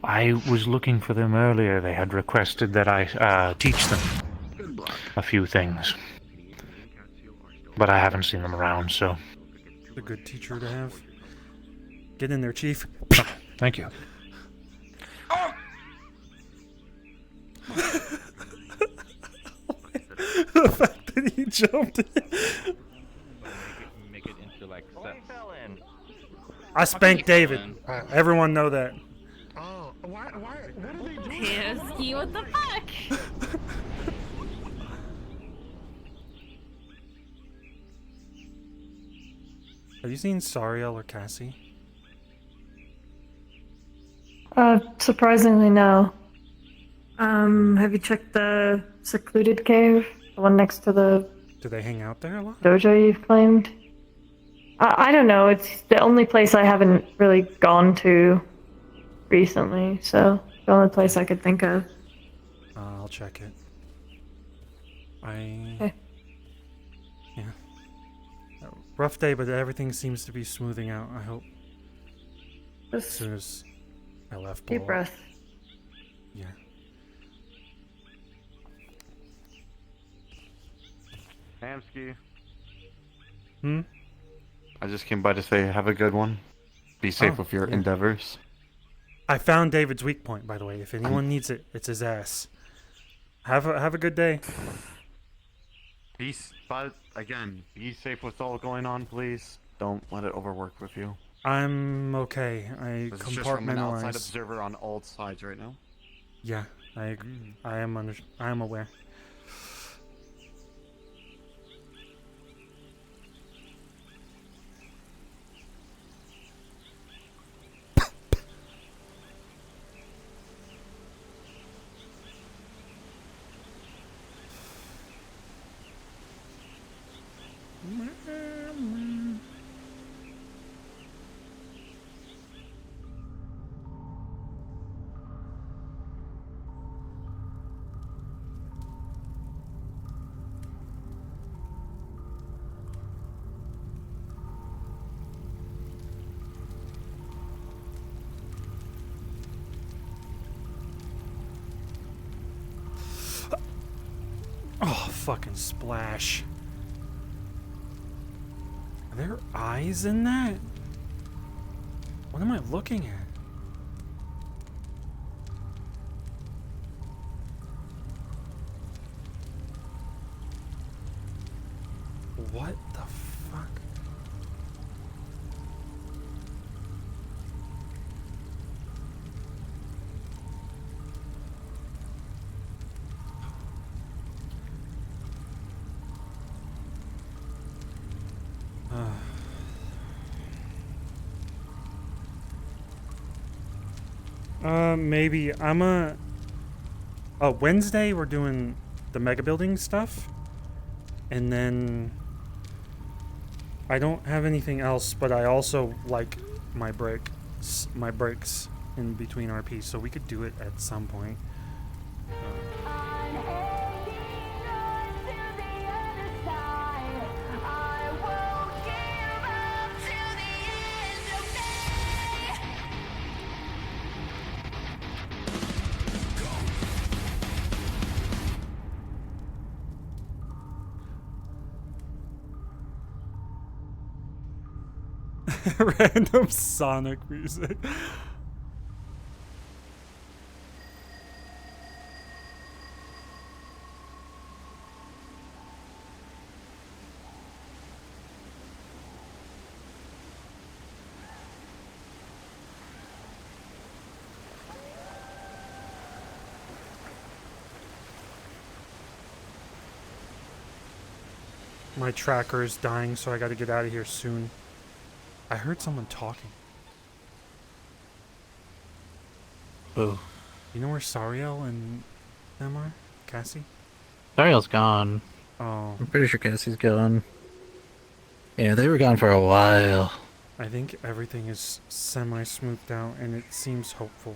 I was looking for them earlier. They had requested that I teach them a few things. But I haven't seen them around, so... A good teacher to have. Get in there, Chief. Thank you. The fact that he jumped in. Make it into like I spanked David. Everyone know that. Oh, what are they doing? Hamsky, what the fuck? Have you seen Sariel or Cassie? Surprisingly, no. Have you checked the secluded cave? The one next to the Do they hang out there a lot? dojo you've claimed? I don't know, it's the only place I haven't really gone to recently, so the only place I could think of. I'll check it. Okay. Yeah. Rough day, but everything seems to be smoothing out, I hope. As Just soon as I left deep breath. Yeah. Hamsky. Hmm? I just came by to say have a good one. Be safe Oh, with your yeah. endeavors. I found David's weak point, by the way. If anyone needs it, it's his ass. Have a good day. But again, be safe with all going on, please. Don't let it overwork with you. I'm okay. I This is just from an outside compartmentalize. observer on all sides right now. Yeah, I am aware. Oh, fucking splash. Are there eyes in that? What am I looking at? What the fuck? Maybe Wednesday we're doing the mega building stuff, and then I don't have anything else, but I also like my breaks in between RPs, so we could do it at some point. Random Sonic music. My tracker is dying, so I gotta get out of here soon. I heard someone talking. Boo. You know where Sariel and them are? Cassie? Dariel's gone. Oh. I'm pretty sure Cassie's gone. Yeah, they were gone for a while. I think everything is semi-smoothed out, and it seems hopeful.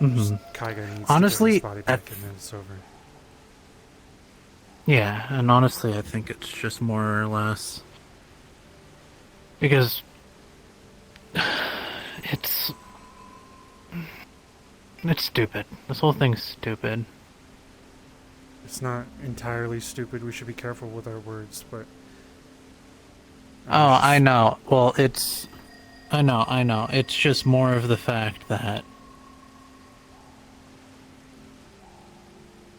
Kaiga needs Honestly, to get his body back, and then it's over. Yeah, and honestly, I think it's just more or less because it's stupid. This whole thing's stupid. It's not entirely stupid. We should be careful with our words, but. Oh, I know. Well, I know. It's just more of the fact that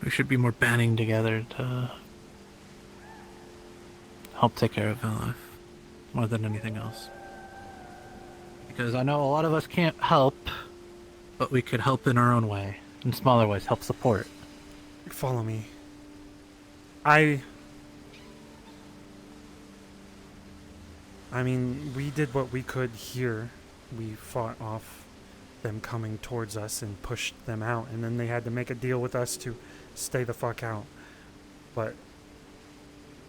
we should be more banding together to help take care of LF more than anything else. Because I know a lot of us can't help, but we could help in our own way, in smaller ways, help support. Follow me. I mean, we did what we could here. We fought off them coming towards us and pushed them out, and then they had to make a deal with us to stay the fuck out. But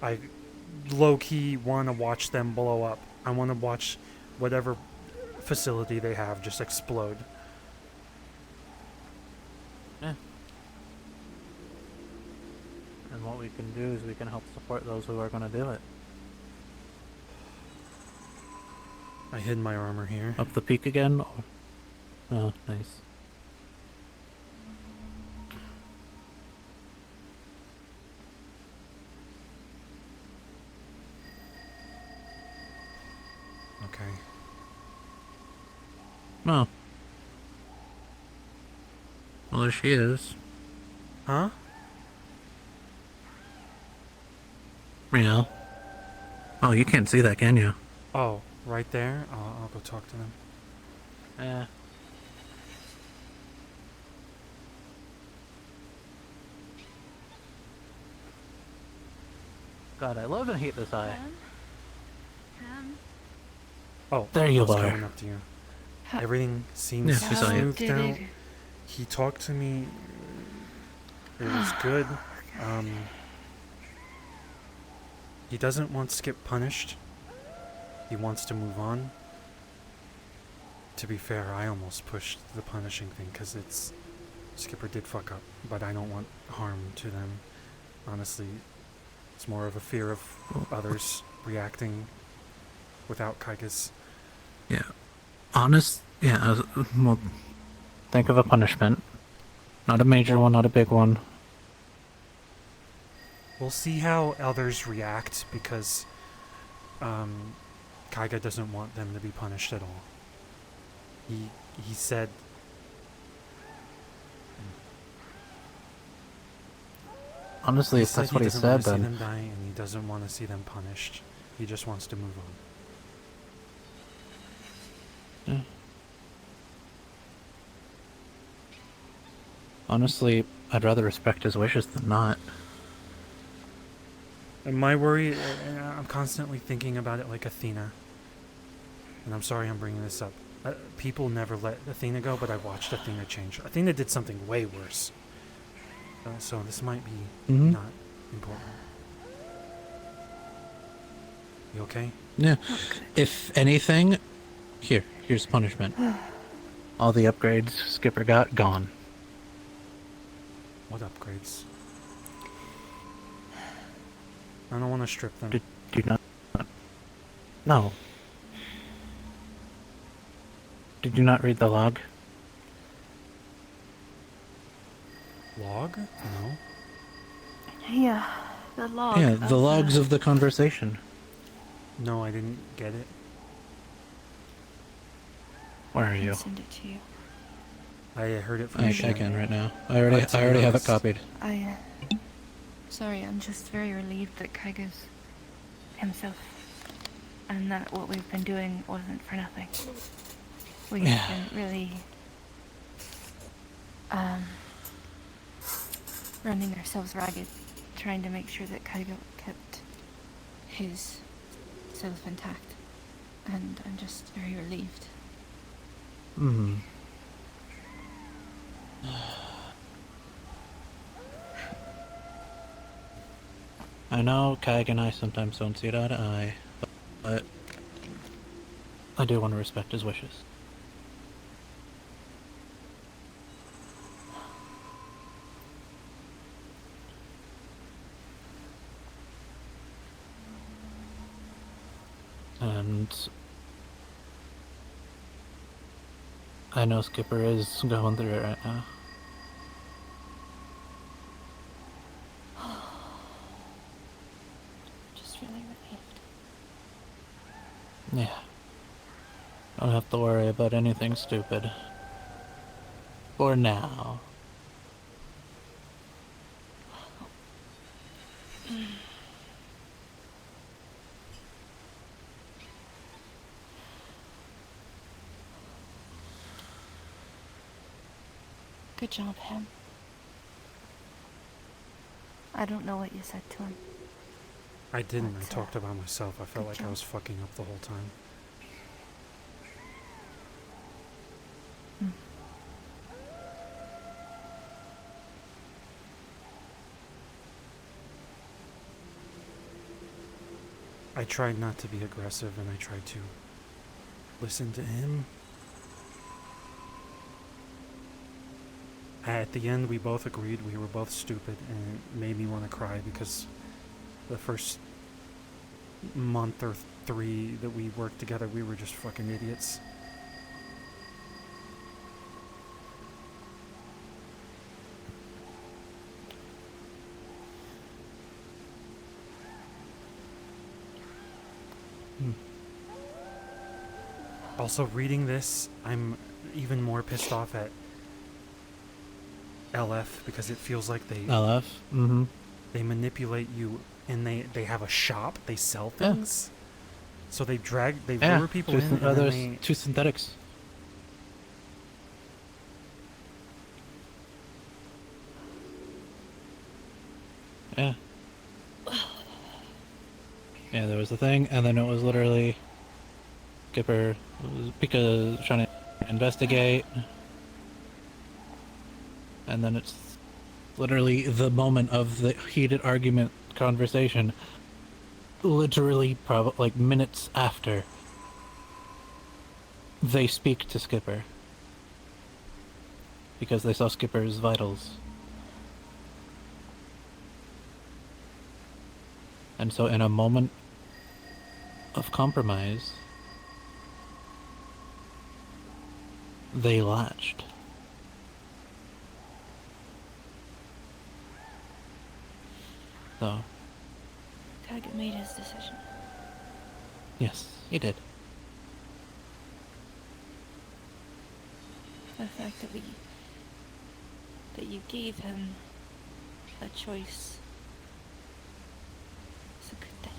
I low-key want to watch them blow up. I want to watch whatever facility they have just explode. Yeah. And what we can do is we can help support those who are going to do it. I hid my armor here. Up the peak again? Oh, nice. Okay. Oh. Well, there she is. Huh? Yeah. Oh, you can't see that, can you? Oh, right there? I'll go talk to them. Yeah. God, I love and hate this eye. Oh, there you I was are. coming up to you. Everything seems Yeah, smoothed out. He talked to me. It was good. He doesn't want Skip punished. He wants to move on. To be fair, I almost pushed the punishing thing because Skipper did fuck up, but I don't want harm to them. Honestly, it's more of a fear of others reacting without Kaiga's. Yeah. Well, think of a punishment. Not a major one, not a big one. We'll see how others react because Kaiga doesn't want them to be punished at all. He said honestly, if that's what he said, then he doesn't want to see then them die and he doesn't want to see them punished. He just wants to move on. yeah. Honestly, I'd rather respect his wishes than not. And my worry, I'm constantly thinking about it like Athena. And I'm sorry I'm bringing this up. People never let Athena go, but I watched Athena change. Athena did something way worse. So this might be not important. You okay? Yeah. If anything, here's punishment. All the upgrades Skipper got, gone. What upgrades? I don't want to strip them. Do not. No. Did you not read the log? Log? No. Yeah, the log. Yeah, the logs of the conversation. No, I didn't get it. Where are you? I'll send it to you. I heard it from I Shannon. can right now. I already have it copied. Sorry, I'm just very relieved that Kaiga's himself, and that what we've been doing wasn't for nothing. We've been really running ourselves ragged, trying to make sure that Kaiga kept his myself intact, and I'm just very relieved. Mm-hmm. I know Kag and I sometimes don't see eye to eye, but I do want to respect his wishes. And I know Skipper is going through it right now. Just really relieved. Yeah. Don't have to worry about anything stupid. For now. Good job, Ham. I don't know what you said to him. I didn't. I talked about myself. I felt like I was fucking up the whole time. I tried not to be aggressive, and I tried to listen to him. At the end, we both agreed we were both stupid, and it made me want to cry because the first month or 3 that we worked together, we were just fucking idiots. Also, reading this, I'm even more pissed off at LF because it feels like they LF? Mm-hmm. They manipulate you, and they have a shop. They sell things. So they lure people in, and then they... Two synthetics. Yeah. Yeah, there was a thing, and then it was literally Skipper was trying to investigate, and then it's literally the moment of the heated argument conversation, literally probably like minutes after they speak to Skipper because they saw Skipper's vitals. And so in a moment of compromise, they latched. So. Taggart made his decision. Yes, he did. The fact that you gave him a choice is a good thing.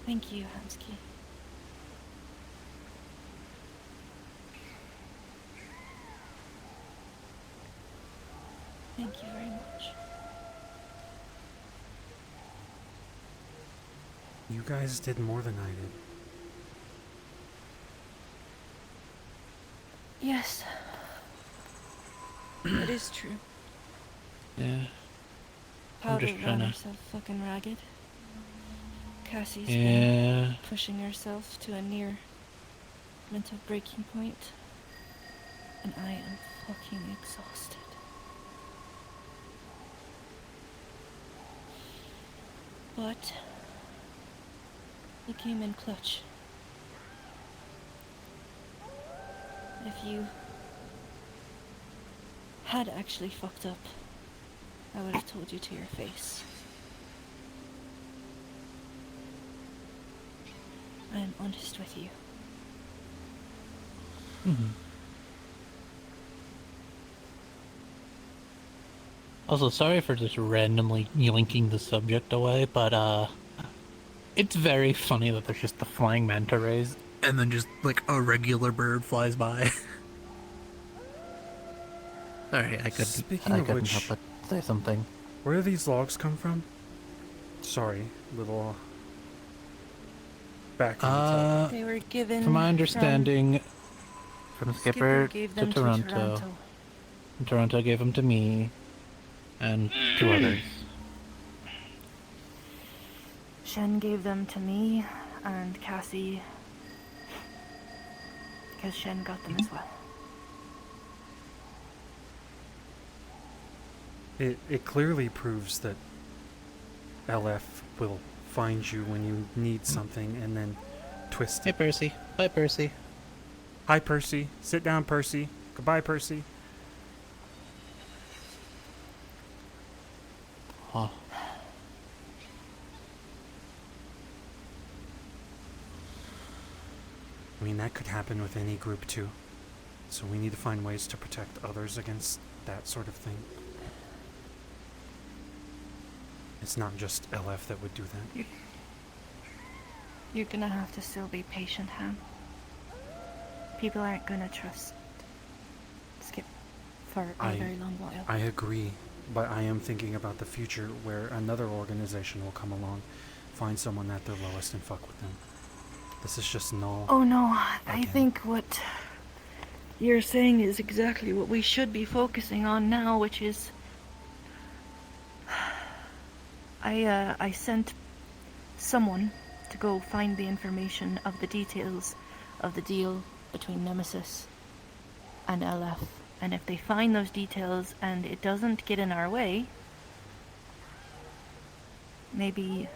Thank you, Hansky. Thank you very much. You guys did more than I did. Yes. It is true. Yeah. Powder just ran tryna- herself fucking ragged. Cassie's Yeah. been pushing herself to a near mental breaking point. And I am fucking exhausted. But you came in clutch. If you had actually fucked up, I would have told you to your face. I am honest with you. Mm-hmm. Also, sorry for just randomly linking the subject away, but it's very funny that there's just the flying manta rays, and then just like a regular bird flies by. Sorry, I Speaking I of couldn't which, help but say something. where do these logs come from? Sorry, little back. They were given. From my understanding, from Skipper gave to them to Toronto. Toronto. And Toronto gave them to me and 2 others. Shen gave them to me and Cassie because Shen got them as well. It clearly proves that LF will find you when you need something and then twist it. Hey, Percy. Bye, Percy. Hi, Percy. Sit down, Percy. Goodbye, Percy. Huh. I mean, that could happen with any group too. So we need to find ways to protect others against that sort of thing. It's not just LF that would do that. You're gonna have to still be patient, Ham. People aren't gonna trust Skip for a very long while. I agree, but I am thinking about the future where another organization will come along, find someone at their lowest and fuck with them. This is just null. Oh no, I think what you're saying is exactly what we should be focusing on now, which is I sent someone to go find the information of the details of the deal between Nemesis and LF, and if they find those details and it doesn't get in our way, maybe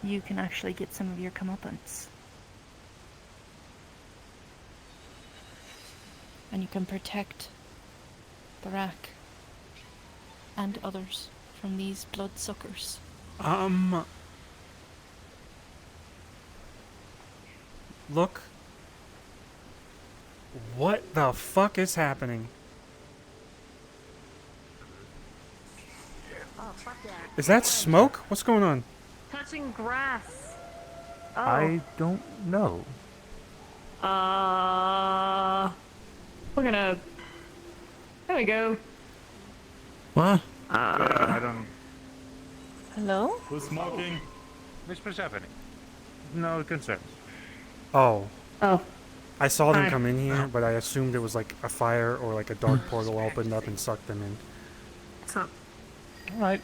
you can actually get some of your comeuppance. And you can protect Barak and others from these bloodsuckers. Look. What the fuck is happening? Is that smoke? What's going on? Touching grass. Oh. I don't know. We're gonna. There we go. What? I don't. Hello? Who's smoking? Miss Persephone. No concerns. Oh. Oh. I saw them Hi. come in here, but I assumed it was like a fire or like a dark portal opened up and sucked them in. What's up? All right.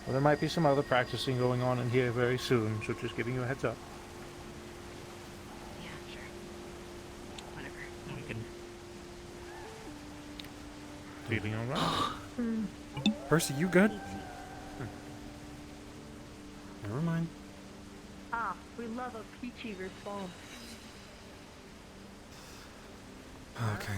Well, there might be some other practicing going on in here very soon, so just giving you a heads up. Yeah, sure. Whatever. We can... Feeling all right? Percy, you good? Never mind. Ah, we love a peachy response. Okay.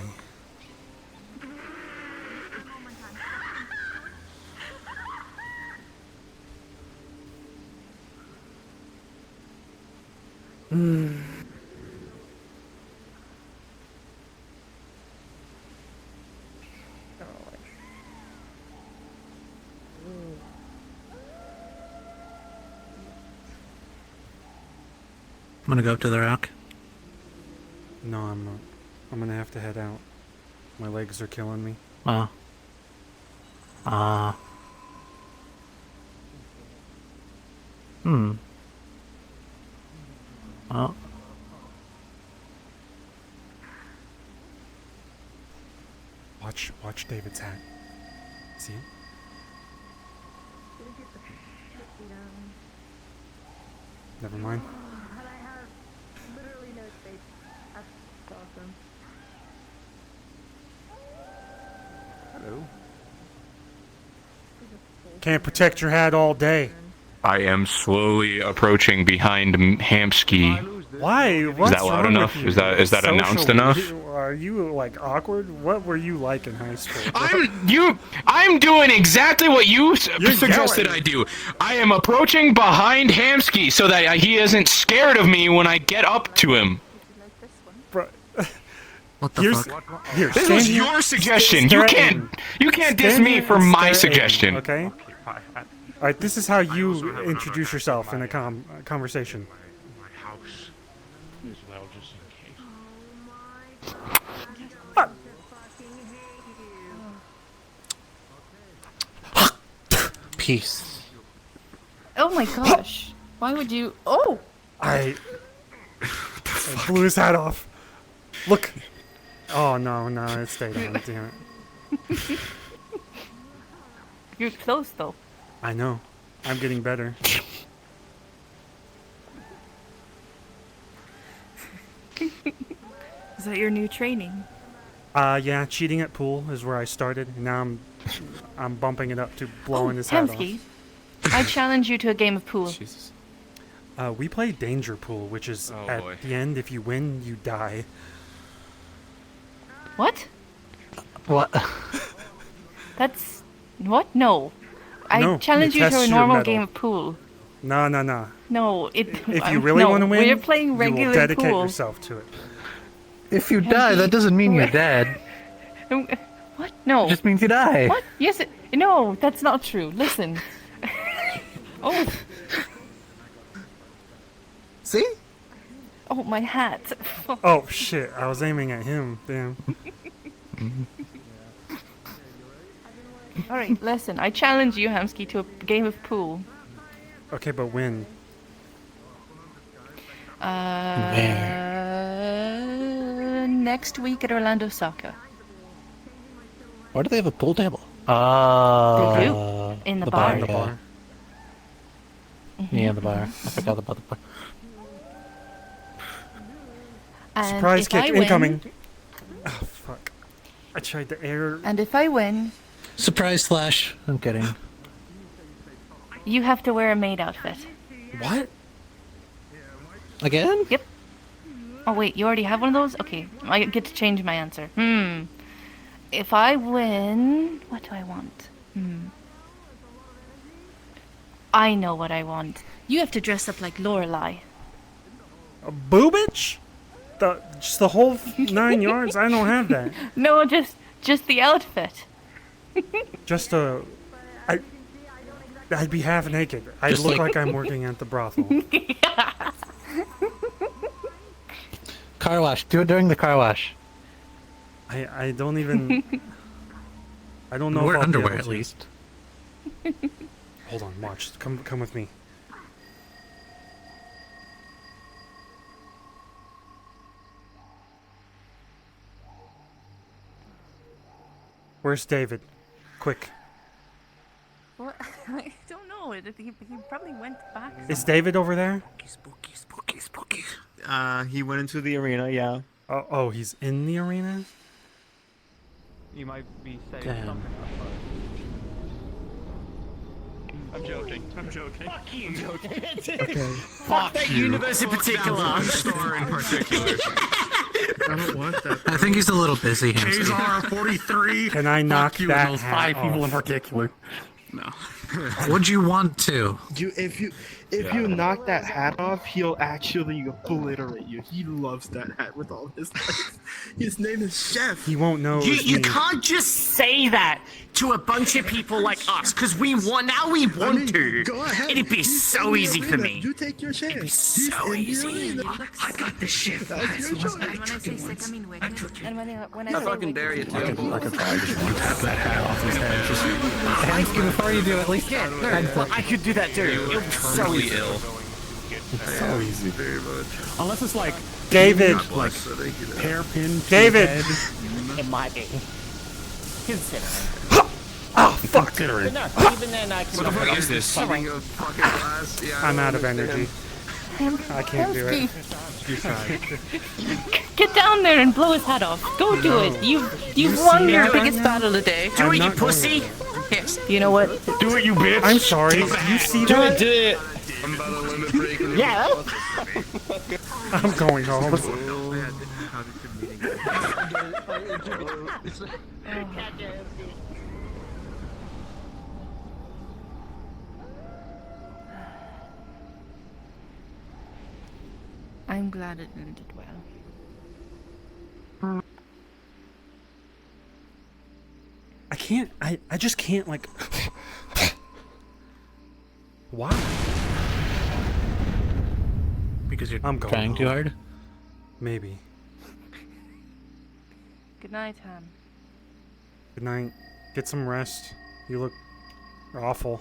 I'm gonna go up to the rock. No, I'm not. I'm gonna have to head out. My legs are killing me. Oh. Well. Watch David's hat. See it? Never mind. And I have literally no space. That's awesome. Hello. Can't protect your hat all day. I am slowly approaching behind Hamsky. Why? What's Is that loud wrong enough? with you? Is that announced Socially, enough? Are you like awkward? What were you like in high school? I'm doing exactly what you You're suggested yelling. I do. I am approaching behind Hamsky so that he isn't scared of me when I get up to him. What the fuck? Here, This stand was here. your suggestion. Stare You at can't me. you can't diss Stand me here for and my stare at me, suggestion. Okay. All right. This is how you introduce yourself in a conversation. My house as well, just in case. spookies. Oh my gosh. Why would you? Oh. I blew his hat off. Look. Oh no, it stayed on. Damn it. You're close though. I know. I'm getting better. Is that your new training? Yeah, cheating at pool is where I started, and now I'm bumping it up to blowing his hat off. Hemsky, I challenge you to a game of pool. Jesus. We play danger pool, which is at the end. If you win, you die. What? What? That's what? No. I No, challenge you you to test a your normal mettle. game of pool. No. No, If you really no, want to win, we're playing regular you will dedicate pool. yourself to it. If you die, that doesn't mean you're dead. What? No. It just means you die. What? Yes. No, that's not true. Listen. Oh. See? Oh, my hat. Oh shit! I was aiming at him. Damn. All right, listen. I challenge you, Hamsky, to a game of pool. Okay, but when? Next week at Orlando Soccer. Why do they have a pool table? They do. In the bar. In the bar. Yeah, the bar. I forgot about the bar. And Surprise if kick I win- incoming. Oh fuck! I tried to air. And if I win, Surprise slash. I'm kidding. you have to wear a maid outfit. What? Again? Yep. Oh wait, you already have one of those? Okay, I get to change my answer. If I win, what do I want? I know what I want. You have to dress up like Lorelai. A boobage? Just the whole 9 yards? I don't have that. No, just the outfit. Just I'd be half naked. I'd Just look like- like I'm working at the brothel. Car wash. Do it during the car wash. I don't even. I don't know. Wear if I'll be underwear able at to. least. Hold on, watch. Come with me. Where's David? Quick. What? I don't know. He probably went back. Is David over there? Spooky. He went into the arena, yeah. Oh, he's in the arena? You might be saying Damn. something. I'm joking. Fuck you. Okay. Fuck that universe in particular. Star in particular. I don't want that. I think he's a little busy. Azar 43. Can I knock Fuck you that and those hat 5 people in off? particular. No. Would you want to? If you knock that hat off, he'll actually obliterate you. He loves that hat with all his life. His name is Chef. He won't know. You, it's you me. can't just say that to a bunch of people like us, because we want to. Go ahead. It'd be He's so in the easy for arena. me. You take your chance. It'd be He's so in the easy. arena. I got the shift. That's your choice. And when I I say fucking dare you wicked- to. I could probably just tap that hat off his head. Just Hamsky, before you do, at least head flip. I could do that too. It would be so easy. so easy. Unless it's like David. like hairpin. to David. head. It might be. Consider. Oh fuck! Considering. But no, even then I can. What the fuck is this? I'm out of energy. I can't do it. Get down there and blow his hat off. Go do it. You've won your biggest battle today. Do I'm it, you not going pussy. Yes. You know what? Do it, you bitch. I'm sorry. You see that? Do it. Yeah. I'm going home. I'm glad it ended well. I can't. I just can't like. Why? Because you're I'm going trying too home. hard? Maybe. Good night, Ham. Good night. Get some rest. You look awful.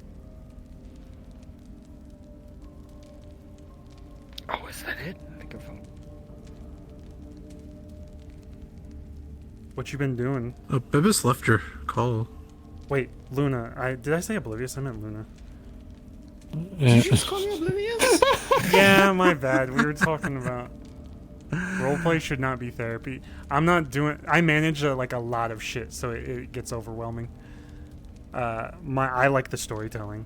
What you been doing? Oh, Bibis left your call. Wait, Luna. Did I say Oblivious? I meant Luna. Did you just call me oblivious? Yeah, my bad. We were talking about roleplay should not be therapy. I'm not doing. I manage like a lot of shit, so it gets overwhelming. I like the storytelling.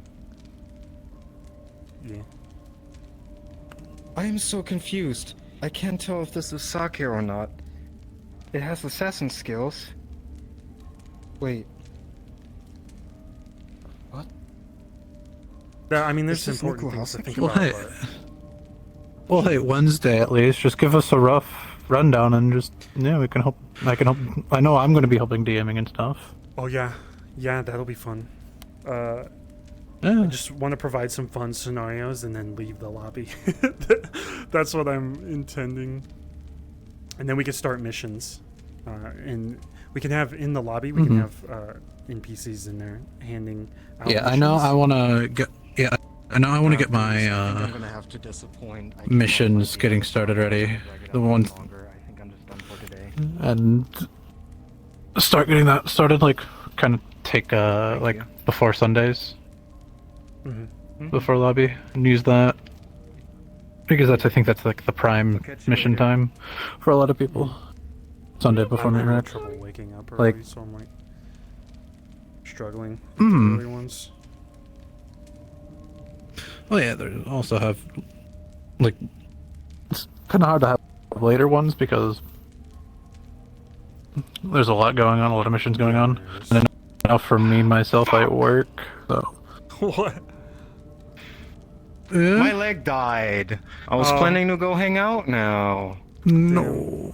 Yeah. I am so confused. I can't tell if this is Sake or not. It has assassin skills. Wait. What? I mean, there's Is this important local things to house think action? about. Well, well, hey, Wednesday at least. Just give us a rough rundown and just we can help. I can help. I know I'm going to be helping DMing and stuff. Oh yeah, that'll be fun. Yeah. I just want to provide some fun scenarios and then leave the lobby. That's what I'm intending. And then we can start missions, and we can have in the lobby. We can have NPCs in there handing out. Yeah, missions. I know. I want to get. Yeah, I know. I want to get my I'm gonna have to disappoint. missions getting started ready. The ones. I think I'm just done for today. And start getting that started. Like, kind of take like before Sundays. Before lobby, and use that because I think that's like the prime mission time for a lot of people. Sunday before I'm having midnight. trouble waking up early, Like, so I'm like struggling with the early ones. Oh yeah, they also have like it's kind of hard to have later ones because there's a lot going on, a lot of missions going on. And then now for me myself, I work, so. What? Yeah? My leg died. I was planning to go hang out now. No.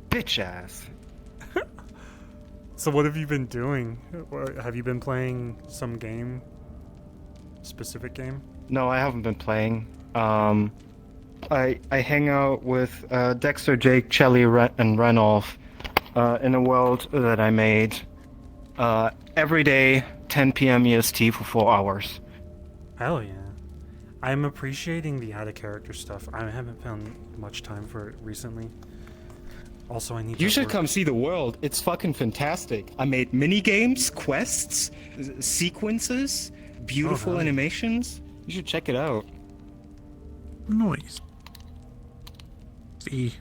Bitch ass. So what have you been doing? Have you been playing some game? Specific game? No, I haven't been playing. I hang out with Dexter, Jake, Chelly, and Renolf in a world that I made every day, 10 p.m. EST for 4 hours. Hell yeah. I'm appreciating the out of character stuff. I haven't found much time for it recently. Also, I need You to should work. come see the world. It's fucking fantastic. I made mini games, quests, sequences, beautiful hell. animations. You should check it out. Nice. See.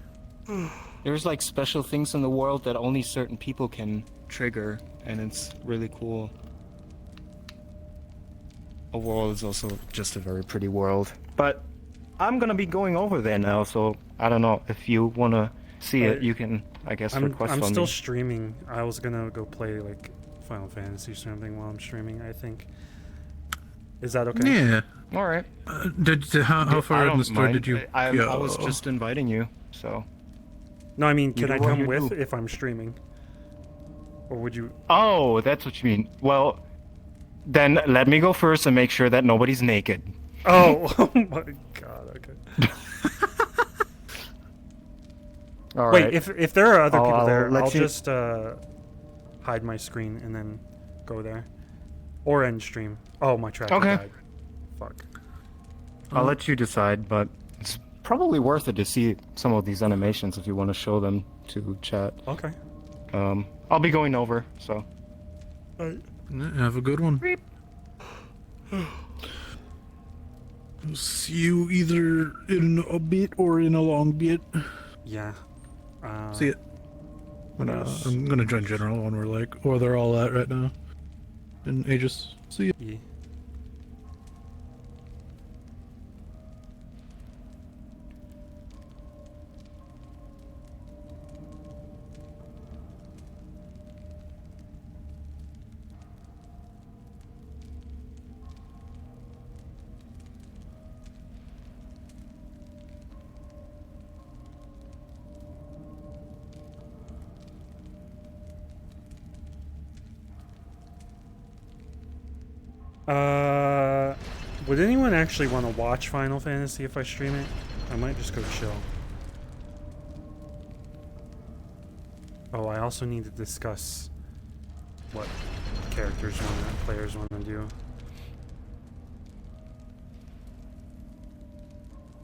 There's like special things in the world that only certain people can trigger, and it's really cool. Overall, it's also just a very pretty world. But I'm gonna be going over there now, so I don't know if you wanna see it. You can, I guess, request I'm on still me. streaming. I was gonna go play like Final Fantasy or something while I'm streaming. I think. Is that okay? Yeah. All right. How far I in don't the story mind. did you? I go? was just inviting you, so. No, I mean, You can do I what come you with do. if I'm streaming? Or would you? Oh, that's what you mean. Well, then let me go first and make sure that nobody's naked. Oh, oh my god. Okay. All Wait, right. if there are other people I'll there, let I'll you- just hide my screen and then go there, or end stream. Oh, my tracker Okay. died. Fuck. I'll let you decide, but it's probably worth it to see some of these animations if you want to show them to chat. Okay. I'll be going over, so. Have a good one. See you either in a bit or in a long bit. Yeah. See it. I'm gonna join general when we're like, or they're all at right now. In Aegis. See ya. Yeah. Would anyone actually want to watch Final Fantasy if I stream it? I might just go chill. Oh, I also need to discuss what players want to do.